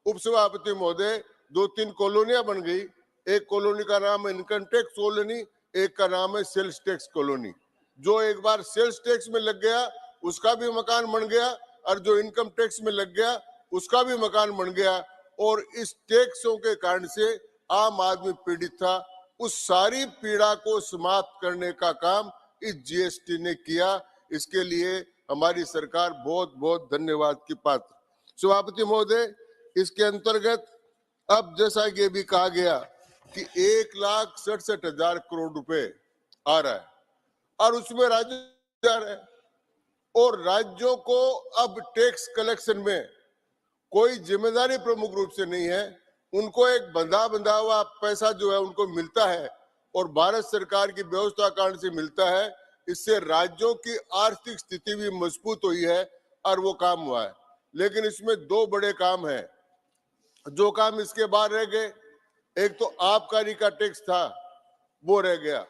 उपसभापति महोदय 2-3 कॉलोनियां बन गई। एक कॉलोनी का नाम है इनकम टैक्स कॉलोनी, एक का नाम है सेल्स टैक्स कॉलोनी। जो एक बार सेल्स टैक्स में लग गया उसका भी मकान बन गया, और जो इनकम टैक्स में लग गया उसका भी मकान बन गया। और इस टैक्सों के कारण से आम आदमी पीड़ित था। उस सारी पीड़ा को समाप्त करने का काम इस जीएसटी ने किया। इसके लिए हमारी सरकार बहुत बहुत धन्यवाद की पात्र। सभापति महोदय, इसके अंतर्गत अब जैसा कि भी कहा गया कि 1,67,000 करोड़ रुपए आ रहा है और उसमें राज्य जा रहे हैं, और राज्यों को अब टैक्स कलेक्शन में कोई जिम्मेदारी प्रमुख रूप से नहीं है। उनको एक बंधा हुआ पैसा जो है उनको मिलता है और भारत सरकार की व्यवस्था कारण से मिलता है। इससे राज्यों की आर्थिक स्थिति भी मजबूत हुई है और वो काम हुआ है। लेकिन इसमें दो बड़े काम हैं जो काम इसके बाहर रह गए। एक तो आबकारी का टैक्स था वो रह गया,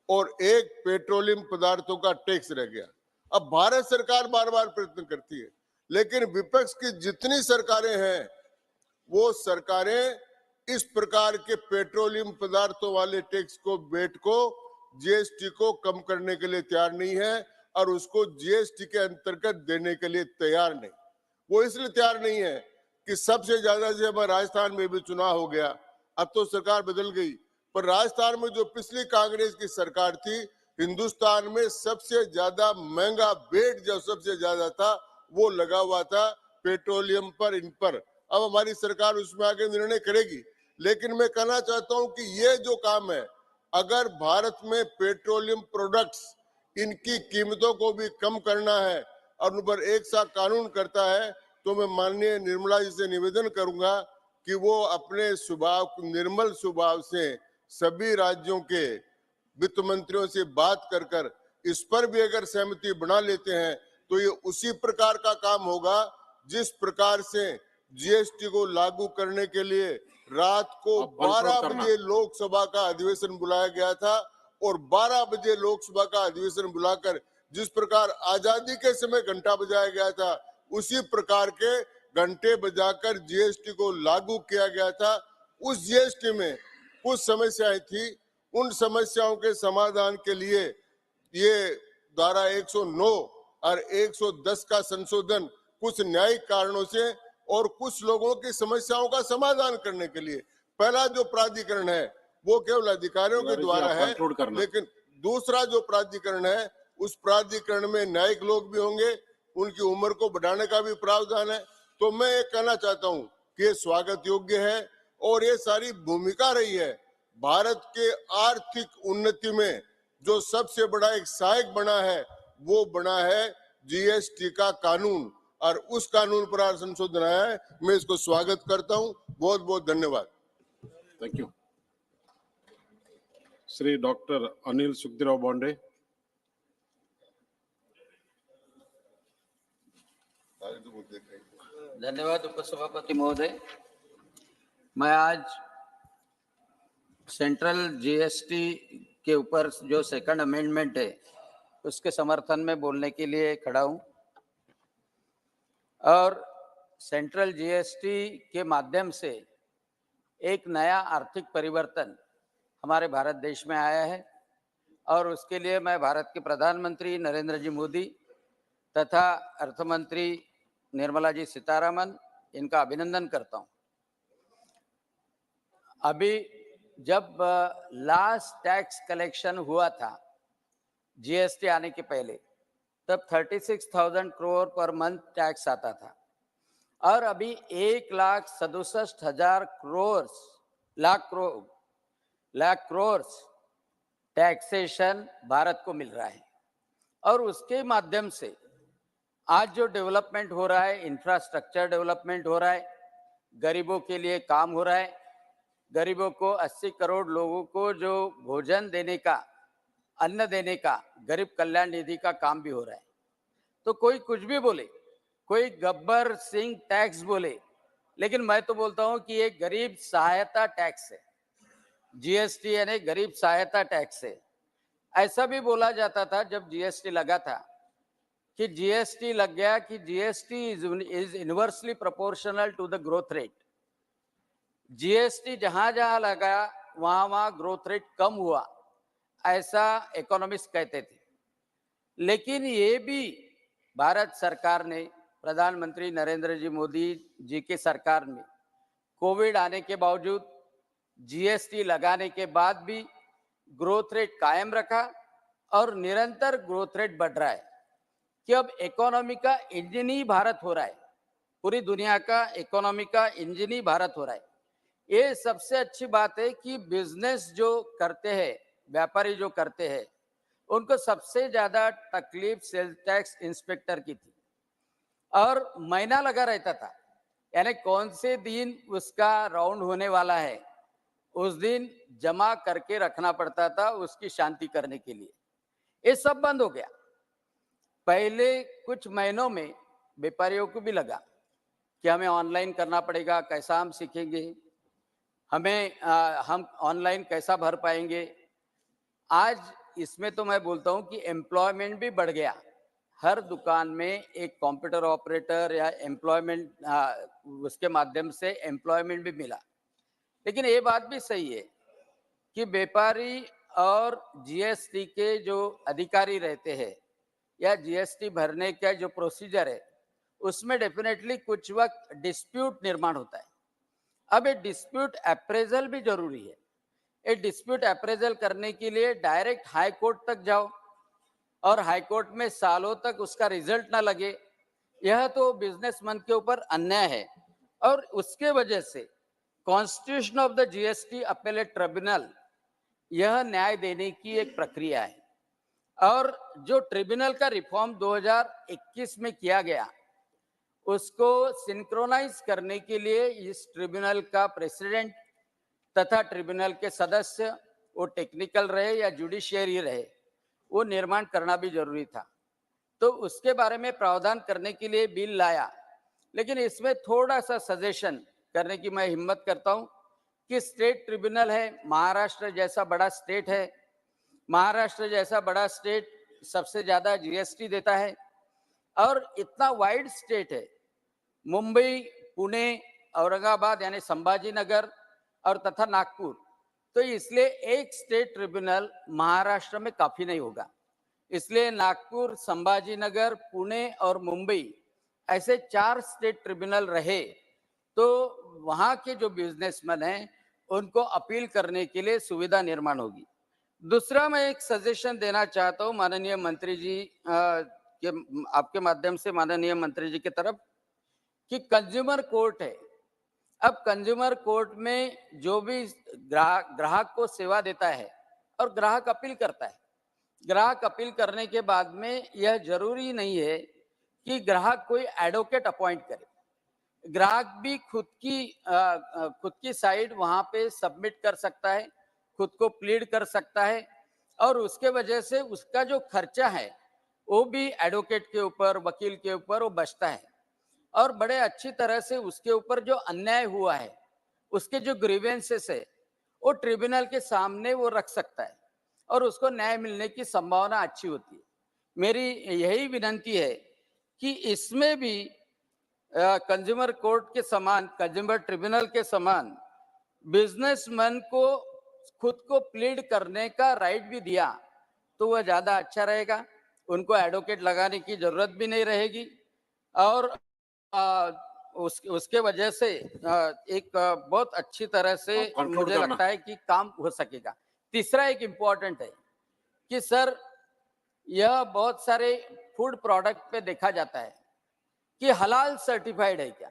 और एक पेट्रोलियम पदार्थों का टैक्स रह गया। अब भारत सरकार बार बार प्रयत्न करती है, लेकिन विपक्ष की जितनी सरकारें हैं वो सरकारें इस प्रकार के पेट्रोलियम पदार्थों वाले टैक्स को वेट को जीएसटी को कम करने के लिए तैयार नहीं है और उसको जीएसटी के अंतर्गत देने के लिए तैयार नहीं। वो इसलिए तैयार नहीं है कि सबसे ज्यादा जब राजस्थान में भी चुनाव हो गया, अब तो सरकार बदल गई, पर राजस्थान में जो पिछली कांग्रेस की सरकार थी, हिंदुस्तान में सबसे ज्यादा महंगा वेट जो सबसे ज्यादा था वो लगा हुआ था पेट्रोलियम पर, इन पर। अब हमारी सरकार उसमें आगे निर्णय करेगी। लेकिन मैं कहना चाहता हूं कि ये जो काम है, अगर भारत में पेट्रोलियम प्रोडक्ट्स इनकी कीमतों को भी कम करना है और उन पर एक सा कानून करता है, तो मैं माननीय निर्मला जी से निवेदन करूंगा कि वो अपने स्वभाव निर्मल स्वभाव से सभी राज्यों के वित्त मंत्रियों से बात कर इस पर भी अगर सहमति बना लेते हैं तो ये उसी प्रकार का काम होगा जिस प्रकार से जीएसटी को लागू करने के लिए रात को 12 बजे लोकसभा का अधिवेशन बुलाया गया था, और 12 बजे लोकसभा का अधिवेशन बुलाकर जिस प्रकार आजादी के समय घंटा बजाया गया था, उसी प्रकार के घंटे बजाकर जीएसटी को लागू किया गया था, उस जीएसटी में कुछ समस्याएं थी। उन समस्याओं के समाधान के लिए ये धारा 109 और 110 का संशोधन कुछ न्यायिक कारणों से और कुछ लोगों की समस्याओं का समाधान करने के लिए, पहला जो प्राधिकरण है वो केवल अधिकारियों के द्वारा है, लेकिन दूसरा जो प्राधिकरण है उस प्राधिकरण में न्यायिक लोग भी होंगे, उनकी उम्र को बढ़ाने का भी प्रावधान है। तो मैं ये कहना चाहता हूं कि ये स्वागत योग्य है और ये सारी भूमिका रही है भारत के आर्थिक उन्नति में। जो सबसे बड़ा एक सहायक बना है वो बना है जीएसटी का कानून, और उस कानून पर संशोधन आया है। मैं इसको स्वागत करता हूं। बहुत बहुत धन्यवाद। Thank you. Shri doctor Anil Sukhdev Bonde. धन्यवाद उपसभापति महोदय। मैं आज सेंट्रल जीएसटी के ऊपर जो सेकंड अमेंडमेंट है उसके समर्थन में बोलने के लिए खड़ा हूं, और सेंट्रल जीएसटी के माध्यम से एक नया आर्थिक परिवर्तन हमारे भारत देश में आया है, और उसके लिए मैं भारत के प्रधानमंत्री नरेंद्र जी मोदी तथा अर्थमंत्री निर्मला जी सीतारमन, इनका अभिनंदन करता हूं। अभी जब लास्ट टैक्स कलेक्शन हुआ था जीएसटी आने के पहले, तब 36,000 करोड़ पर मंथ टैक्स आता था, और अभी 1,67,000 लाख करोड़ टैक्सेशन भारत को मिल रहा है। और उसके माध्यम से आज जो डेवलपमेंट हो रहा है, इंफ्रास्ट्रक्चर डेवलपमेंट हो रहा है, गरीबों के लिए काम हो रहा है, गरीबों को 80 करोड़ लोगों को जो भोजन देने का, अन्न देने का गरीब कल्याण निधि का काम भी हो रहा है। तो कोई कुछ भी बोले, कोई गब्बर सिंह टैक्स बोले, लेकिन मैं तो बोलता हूं कि ये गरीब सहायता टैक्स है। जीएसटी यानी गरीब सहायता टैक्स है। ऐसा भी बोला जाता था जब जीएसटी लगा था कि जीएसटी लग गया कि GST is inversely proportional to the growth rate. GST जहां जहां लगा वहां वहां ग्रोथ रेट कम हुआ, ऐसा इकोनॉमिस्ट कहते थे। लेकिन ये भी भारत सरकार ने, प्रधानमंत्री नरेंद्र जी मोदी जी के सरकार ने कोविड आने के बावजूद, जीएसटी लगाने के बाद भी ग्रोथ रेट कायम रखा, और निरंतर ग्रोथ रेट बढ़ रहा है कि अब इकोनॉमी का इंजन ही भारत हो रहा है। पूरी दुनिया का इकोनॉमी का इंजन ही भारत हो रहा है। ये सबसे अच्छी बात है कि बिजनेस जो करते हैं, व्यापारी जो करते हैं, उनको सबसे ज्यादा तकलीफ सेल्स टैक्स इंस्पेक्टर की थी, और महीना लगा रहता था, यानी कौन से दिन उसका राउंड होने वाला है उस दिन जमा करके रखना पड़ता था उसकी शांति करने के लिए। ये सब बंद हो गया। पहले कुछ महीनों में व्यापारियों को भी लगा कि हमें ऑनलाइन करना पड़ेगा, कैसा हम सीखेंगे, हम ऑनलाइन कैसा भर पाएंगे। आज इसमें तो मैं बोलता हूं कि एम्प्लॉयमेंट भी बढ़ गया। हर दुकान में एक कंप्यूटर ऑपरेटर या एम्प्लॉयमेंट, उसके माध्यम से एम्प्लॉयमेंट भी मिला। लेकिन ये बात भी सही है कि व्यापारी और जीएसटी के जो अधिकारी रहते हैं या जीएसटी भरने का जो प्रोसीजर है, उसमें डेफिनेटली कुछ वक्त डिस्प्यूट निर्माण होता है। अब ये डिस्प्यूट अप्रेजल भी जरूरी है। ये डिस्प्यूट अप्रेजल करने के लिए डायरेक्ट हाई कोर्ट तक जाओ, और हाई कोर्ट में सालों तक उसका रिजल्ट ना लगे, यह तो बिजनेसमैन के ऊपर अन्याय है। और उसके वजह से constitution of the GST appellate tribunal यह न्याय देने की एक प्रक्रिया है, और जो ट्रिब्यूनल का रिफॉर्म 2021 में किया गया, उसको सिंक्रोनाइज करने के लिए इस ट्रिब्यूनल का प्रेसिडेंट तथा ट्रिब्यूनल के सदस्य, वो टेक्निकल रहे या जुडिशियरी रहे, वो निर्माण करना भी जरूरी था। तो उसके बारे में प्रावधान करने के लिए बिल लाया। लेकिन इसमें थोड़ा सा सजेशन करने की मैं हिम्मत करता हूं कि स्टेट ट्रिब्यूनल है, महाराष्ट्र जैसा बड़ा स्टेट है, महाराष्ट्र जैसा बड़ा स्टेट सबसे ज्यादा जीएसटी देता है, और इतना वाइड स्टेट है, मुंबई, पुणे, औरंगाबाद यानी संभाजी नगर और तथा नागपुर, तो इसलिए एक स्टेट ट्रिब्यूनल महाराष्ट्र में काफी नहीं होगा। इसलिए नागपुर, संभाजी नगर, पुणे और मुंबई ऐसे 4 स्टेट ट्रिब्यूनल रहे तो वहां के जो बिजनेसमैन हैं उनको अपील करने के लिए सुविधा निर्माण होगी। दूसरा, मैं एक सजेशन देना चाहता हूं माननीय मंत्री जी के आपके माध्यम से माननीय मंत्री जी की तरफ कि कंज्यूमर कोर्ट है। अब कंज्यूमर कोर्ट में जो भी ग्राहक को सेवा देता है और ग्राहक अपील करता है, ग्राहक अपील करने के बाद में यह जरूरी नहीं है कि ग्राहक कोई एडवोकेट अपॉइंट करे। ग्राहक भी खुद की साइड वहां पे सबमिट कर सकता है, खुद को प्लीड कर सकता है और उसके वजह से उसका जो खर्चा है वो भी एडवोकेट के ऊपर, वकील के ऊपर वो बचता है और बड़े अच्छी तरह से उसके ऊपर जो अन्याय हुआ है, उसके जो ग्रीवेंसेस है वो ट्रिब्यूनल के सामने वो रख सकता है और उसको न्याय मिलने की संभावना अच्छी होती है। मेरी यही विनंती है कि इसमें भी कंज्यूमर कोर्ट के समान, कंज्यूमर ट्रिब्यूनल के समान बिजनेसमैन को खुद को प्लीड करने का राइट भी दिया तो वह ज्यादा अच्छा रहेगा। उनको एडवोकेट लगाने की जरूरत भी नहीं रहेगी और उसके वजह से एक बहुत अच्छी तरह से मुझे लगता है कि काम हो सकेगा। तीसरा एक इम्पोर्टेंट है कि सर यह बहुत सारे फूड प्रोडक्ट पे देखा जाता है कि हलाल सर्टिफाइड है क्या।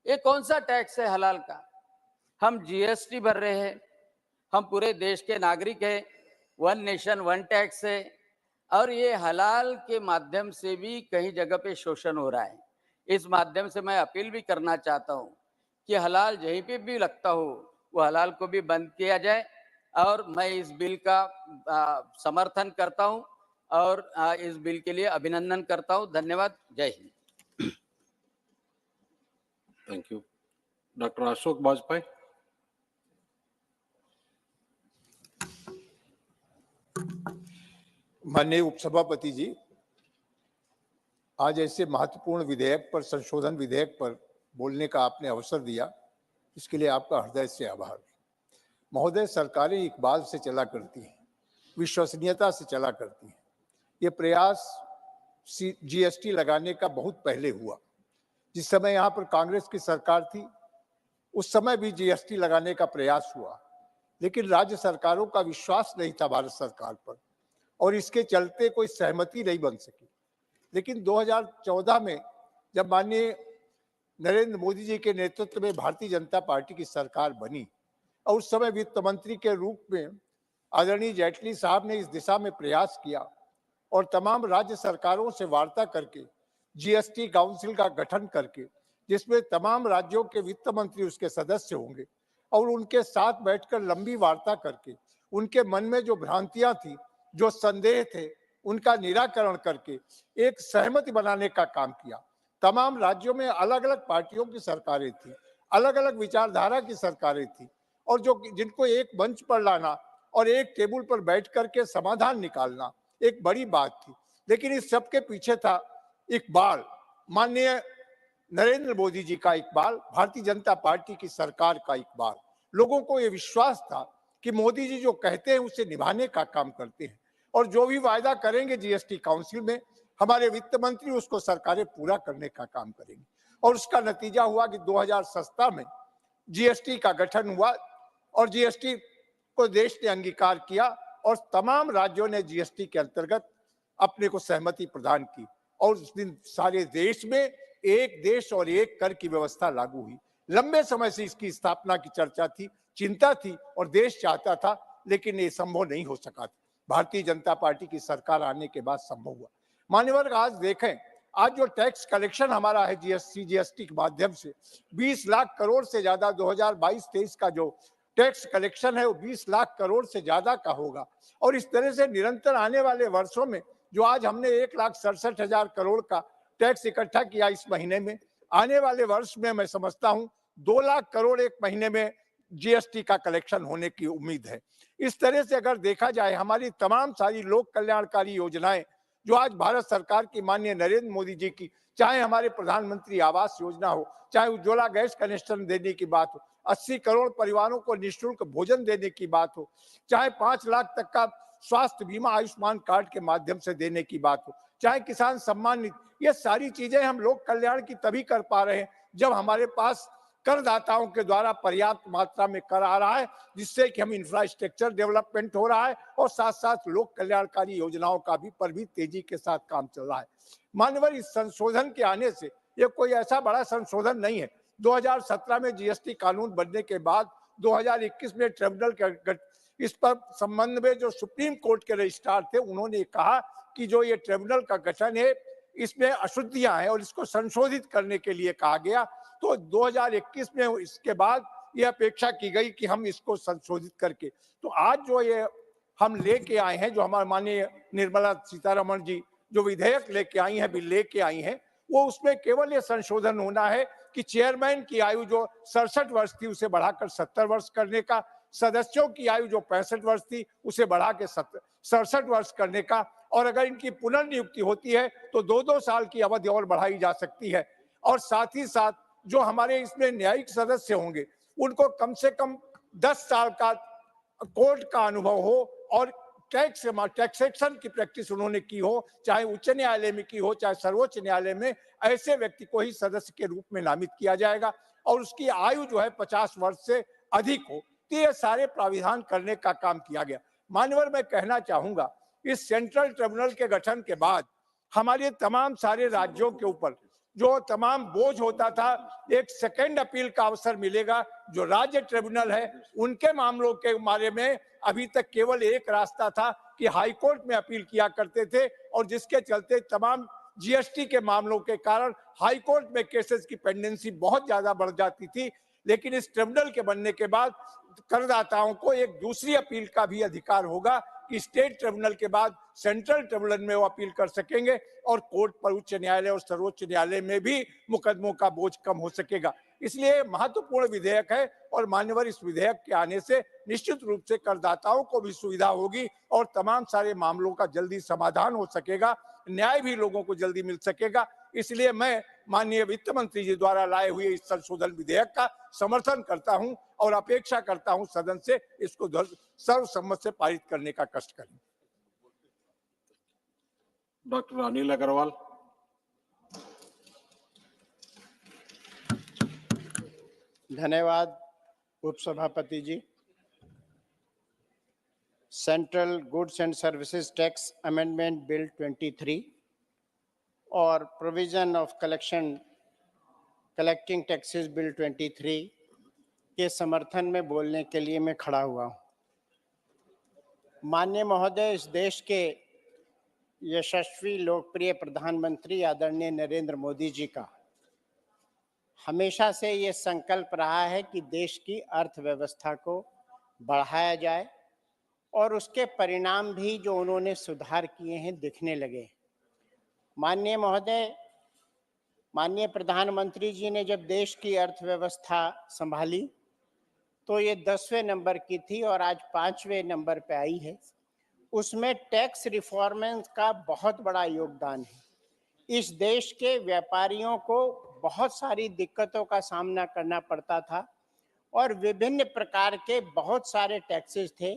ये कौन सा टैक्स है हलाल का? हम जीएसटी भर रहे हैं, हम पूरे देश के नागरिक हैं, 1 नेशन 1 टैक्स है और ये हलाल के माध्यम से भी कई जगह पे शोषण हो रहा है। इस माध्यम से मैं अपील भी करना चाहता हूँ कि हलाल जहीं पे भी लगता हो वो हलाल को भी बंद किया जाए और मैं इस बिल का समर्थन करता हूँ और इस बिल के लिए अभिनंदन करता हूँ। धन्यवाद। जय Hind. Thank you. Doctor Ashok Vajpayee. माननीय उपसभापति जी, आज ऐसे महत्वपूर्ण विधेयक पर, संशोधन विधेयक पर बोलने का आपने अवसर दिया, इसके लिए आपका हृदय से आभार। महोदय, सरकारें इकबाल से चला करती हैं, विश्वसनीयता से चला करती हैं। ये प्रयास जीएसटी लगाने का बहुत पहले हुआ। जिस समय यहाँ पर कांग्रेस की सरकार थी उस समय भी जीएसटी लगाने का प्रयास हुआ, लेकिन राज्य सरकारों का विश्वास नहीं था भारत सरकार पर और इसके चलते कोई सहमति नहीं बन सकी। लेकिन 2014 में जब माननीय नरेंद्र मोदी जी के नेतृत्व में भारतीय जनता पार्टी की सरकार बनी और उस समय वित्त मंत्री के रूप में आदरणीय जेटली साहब ने इस दिशा में प्रयास किया और तमाम राज्य सरकारों से वार्ता करके जीएसटी काउंसिल का गठन करके, जिसमें तमाम राज्यों के वित्त मंत्री उसके सदस्य होंगे और उनके साथ बैठकर लंबी वार्ता करके उनके मन में जो भ्रांतियां थी, जो संदेह थे, उनका निराकरण करके एक सहमति बनाने का काम किया। तमाम राज्यों में अलग अलग पार्टियों की सरकारें थी, अलग अलग विचारधारा की सरकारें थी और जिनको एक मंच पर लाना और एक टेबल पर बैठ करके समाधान निकालना एक बड़ी बात थी। लेकिन इस सब के पीछे था इकबाल, माननीय नरेंद्र मोदी जी का इकबाल, भारतीय जनता पार्टी की सरकार का इकबाल। लोगों को ये विश्वास था कि मोदी जी जो कहते हैं उसे निभाने का काम करते हैं और जो भी वायदा करेंगे जीएसटी काउंसिल में, हमारे वित्त मंत्री उसको सरकारें पूरा करने का काम करेंगी। और उसका नतीजा हुआ कि 2017 में जीएसटी का गठन हुआ और जीएसटी को देश ने अंगीकार किया और तमाम राज्यों ने जीएसटी के अंतर्गत अपने को सहमति प्रदान की और उस दिन सारे देश में एक देश और एक कर की व्यवस्था लागू हुई। लंबे समय से इसकी स्थापना की चर्चा थी, चिंता थी और देश चाहता था, लेकिन ये संभव नहीं हो सका था। भारतीय जनता पार्टी की सरकार आने के बाद संभव हुआ। मान्यवर, आज देखें, आज जो टैक्स कलेक्शन हमारा है जीएसटी के माध्यम से 20 लाख करोड़ से ज्यादा 2022-23 का जो टैक्स कलेक्शन है वो 20 लाख करोड़ से ज्यादा का होगा और इस तरह से निरंतर आने वाले वर्षों में जो आज हमने 1,67,000 करोड़ का टैक्स इकट्ठा किया इस महीने में, आने वाले वर्ष में मैं समझता हूं 2 लाख करोड़ एक महीने में जीएसटी का कलेक्शन होने की उम्मीद है। इस तरह से अगर देखा जाए हमारी तमाम सारी लोक कल्याणकारी योजनाएं जो आज भारत सरकार की माननीय नरेंद्र मोदी जी की, चाहे हमारे प्रधानमंत्री आवास योजना हो, चाहे उज्ज्वला गैस कनेक्शन देने की बात हो, 80 करोड़ परिवारों को निःशुल्क भोजन देने की बात हो, चाहे 5 लाख तक का स्वास्थ्य बीमा आयुष्मान कार्ड के माध्यम से देने की बात हो, चाहे किसान सम्मान निधि, ये सारी चीजें हम लोग कल्याण की तभी कर पा रहे हैं जब हमारे पास करदाताओं के द्वारा पर्याप्त मात्रा में कर आ रहा है, जिससे कि हम इंफ्रास्ट्रक्चर डेवलपमेंट हो रहा है और साथ साथ लोक कल्याणकारी योजनाओं का भी पर भी तेजी के साथ काम चल रहा है। माननीय इस संशोधन के आने से ये कोई ऐसा बड़ा संशोधन नहीं है। 2017 में जीएसटी कानून बनने के बाद 2021 में ट्रिब्यूनल के इस पर संबंध में जो सुप्रीम कोर्ट के रजिस्ट्रार थे, उन्होंने कहा कि जो ये ट्रिब्यूनल का गठन है इसमें अशुद्धियां हैं और इसको संशोधित करने के लिए कहा गया। तो 2021 में इसके बाद ये अपेक्षा की गई कि हम इसको संशोधित करके, तो आज जो ये हम लेके आए हैं, जो हमारे माननीय निर्मला सीतारमण जी जो विधेयक लेके आई हैं, बिल लेके आई हैं, वो उसमें केवल ये संशोधन होना है कि चेयरमैन की आयु जो 67 वर्ष थी उसे बढ़ाकर 70 वर्ष करने का, सदस्यों की आयु जो 65 वर्ष थी उसे बढ़ा के 67 वर्ष करने का, और अगर इनकी पुनर्नियुक्ति होती है तो 2-2 साल की अवधि और बढ़ाई जा सकती है। और साथ ही साथ जो हमारे इसमें न्यायिक सदस्य होंगे उनको कम से कम 10 साल का कोर्ट का अनुभव हो और टैक्सेशन की प्रैक्टिस उन्होंने की हो, चाहे उच्च न्यायालय में की हो चाहे सर्वोच्च न्यायालय में, ऐसे व्यक्ति को ही सदस्य के रूप में नामित किया जाएगा और उसकी आयु जो है 50 वर्ष से अधिक हो। तो ये सारे प्राविधान करने का काम किया गया। माननीय मैं कहना चाहूंगा, इस सेंट्रल ट्रिब्यूनल के गठन के बाद हमारे तमाम सारे राज्यों के ऊपर जो तमाम बोझ होता था, एक सेकंड अपील का अवसर मिलेगा। जो राज्य ट्रिब्यूनल है उनके मामलों के बारे में अभी तक केवल एक रास्ता था कि हाई कोर्ट में अपील किया करते थे और जिसके चलते तमाम जीएसटी के मामलों के कारण हाई कोर्ट में केसेस की पेंडेंसी बहुत ज्यादा बढ़ जाती थी। लेकिन इस ट्रिब्यूनल के बनने के बाद करदाताओं को एक दूसरी अपील का भी अधिकार होगा कि स्टेट ट्रिब्यूनल के बाद सेंट्रल ट्रिब्यूनल में वो अपील कर सकेंगे और कोर्ट पर उच्च न्यायालय और सर्वोच्च न्यायालय में भी मुकदमों का बोझ कम हो सकेगा। इसलिए महत्वपूर्ण विधेयक है और मान्यवर इस विधेयक के आने से निश्चित रूप से करदाताओं को भी सुविधा होगी और तमाम सारे मामलों का जल्दी समाधान हो सकेगा, न्याय भी लोगों को जल्दी मिल सकेगा। इसलिए मैं माननीय वित्त मंत्री जी द्वारा लाए हुए इस संशोधन विधेयक का समर्थन करता हूं और अपेक्षा करता हूं सदन से इसको सर्वसम्मत से पारित करने का कष्ट करें। डॉक्टर अनिल अग्रवाल। धन्यवाद उपसभापति जी। Central goods and services tax amendment bill 23 और provision of collecting taxes bill 23 के समर्थन में बोलने के लिए मैं खड़ा हुआ हूँ। माननीय महोदय, इस देश के यशस्वी लोकप्रिय प्रधानमंत्री आदरणीय नरेंद्र मोदी जी का हमेशा से ये संकल्प रहा है कि देश की अर्थव्यवस्था को बढ़ाया जाए और उसके परिणाम भी जो उन्होंने सुधार किए हैं दिखने लगे। माननीय महोदय, माननीय प्रधानमंत्री जी ने जब देश की अर्थव्यवस्था संभाली तो ये 10वें नंबर की थी और आज 5वें नंबर पे आई है। उसमें टैक्स रिफॉर्म्स का बहुत बड़ा योगदान है। इस देश के व्यापारियों को बहुत सारी दिक्कतों का सामना करना पड़ता था और विभिन्न प्रकार के बहुत सारे टैक्सेस थे।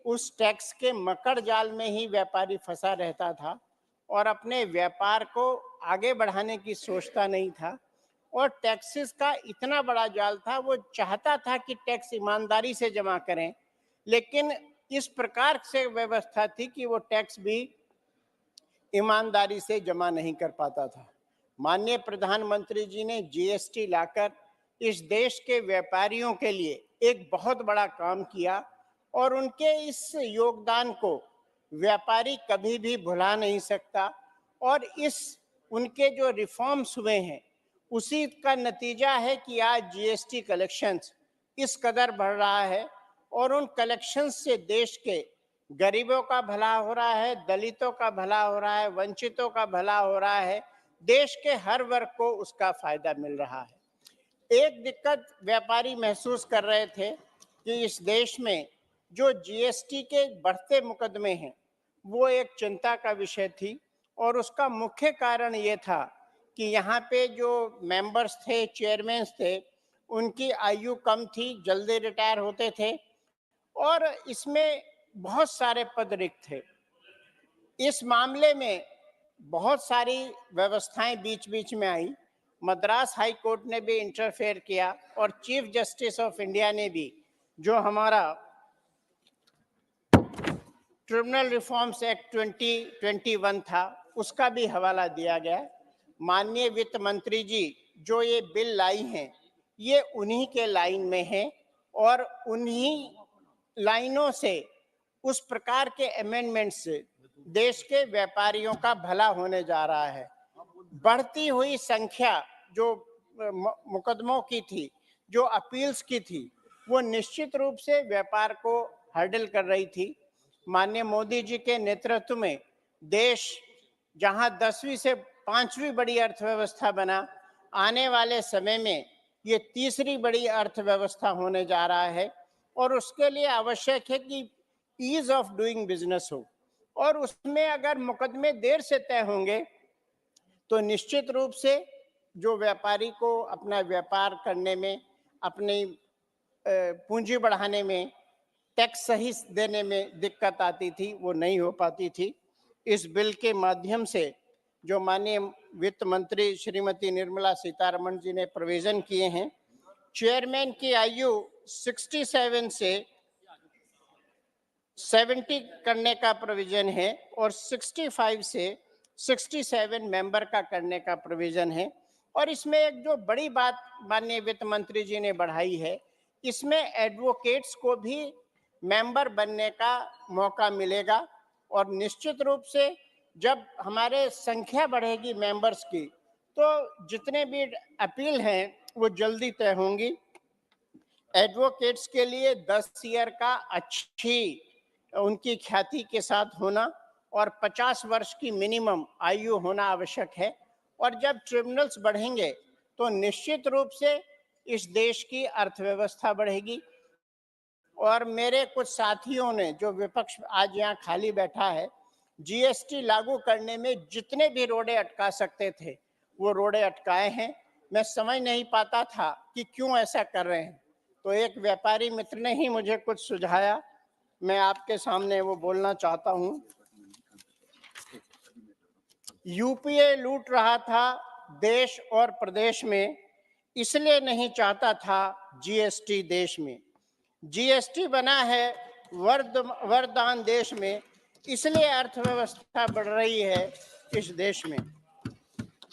उस टैक्स के मकड़ जाल में ही व्यापारी फंसा रहता था और अपने व्यापार को आगे बढ़ाने की सोचता नहीं था और टैक्सेस का इतना बड़ा जाल था, वो चाहता था कि टैक्स ईमानदारी से जमा करें, लेकिन इस प्रकार से व्यवस्था थी कि वो टैक्स भी ईमानदारी से जमा नहीं कर पाता था। माननीय प्रधानमंत्री जी ने जीएसटी लाकर इस देश के व्यापारियों के लिए एक बहुत बड़ा काम किया और उनके इस योगदान को व्यापारी कभी भी भुला नहीं सकता और इस उनके जो रिफॉर्म्स हुए हैं उसी का नतीजा है कि आज जीएसटी कलेक्शंस इस कदर बढ़ रहा है और उन कलेक्शंस से देश के गरीबों का भला हो रहा है, दलितों का भला हो रहा है, वंचितों का भला हो रहा है, देश के हर वर्ग को उसका फायदा मिल रहा है। एक दिक्कत व्यापारी महसूस कर रहे थे कि इस देश में जो जीएसटी के बढ़ते मुकदमे हैं वो एक चिंता का विषय थी और उसका मुख्य कारण ये था कि यहाँ पे जो मेंबर्स थे, चेयरमैन थे, उनकी आयु कम थी, जल्दी रिटायर होते थे और इसमें बहुत सारे पद रिक्त थे। इस मामले में बहुत सारी व्यवस्थाएं बीच बीच में आई। मद्रास हाई कोर्ट ने भी इंटरफेयर किया और चीफ जस्टिस ऑफ इंडिया ने भी, जो हमारा ट्रिब्यूनल रिफॉर्म्स एक्ट 2021 था, उसका भी हवाला दिया गया। माननीय वित्त मंत्री जी जो ये बिल लाई हैं, ये उन्हीं के लाइन में है और उन्हीं लाइनों से, उस प्रकार के अमेंडमेंट्स से देश के व्यापारियों का भला होने जा रहा है। बढ़ती हुई संख्या जो मुकदमों की थी, जो अपील्स की थी, वो निश्चित रूप से व्यापार को हर्डल कर रही थी। माननीय मोदी जी के नेतृत्व में देश जहां 10वीं से 5वीं बड़ी अर्थव्यवस्था बना, आने वाले समय में ये तीसरी बड़ी अर्थव्यवस्था होने जा रहा है और उसके लिए आवश्यक है कि ईज ऑफ डूइंग बिजनेस हो और उसमें अगर मुकदमे देर से तय होंगे तो निश्चित रूप से जो व्यापारी को अपना व्यापार करने में, अपनी पूंजी बढ़ाने में, टैक्स सही देने में दिक्कत आती थी, वो नहीं हो पाती थी। इस बिल के माध्यम से जो माननीय वित्त मंत्री श्रीमती निर्मला सीतारमण जी ने प्रोविजन किए हैं, चेयरमैन की आयु 67 से 70 करने का प्रोविजन है और 65 से 67 मेंबर का करने का प्रोविजन है। और इसमें एक जो बड़ी बात माननीय वित्त मंत्री जी ने बढ़ाई है, इसमें एडवोकेट्स को भी मेंबर बनने का मौका मिलेगा और निश्चित रूप से जब हमारे संख्या बढ़ेगी मेंबर्स की, तो जितने भी अपील हैं वो जल्दी तय होंगी। एडवोकेट्स के लिए 10 ईयर का अच्छी उनकी ख्याति के साथ होना और 50 वर्ष की मिनिमम आयु होना आवश्यक है। और जब ट्रिब्यूनल्स बढ़ेंगे तो निश्चित रूप से इस देश की अर्थव्यवस्था बढ़ेगी। और मेरे कुछ साथियों ने, जो विपक्ष आज यहाँ खाली बैठा है, जीएसटी लागू करने में जितने भी रोड़े अटका सकते थे वो रोड़े अटकाए हैं। मैं समझ नहीं पाता था कि क्यों ऐसा कर रहे हैं, तो एक व्यापारी मित्र ने ही मुझे कुछ सुझाया, मैं आपके सामने वो बोलना चाहता हूँ। यूपीए लूट रहा था देश और प्रदेश में, इसलिए नहीं चाहता था जीएसटी देश में। जीएसटी बना है वरदान देश में, इसलिए अर्थव्यवस्था बढ़ रही है इस देश में।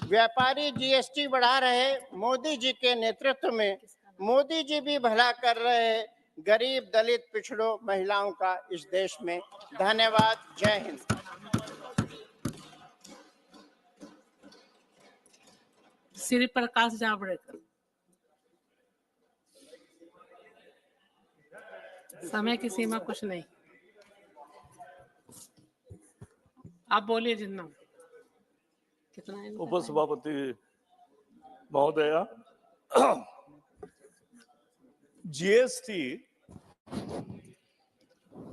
व्यापारी जीएसटी बढ़ा रहे मोदी जी के नेतृत्व में, मोदी जी भी भला कर रहे हैं गरीब, दलित, पिछड़ों, महिलाओं का इस देश में। धन्यवाद। जय हिंद। श्री प्रकाश जावड़ेकर। समय की सीमा कुछ नहीं, आप बोलिए जितना। कितना है? उपसभापति महोदया, जीएसटी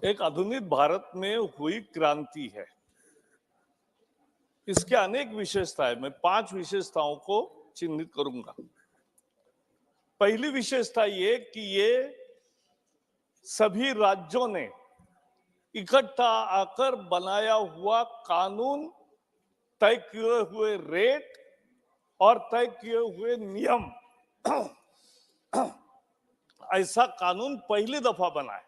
एक आधुनिक भारत में हुई क्रांति है। इसके अनेक विशेषताएं, मैं 5 विशेषताओं को चिन्हित करूंगा। पहली विशेषता ये कि ये सभी राज्यों ने इकट्ठा आकर बनाया हुआ कानून, तय किए हुए रेट और तय किए हुए नियम, ऐसा कानून पहली दफा बना है।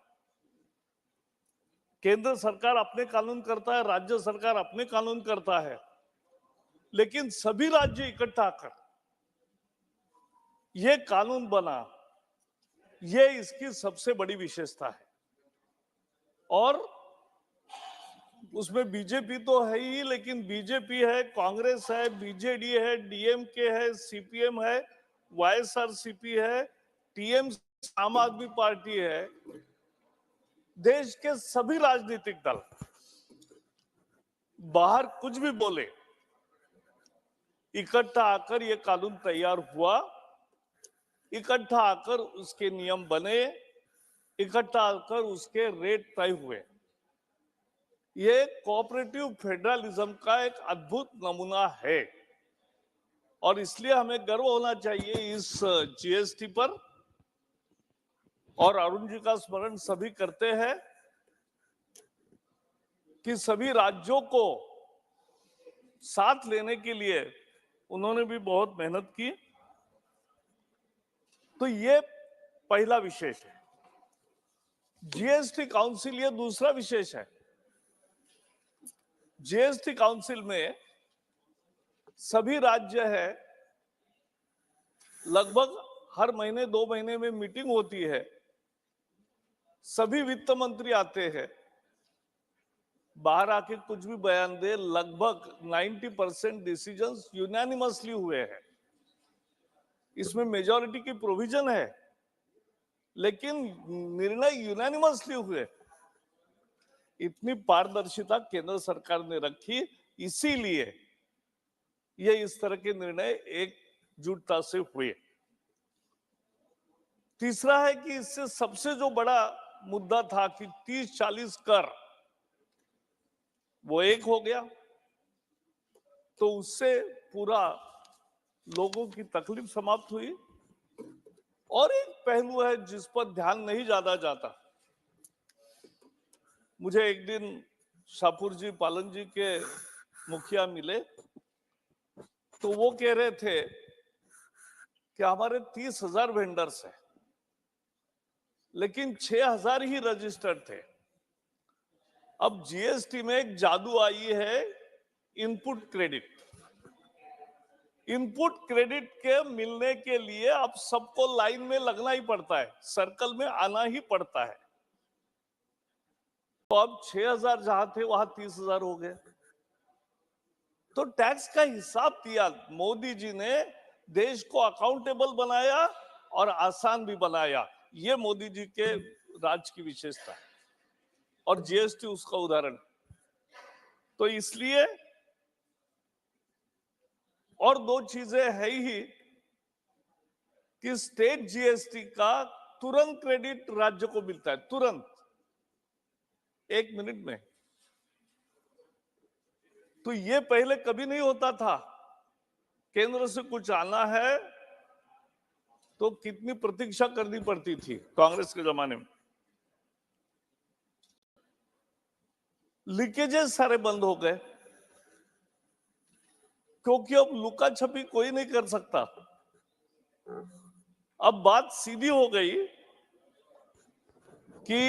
केंद्र सरकार अपने कानून करता है, राज्य सरकार अपने कानून करता है, लेकिन सभी राज्य इकट्ठा आकर ये कानून बना, ये इसकी सबसे बड़ी विशेषता है। और उसमें बीजेपी तो है ही, लेकिन बीजेपी है, कांग्रेस है, बीजेडी है, डीएमके है, सीपीएम है, वाईएसआरसीपी है, टीएमसी आम आदमी पार्टी है। देश के सभी राजनीतिक दल बाहर कुछ भी बोले, इकट्ठा आकर ये कानून तैयार हुआ, इकट्ठा आकर उसके नियम बने, इकट्ठा आकर उसके रेट तय हुए। ये कोऑपरेटिव फेडरलिज्म का एक अद्भुत नमूना है और इसलिए हमें गर्व होना चाहिए इस जीएसटी पर। और अरुण जी का स्मरण सभी करते हैं कि सभी राज्यों को साथ लेने के लिए उन्होंने भी बहुत मेहनत की। तो ये पहला विशेष है। जीएसटी काउंसिल ये दूसरा विशेष है। जीएसटी काउंसिल में सभी राज्य है, लगभग हर महीने 2 महीने में मीटिंग होती है, सभी वित्त मंत्री आते हैं, बाहर आके कुछ भी बयान दे, लगभग 90% डिसीजंस यूनानिमसली हुए हैं। इसमें मेजॉरिटी की प्रोविजन है, लेकिन निर्णय यूनानिमसली हुए। इतनी पारदर्शिता केंद्र सरकार ने रखी, इसीलिए ये इस तरह के निर्णय एकजुटता से हुए। तीसरा है कि इससे सबसे जो बड़ा मुद्दा था कि 30-40 कर वो एक हो गया, तो उससे पूरा लोगों की तकलीफ समाप्त हुई। और एक पहलू है जिस पर ध्यान नहीं ज्यादा जाता। मुझे एक दिन शाहपुर जी पालन जी के मुखिया मिले, तो वो कह रहे थे कि हमारे 30,000 वेंडर्स हैं, लेकिन 6,000 ही रजिस्टर्ड थे। अब जीएसटी में एक जादू आई है, इनपुट क्रेडिट। इनपुट क्रेडिट के मिलने के लिए अब सबको लाइन में लगना ही पड़ता है, सर्कल में आना ही पड़ता है। तो अब 6,000 जहां थे वहां 30,000 हो गए। तो टैक्स का हिसाब दिया मोदी जी ने, देश को अकाउंटेबल बनाया और आसान भी बनाया। ये मोदी जी के राज की विशेषता है और जीएसटी उसका उदाहरण। तो इसलिए और 2 चीजें है ही कि स्टेट जीएसटी का तुरंत क्रेडिट राज्य को मिलता है, तुरंत 1 मिनट में। तो ये पहले कभी नहीं होता था। केंद्र से कुछ आना है तो कितनी प्रतीक्षा करनी पड़ती थी कांग्रेस के जमाने में। लीकेजेस सारे बंद हो गए, क्योंकि अब लुका छपी कोई नहीं कर सकता। अब बात सीधी हो गई कि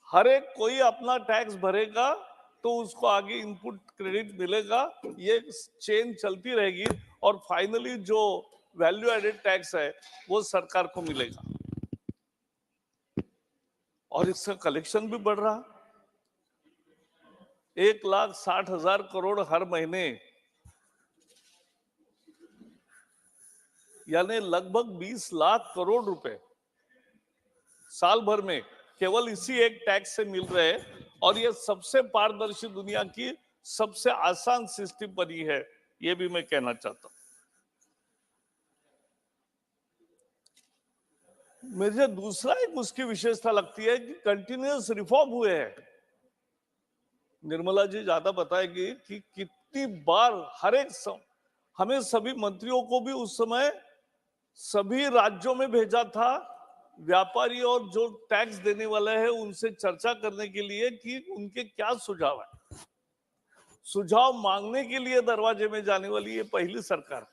हर एक कोई अपना टैक्स भरेगा तो उसको आगे इनपुट क्रेडिट मिलेगा। ये चेन चलती रहेगी और फाइनली जो वैल्यू एडेड टैक्स है वो सरकार को मिलेगा और इसका कलेक्शन भी बढ़ रहा। 1,60,000 करोड़ हर महीने, यानी लगभग 20 लाख करोड़ रुपए साल भर में केवल इसी एक टैक्स से मिल रहे हैं। और ये सबसे पारदर्शी दुनिया की सबसे आसान सिस्टम बनी है, ये भी मैं कहना चाहता हूं। मुझे दूसरा एक उसकी विशेषता लगती है कि कंटिन्यूअस रिफॉर्म हुए हैं। निर्मला जी ज्यादा बताएगी कि कितनी बार हर एक हमें सभी मंत्रियों को भी उस समय सभी राज्यों में भेजा था, व्यापारी और जो टैक्स देने वाले हैं उनसे चर्चा करने के लिए कि उनके क्या सुझाव है। सुझाव मांगने के लिए दरवाजे में जाने वाली ये पहली सरकार,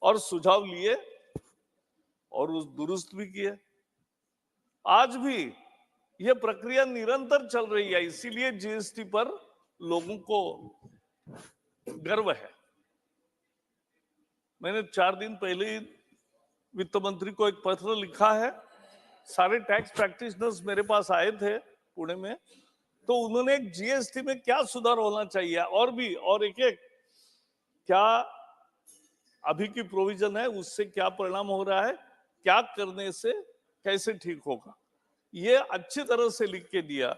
और सुझाव लिए और उस दुरुस्त भी किए। आज भी ये प्रक्रिया निरंतर चल रही है, इसीलिए जीएसटी पर लोगों को गर्व है। मैंने 4 दिन पहले ही वित्त मंत्री को एक पत्र लिखा है। सारे टैक्स प्रैक्टिशनर्स मेरे पास आए थे पुणे में, तो उन्होंने एक जीएसटी में क्या सुधार होना चाहिए और भी, और एक क्या अभी की प्रोविजन है उससे क्या परिणाम हो रहा है, क्या करने से कैसे ठीक होगा, ये अच्छी तरह से लिख के दिया।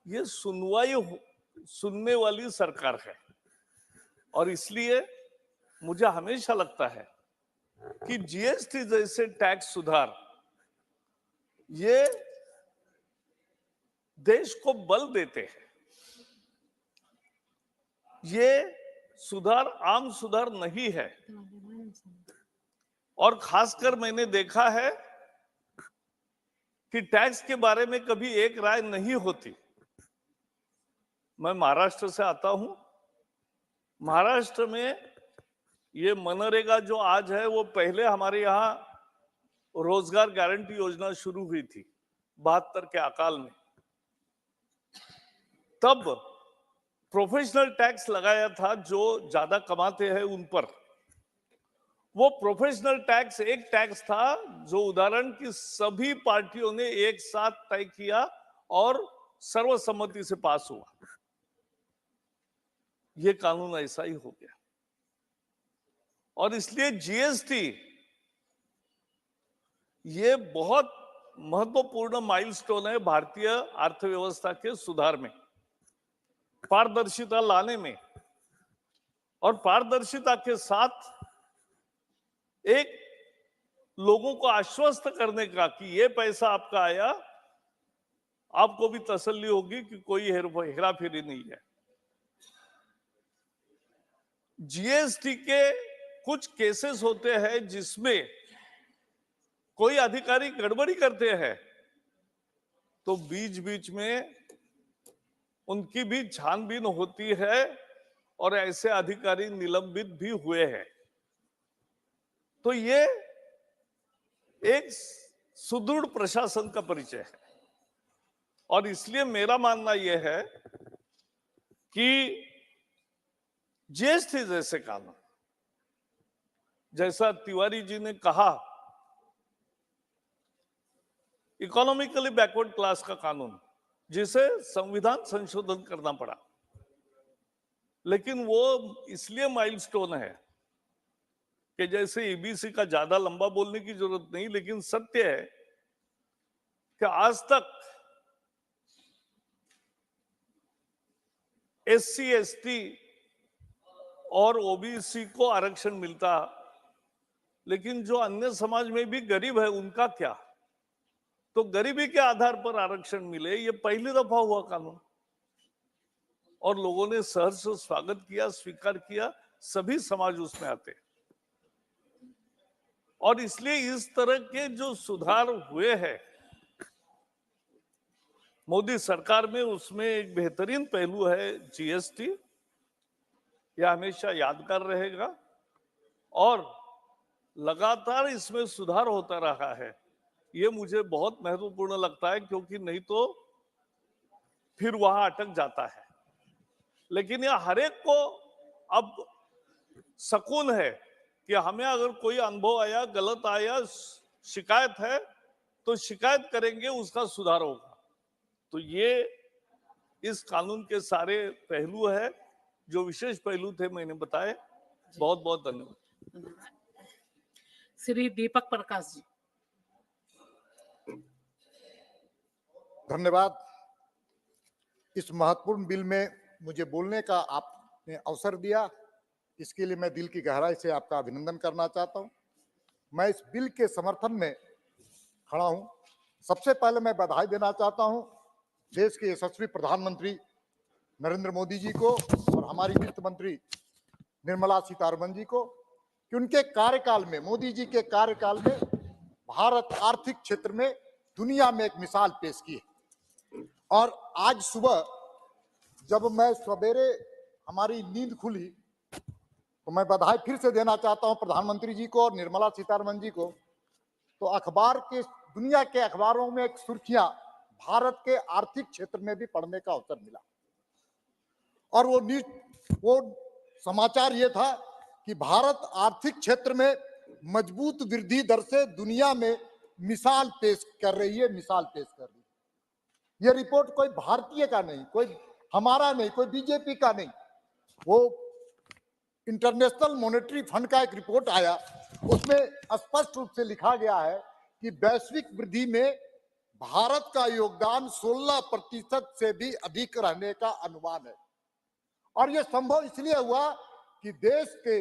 ये सुनने वाली सरकार है और इसलिए मुझे हमेशा लगता है कि जीएसटी जैसे टैक्स सुधार ये देश को बल देते हैं। ये सुधार आम सुधार नहीं है। और खासकर मैंने देखा है कि टैक्स के बारे में कभी एक राय नहीं होती। मैं महाराष्ट्र से आता हूं। महाराष्ट्र में ये मनरेगा जो आज है वो पहले हमारे यहां रोजगार गारंटी योजना शुरू हुई थी 72 के अकाल में। तब प्रोफेशनल टैक्स लगाया था जो ज्यादा कमाते हैं उन पर। वो प्रोफेशनल टैक्स एक टैक्स था जो उदाहरण की सभी पार्टियों ने एक साथ तय किया और सर्वसम्मति से पास हुआ। ये कानून ऐसा ही हो गया और इसलिए जीएसटी ये बहुत महत्वपूर्ण माइलस्टोन है भारतीय अर्थव्यवस्था के सुधार में, पारदर्शिता लाने में। और पारदर्शिता के साथ एक लोगों को आश्वस्त करने का कि ये पैसा आपका आया, आपको भी तसल्ली होगी कि कोई हेराफेरी नहीं है। जीएसटी के कुछ केसेस होते हैं जिसमें कोई अधिकारी गड़बड़ी करते हैं तो बीच बीच में उनकी भी छानबीन होती है और ऐसे अधिकारी निलंबित भी हुए हैं। तो ये एक सुदृढ़ प्रशासन का परिचय है और इसलिए मेरा मानना यह है कि जीएसटी जैसे कानून, जैसा तिवारी जी ने कहा, इकोनॉमिकली बैकवर्ड क्लास का कानून जिसे संविधान संशोधन करना पड़ा, लेकिन वो इसलिए माइलस्टोन है कि जैसे ईबीसी का ज्यादा लंबा बोलने की जरूरत नहीं, लेकिन सत्य है कि आज तक एससी एसटी और ओबीसी को आरक्षण मिलता, लेकिन जो अन्य समाज में भी गरीब है उनका क्या? तो गरीबी के आधार पर आरक्षण मिले, ये पहली दफा हुआ कानून और लोगों ने सहर्ष स्वागत किया, स्वीकार किया, सभी समाज उसमें आते। और इसलिए इस तरह के जो सुधार हुए हैं मोदी सरकार में, उसमें एक बेहतरीन पहलू है जीएसटी। यह हमेशा यादगार रहेगा और लगातार इसमें सुधार होता रहा है। ये मुझे बहुत महत्वपूर्ण लगता है क्योंकि नहीं तो फिर वहां अटक जाता है। लेकिन यह हर एक को अब सुकून है कि हमें अगर कोई अनुभव आया, गलत आया, शिकायत है तो शिकायत करेंगे, उसका सुधार होगा। तो ये इस कानून के सारे पहलू है, जो विशेष पहलू थे मैंने बताए। बहुत बहुत धन्यवाद। श्री दीपक प्रकाश जी। धन्यवाद। इस महत्वपूर्ण बिल में मुझे बोलने का आपने अवसर दिया, इसके लिए मैं दिल की गहराई से आपका अभिनंदन करना चाहता हूं। मैं इस बिल के समर्थन में खड़ा हूं। सबसे पहले मैं बधाई देना चाहता हूं देश के यशस्वी प्रधानमंत्री नरेंद्र मोदी जी को और हमारी वित्त मंत्री निर्मला सीतारमण जी को कि उनके कार्यकाल में, मोदी जी के कार्यकाल में भारत आर्थिक क्षेत्र में दुनिया में एक मिसाल पेश की है। और आज सुबह जब मैं सवेरे हमारी नींद खुली तो मैं बधाई फिर से देना चाहता हूं प्रधानमंत्री जी को और निर्मला सीतारमण जी को। तो अखबार के, दुनिया के अखबारों में एक सुर्खियां भारत के आर्थिक क्षेत्र में भी पढ़ने का अवसर मिला और वो समाचार ये था कि भारत आर्थिक क्षेत्र में मजबूत वृद्धि दर से दुनिया में मिसाल पेश कर रही है, मिसाल पेश कर रही है। ये रिपोर्ट कोई भारतीय का नहीं, कोई हमारा नहीं, कोई बीजेपी का नहीं, वो इंटरनेशनल मॉनेटरी फंड का एक रिपोर्ट आया, उसमें स्पष्ट रूप से लिखा गया है कि वैश्विक वृद्धि में भारत का योगदान 16% से भी अधिक रहने का अनुमान है। और यह संभव इसलिए हुआ कि देश के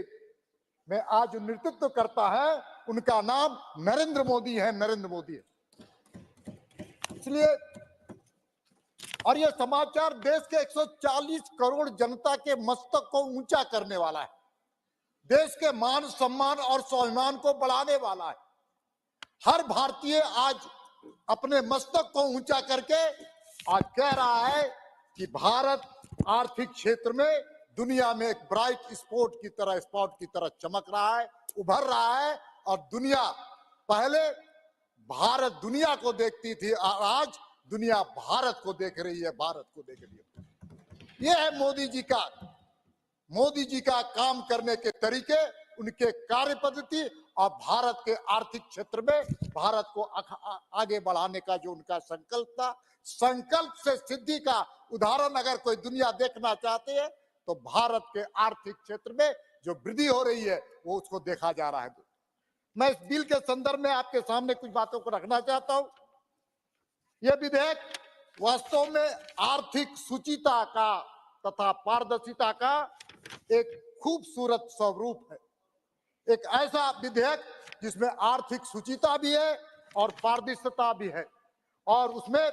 में आज जो नेतृत्व करता है उनका नाम नरेंद्र मोदी है, नरेंद्र मोदी है। इसलिए और ये समाचार देश के 140 करोड़ जनता के मस्तक को ऊंचा करने वाला है, देश के मान सम्मान और स्वाभिमान को बढ़ाने वाला है। हर भारतीय आज अपने मस्तक को ऊंचा करके आज कह रहा है कि भारत आर्थिक क्षेत्र में दुनिया में एक ब्राइट स्पॉट की तरह चमक रहा है, उभर रहा है। और दुनिया पहले भारत दुनिया को देखती थी, आज दुनिया भारत को देख रही है, भारत को देख रही है। यह है मोदी जी का काम करने के तरीके, उनके कार्य पद्धति और भारत के आर्थिक क्षेत्र में भारत को आगे बढ़ाने का जो उनका संकल्प था, संकल्प से सिद्धि का उदाहरण अगर कोई दुनिया देखना चाहते है तो भारत के आर्थिक क्षेत्र में जो वृद्धि हो रही है वो उसको देखा जा रहा है। मैं इस बिल के संदर्भ में आपके सामने कुछ बातों को रखना चाहता हूं। यह विधेयक वास्तव में आर्थिक सुचिता का तथा पारदर्शिता का एक खूबसूरत स्वरूप है। एक ऐसा विधेयक जिसमें आर्थिक सुचिता भी है और पारदर्शिता भी है, और उसमें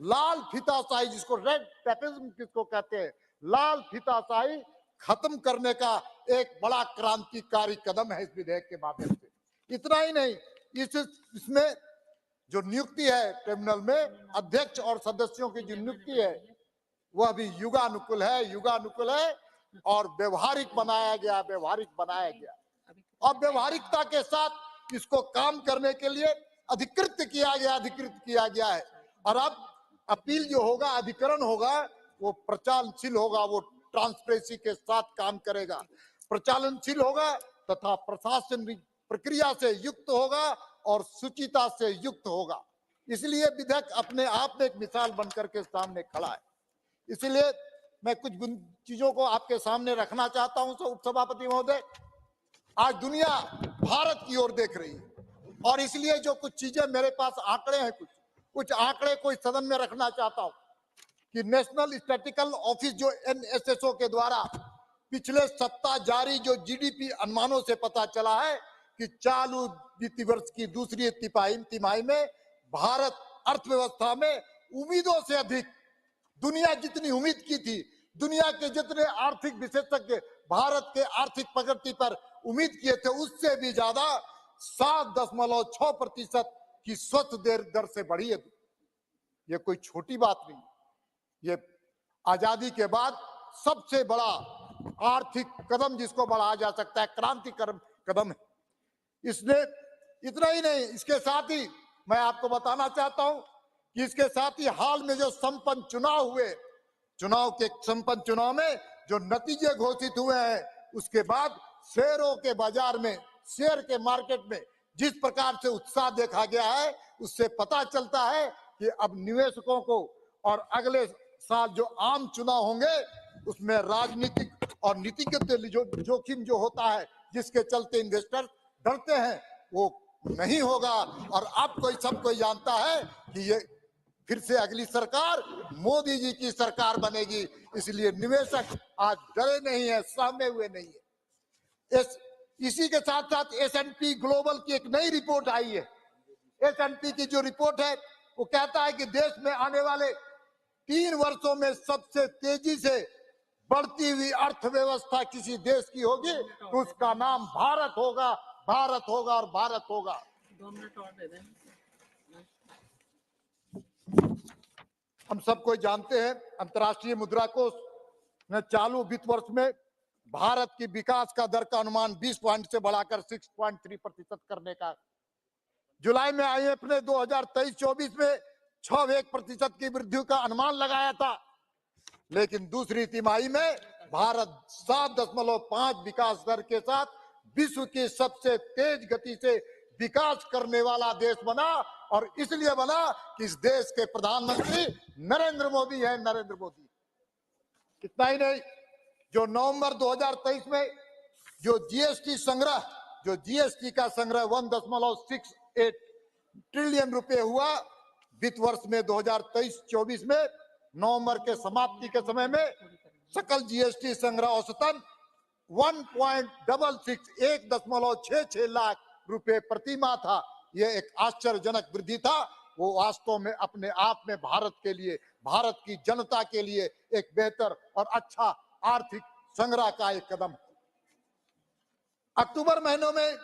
लाल फीताशाही, जिसको रेड टेपिज्म किसको कहते हैं, लाल फीताशाही खत्म करने का एक बड़ा क्रांतिकारी कदम है इस विधेयक के माध्यम से। इतना ही नहीं, इसमें जो नियुक्ति है ट्रिब्यूनल में अध्यक्ष और सदस्यों की जो नियुक्ति है वह भी युगानुकूल है और व्यवहारिक बनाया गया। और व्यवहारिकता के साथ इसको काम करने के लिए अधिकृत किया गया है। और अब अपील जो होगा, अधिकरण होगा, वो प्रचालनशील होगा, वो ट्रांसपेरेंसी के साथ काम करेगा, प्रचालनशील होगा तथा प्रशासन प्रक्रिया से युक्त होगा और सुचिता से युक्त होगा। इसलिए विधेयक अपने आप में एक मिसाल बनकर के सामने खड़ा है। इसलिए मैं कुछ चीजों को आपके सामने रखना चाहता हूं। उपसभापति महोदय, आज दुनिया भारत की ओर देख रही है और इसलिए जो कुछ चीजें मेरे पास आंकड़े हैं, कुछ आंकड़े को इस सदन में रखना चाहता हूं कि नेशनल स्टैटिस्टिकल ऑफिस जो NSSO के द्वारा पिछले सप्ताह जारी जो GDP अनुमानों से पता चला है कि चालू वित्तीय वर्ष की दूसरी तिमाही में भारत अर्थव्यवस्था में उम्मीदों से अधिक, दुनिया जितनी उम्मीद की थी, दुनिया के जितने आर्थिक विशेषज्ञ भारत के आर्थिक प्रगति पर उम्मीद किए थे, उससे भी ज्यादा 7.6% की स्वच्छ दर से बढ़ी है। ये कोई छोटी बात नहीं, ये आजादी के बाद सबसे बड़ा आर्थिक कदम जिसको बढ़ाया जा सकता है, क्रांतिकारी कदम है। इसने इतना ही नहीं, इसके साथ ही मैं आपको बताना चाहता हूं कि इसके साथ ही हाल में जो संपन्न चुनाव हुए, संपन्न चुनाव में जो नतीजे घोषित हुए हैं, उसके बाद शेयरों के बाजार में, शेयर के मार्केट में जिस प्रकार से उत्साह देखा गया है, उससे पता चलता है कि अब निवेशकों को और अगले साल जो आम चुनाव होंगे उसमें राजनीतिक और नीतिगत जोखिम जो होता है, जिसके चलते इन्वेस्टर डरते हैं, वो नहीं होगा। और अब सब कोई जानता है कि ये फिर से अगली सरकार मोदी जी की सरकार बनेगी, इसलिए निवेशक आज डरे नहीं है, सहमे हुए नहीं है। इसी के साथ साथ S&P ग्लोबल की एक नई रिपोर्ट आई है। S&P की जो रिपोर्ट है वो कहता है कि देश में आने वाले 3 वर्षों में सबसे तेजी से बढ़ती हुई अर्थव्यवस्था किसी देश की होगी तो उसका नाम भारत होगा और भारत होगा। 2 मिनट और दे दें। हम सबको जानते हैं, अंतर्राष्ट्रीय मुद्रा कोष ने चालू वित्त वर्ष में भारत की विकास का दर का अनुमान 20 पॉइंट से बढ़ाकर 6.3% करने का, जुलाई में IMF ने 2023-24 में 6% की वृद्धि का अनुमान लगाया था, लेकिन दूसरी तिमाही में भारत 7.5 विकास दर के साथ विश्व की सबसे तेज गति से विकास करने वाला देश बना। और इसलिए बना कि इस देश के प्रधानमंत्री नरेंद्र मोदी हैं, नरेंद्र मोदी। इतना ही नहीं, जो नवंबर 2023 में जो GST का संग्रह 1.68 ट्रिलियन रुपए हुआ, वित्त वर्ष में 2023-24 में नवंबर के समाप्ति के समय में सकल GST संग्रह औसतन 1.66 लाख रुपए प्रति माह था। यह एक आश्चर्यजनक वृद्धि था। वो वास्तव में अपने आप में भारत के लिए भारत की जनता के लिए एक बेहतर और अच्छा आर्थिक संग्रह का एक कदम। अक्टूबर महीनों में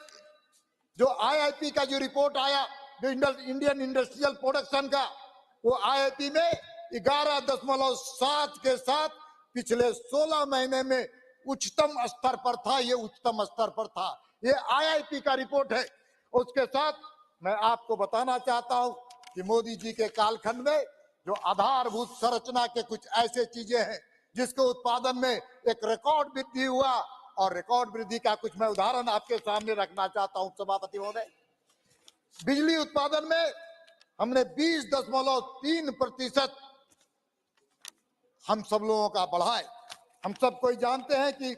जो आईआईपी का जो रिपोर्ट आया, जो इंडियन इंडस्ट्रियल प्रोडक्शन का, वो आईआईपी में 11.7 के साथ पिछले 16 महीने में उच्चतम स्तर पर था। ये उच्चतम स्तर पर था, ये आईआईपी का रिपोर्ट है। उसके साथ मैं आपको बताना चाहता हूं कि मोदी जी के कालखंड में जो आधारभूत संरचना के कुछ ऐसे चीजें हैं जिसके उत्पादन में एक रिकॉर्ड वृद्धि हुआ, और रिकॉर्ड वृद्धि का कुछ मैं उदाहरण आपके सामने रखना चाहता हूं सभापति महोदय। बिजली उत्पादन में हमने 20.3% हम सब लोगों का बढ़ा है। हम सब कोई जानते हैं कि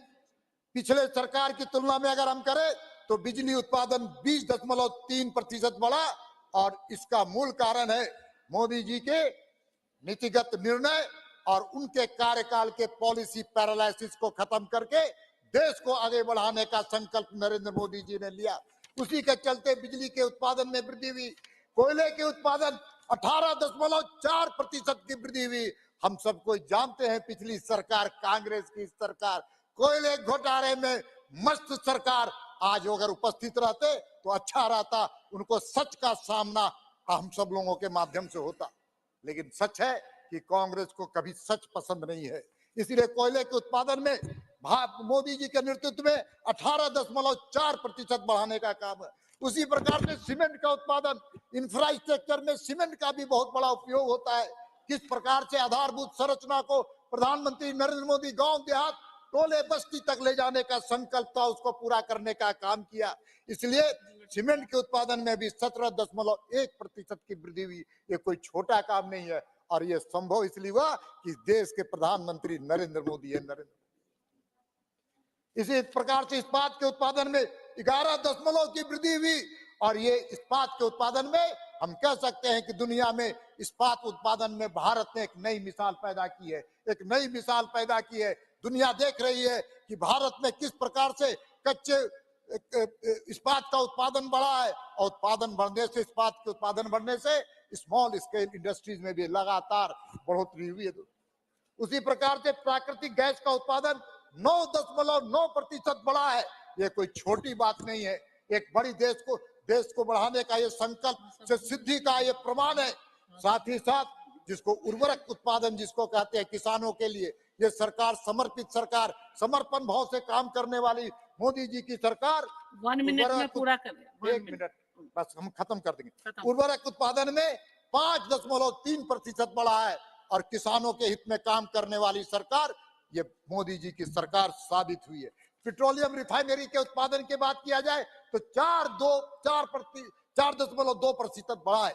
पिछले सरकार की तुलना में अगर हम करें तो बिजली उत्पादन 20.3% बढ़ा, और इसका मूल कारण है मोदी जी के नीतिगत निर्णय और उनके कार्यकाल के पॉलिसी पैरालिसिस को खत्म करके देश को आगे बढ़ाने का संकल्प नरेंद्र मोदी जी ने लिया। उसी के चलते बिजली के उत्पादन में वृद्धि हुई। कोयले के उत्पादन 18.4% की वृद्धि हुई। हम सब कोई जानते हैं पिछली सरकार, कांग्रेस की सरकार, कोयले घोटाले में मस्त सरकार, आज अगर उपस्थित रहते तो अच्छा रहता, उनको सच का सामना हम सब लोगों के माध्यम से होता। लेकिन सच है कि कांग्रेस को कभी सच पसंद नहीं है, इसलिए कोयले के उत्पादन में मोदी जी के नेतृत्व में 18.4% बढ़ाने का काम है। उसी प्रकार से सीमेंट का उत्पादन, इंफ्रास्ट्रक्चर में सीमेंट का भी बहुत बड़ा उपयोग होता है। किस प्रकार से आधारभूत संरचना को प्रधानमंत्री नरेंद्र मोदी गांव देहात टोले बस्ती तक ले जाने का संकल्प था, उसको पूरा करने का काम किया। इसलिए सीमेंट के उत्पादन में भी 17.1% की वृद्धि हुई। ये कोई छोटा काम नहीं है, और ये संभव इसलिए हुआ कि देश के प्रधानमंत्री नरेंद्र मोदी है। इसी प्रकार से इस्पात के उत्पादन में 11 की वृद्धि हुई, और ये इस्पात के उत्पादन में हम कह सकते हैं कि दुनिया में इस्पात उत्पादन में भारत ने एक नई मिसाल पैदा की है, एक नई मिसाल पैदा की है। दुनिया देख रही है कि भारत में किस प्रकार से कच्चे इस्पात का उत्पादन बढ़ा है, और उत्पादन बढ़ने से, इस्पात के उत्पादन बढ़ने से स्मॉल स्केल इंडस्ट्रीज में भी लगातार बढ़ोतरी हुई है। उसी प्रकार से प्राकृतिक गैस का उत्पादन 9.9% बढ़ा है। ये कोई छोटी बात नहीं है, एक बड़ी देश को बढ़ाने का ये संकल्प से सिद्धि का ये प्रमाण है। साथ ही साथ जिसको उर्वरक उत्पादन जिसको कहते हैं किसानों के लिए, ये सरकार समर्पित सरकार, समर्पण भाव से काम करने वाली मोदी जी की सरकार 1 मिनट में पूरा करें। 1 मिनट बस, हम खत्म कर देंगे। उर्वरक उत्पादन में 5.3% बढ़ा है, और किसानों के हित में काम करने वाली सरकार ये मोदी जी की सरकार साबित हुई है। पेट्रोलियम रिफाइनरी के उत्पादन की बात किया जाए तो 4.2% बढ़ा है,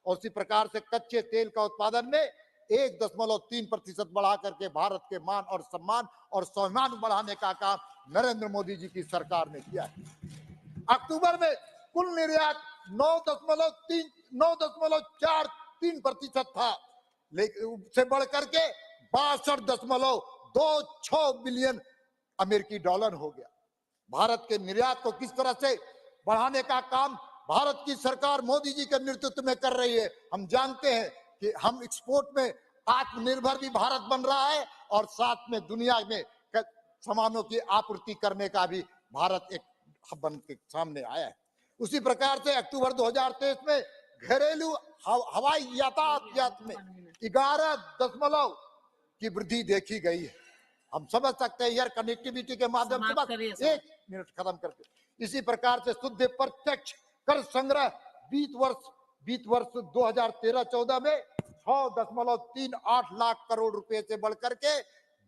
और इसी प्रकार से कच्चे तेल का उत्पादन में 1.3% बढ़ा करके भारत के मान और सम्मान और स्वाभिमान बढ़ाने का काम नरेंद्र मोदी जी की सरकार ने किया है। अक्टूबर में कुल निर्यात 9.43% था, लेकिन उससे बढ़ करके 62.26 बिलियन अमेरिकी डॉलर हो गया। भारत के निर्यात को किस तरह से बढ़ाने का काम भारत की सरकार मोदी जी के नेतृत्व में कर रही है। हम जानते हैं कि हम एक्सपोर्ट में आत्मनिर्भर भी भारत बन रहा है, और साथ में दुनिया में सामानों की आपूर्ति करने का भी भारत एक हब बन के सामने आया है। उसी प्रकार से अक्टूबर 2023 में घरेलू हवाई यातायात में 11 की वृद्धि देखी गई है। हम समझ सकते हैं एयर कनेक्टिविटी के माध्यम से, बस 1 मिनट खत्म करके। इसी प्रकार से शुद्ध प्रत्यक्ष कर संग्रह बीत वर्ष 2013-14 में 6.38 लाख करोड़ रुपए से बढ़कर के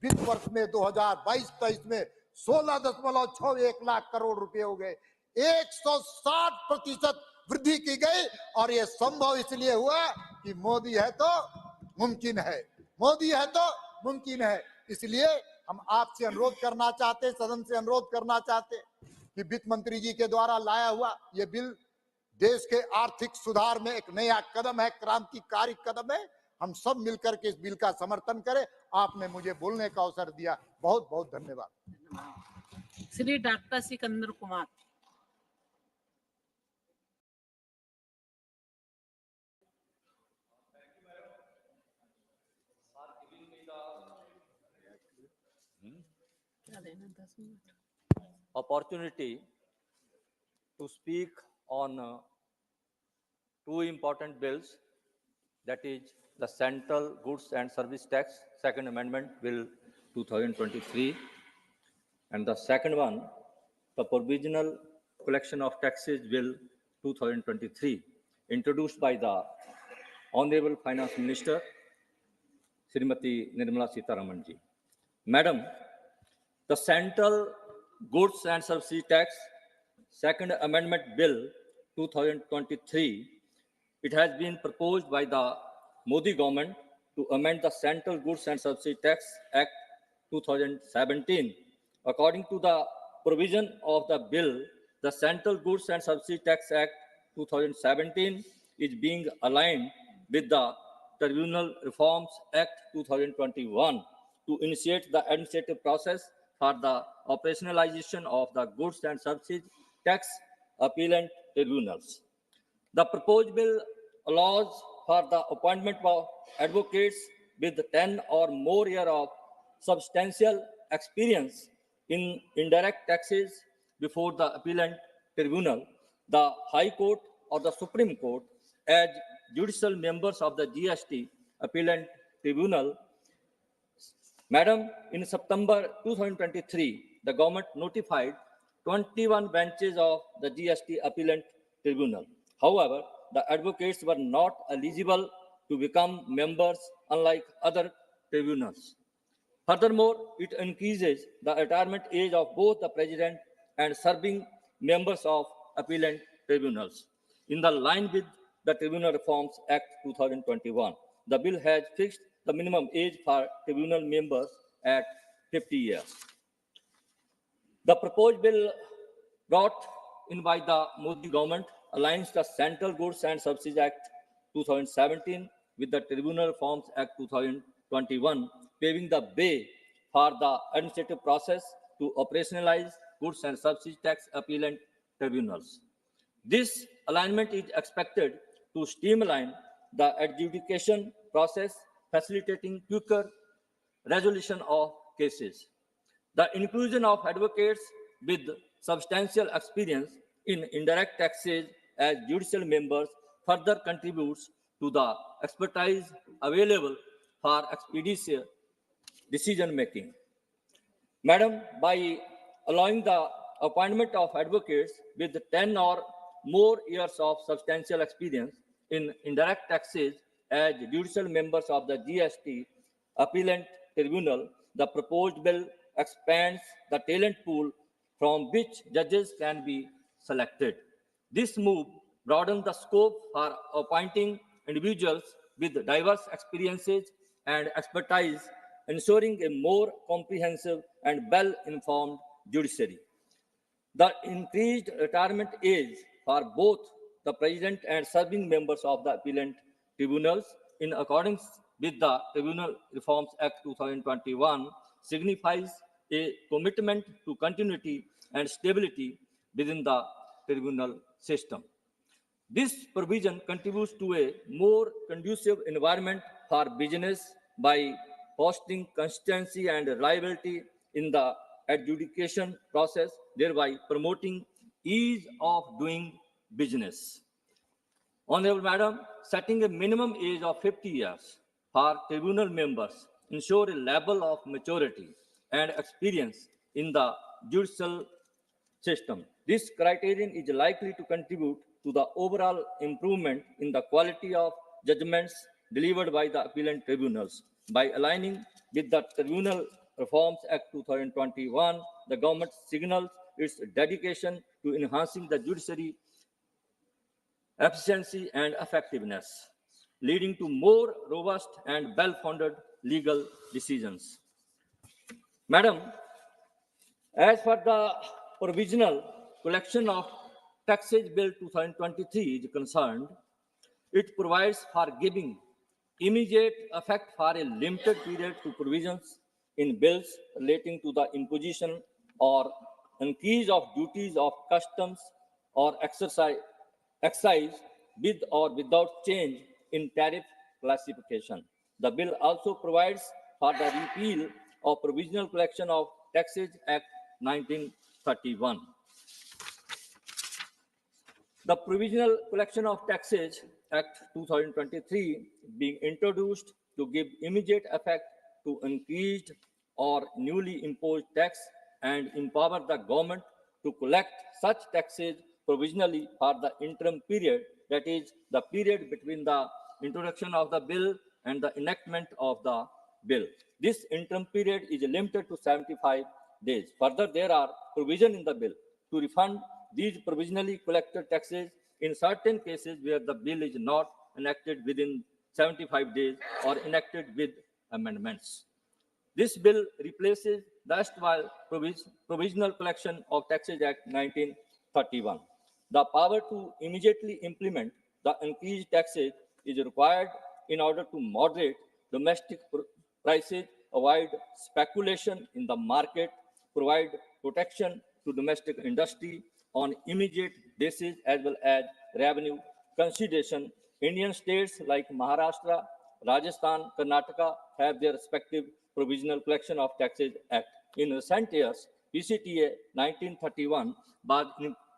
वित्त वर्ष में 2022-23 में 16.61 लाख करोड़ रुपए हो गए। 160% वृद्धि की गई, और यह संभव इसलिए हुआ कि मोदी है तो मुमकिन है, मोदी है तो मुमकिन है। इसलिए हम आपसे अनुरोध करना चाहते, सदन से अनुरोध करना चाहते कि वित्त मंत्री जी के द्वारा लाया हुआ ये बिल देश के आर्थिक सुधार में एक नया कदम है, क्रांतिकारी कदम है। हम सब मिलकर के इस बिल का समर्थन करें। आपने मुझे बोलने का अवसर दिया, बहुत बहुत धन्यवाद। Shri doctor Sikandar Kumar. opportunity to speak on two important bills, that is the Central Goods and Service Tax, Second Amendment Bill 2023, and the second one, the Provisional Collection of Taxes Bill 2023, introduced by the Honorable Finance Minister, Srimati Nirmala Sitharaman ji. Madam, the Central Goods and Services Tax, Second Amendment Bill 2023, it has been proposed by the Modi government to amend the Central Goods and Services Tax Act 2017. According to the provision of the bill, the Central Goods and Services Tax Act 2017 is being aligned with the Tribunal Reforms Act 2021 to initiate the administrative process for the operationalization of the goods and services tax appellant tribunals. The proposed bill allows for the appointment of advocates with 10 or more years of substantial experience in indirect taxes before the appellant tribunal, the High Court or the Supreme Court as judicial members of the GST appellant tribunal. Madam, in September 2023, the government notified 21 benches of the GST appellant tribunal. However, the advocates were not eligible to become members, unlike other tribunals. Furthermore, it increases the retirement age of both the president and serving members of appellant tribunals. In the line with the Tribunal Reforms Act 2021, the bill has fixed the minimum age for tribunal members at 50 years. The proposed bill brought in by the Modi government aligns the Central Goods and Services Act 2017 with the Tribunal Reforms Act 2021, paving the way for the administrative process to operationalize goods and services tax appellant tribunals. This alignment is expected to streamline the adjudication process, facilitating quicker resolution of cases. The inclusion of advocates with substantial experience in indirect taxes as judicial members further contributes to the expertise available for expeditious decision-making. Madam, by allowing the appointment of advocates with 10 or more years of substantial experience in indirect taxes as judicial members of the GST appellant tribunal, the proposed bill expands the talent pool from which judges can be selected. This move broadens the scope for appointing individuals with diverse experiences and expertise, ensuring a more comprehensive and well-informed judiciary. The increased retirement age for both the president and serving members of the appellant tribunals, in accordance with the Tribunal Reforms Act 2021, signifies a commitment to continuity and stability within the tribunal system. This provision contributes to a more conducive environment for business by fostering consistency and reliability in the adjudication process, thereby promoting ease of doing business. Honorable Madam, setting a minimum age of 50 years for tribunal members ensure a level of maturity and experience in the judicial system. This criterion is likely to contribute to the overall improvement in the quality of judgments delivered by the appellant tribunals. By aligning with the Tribunal Reforms Act 2021, the government signals its dedication to enhancing the judiciary efficiency and effectiveness, leading to more robust and well-founded legal decisions. Madam, as for the Provisional Collection of Taxes Bill 2023 is concerned, it provides for giving immediate effect for a limited period to provisions in bills relating to the imposition or increase of duties of customs or excise with or without change in tariff classification. The bill also provides for the repeal of provisional collection of Taxes Act 1931. The Provisional Collection of Taxes Act 2023 being introduced to give immediate effect to increased or newly imposed tax and empower the government to collect such taxes provisionally for the interim period, that is, the period between the introduction of the bill and the enactment of the bill. This interim period is limited to 75 days. Further, there are provisions in the bill to refund these provisionally collected taxes in certain cases where the bill is not enacted within 75 days or enacted with amendments. This bill replaces the erstwhile Provisional Collection of Taxes Act 1931. The power to immediately implement the increased taxes is required in order to moderate domestic prices, avoid speculation in the market, provide protection to domestic industry on immediate basis, as well as revenue consideration. Indian states like Maharashtra, Rajasthan, Karnataka have their respective Provisional Collection of Taxes Act. In recent years, PCTA 1931 was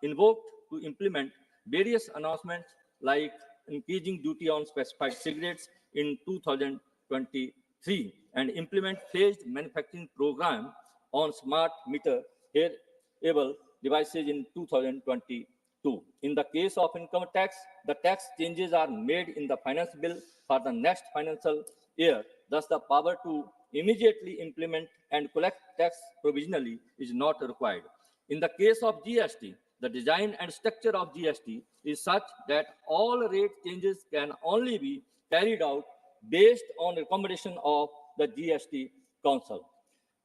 invoked to implement various announcements like increasing duty on specified cigarettes in 2023 and implement phased manufacturing program on smart meter hearable devices in 2022. In the case of income tax, the tax changes are made in the finance bill for the next financial year. Thus, the power to immediately implement and collect tax provisionally is not required. In the case of GST, the design and structure of GST is such that all rate changes can only be carried out based on recommendation of the GST Council,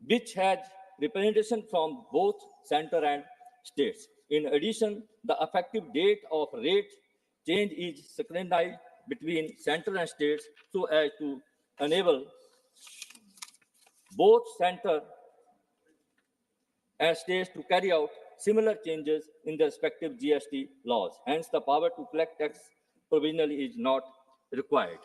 which has representation from both center and states. In addition, the effective date of rate change is synchronized between center and states so as to enable both center and states to carry out similar changes in their respective GST laws. Hence, the power to collect tax provisionally is not required.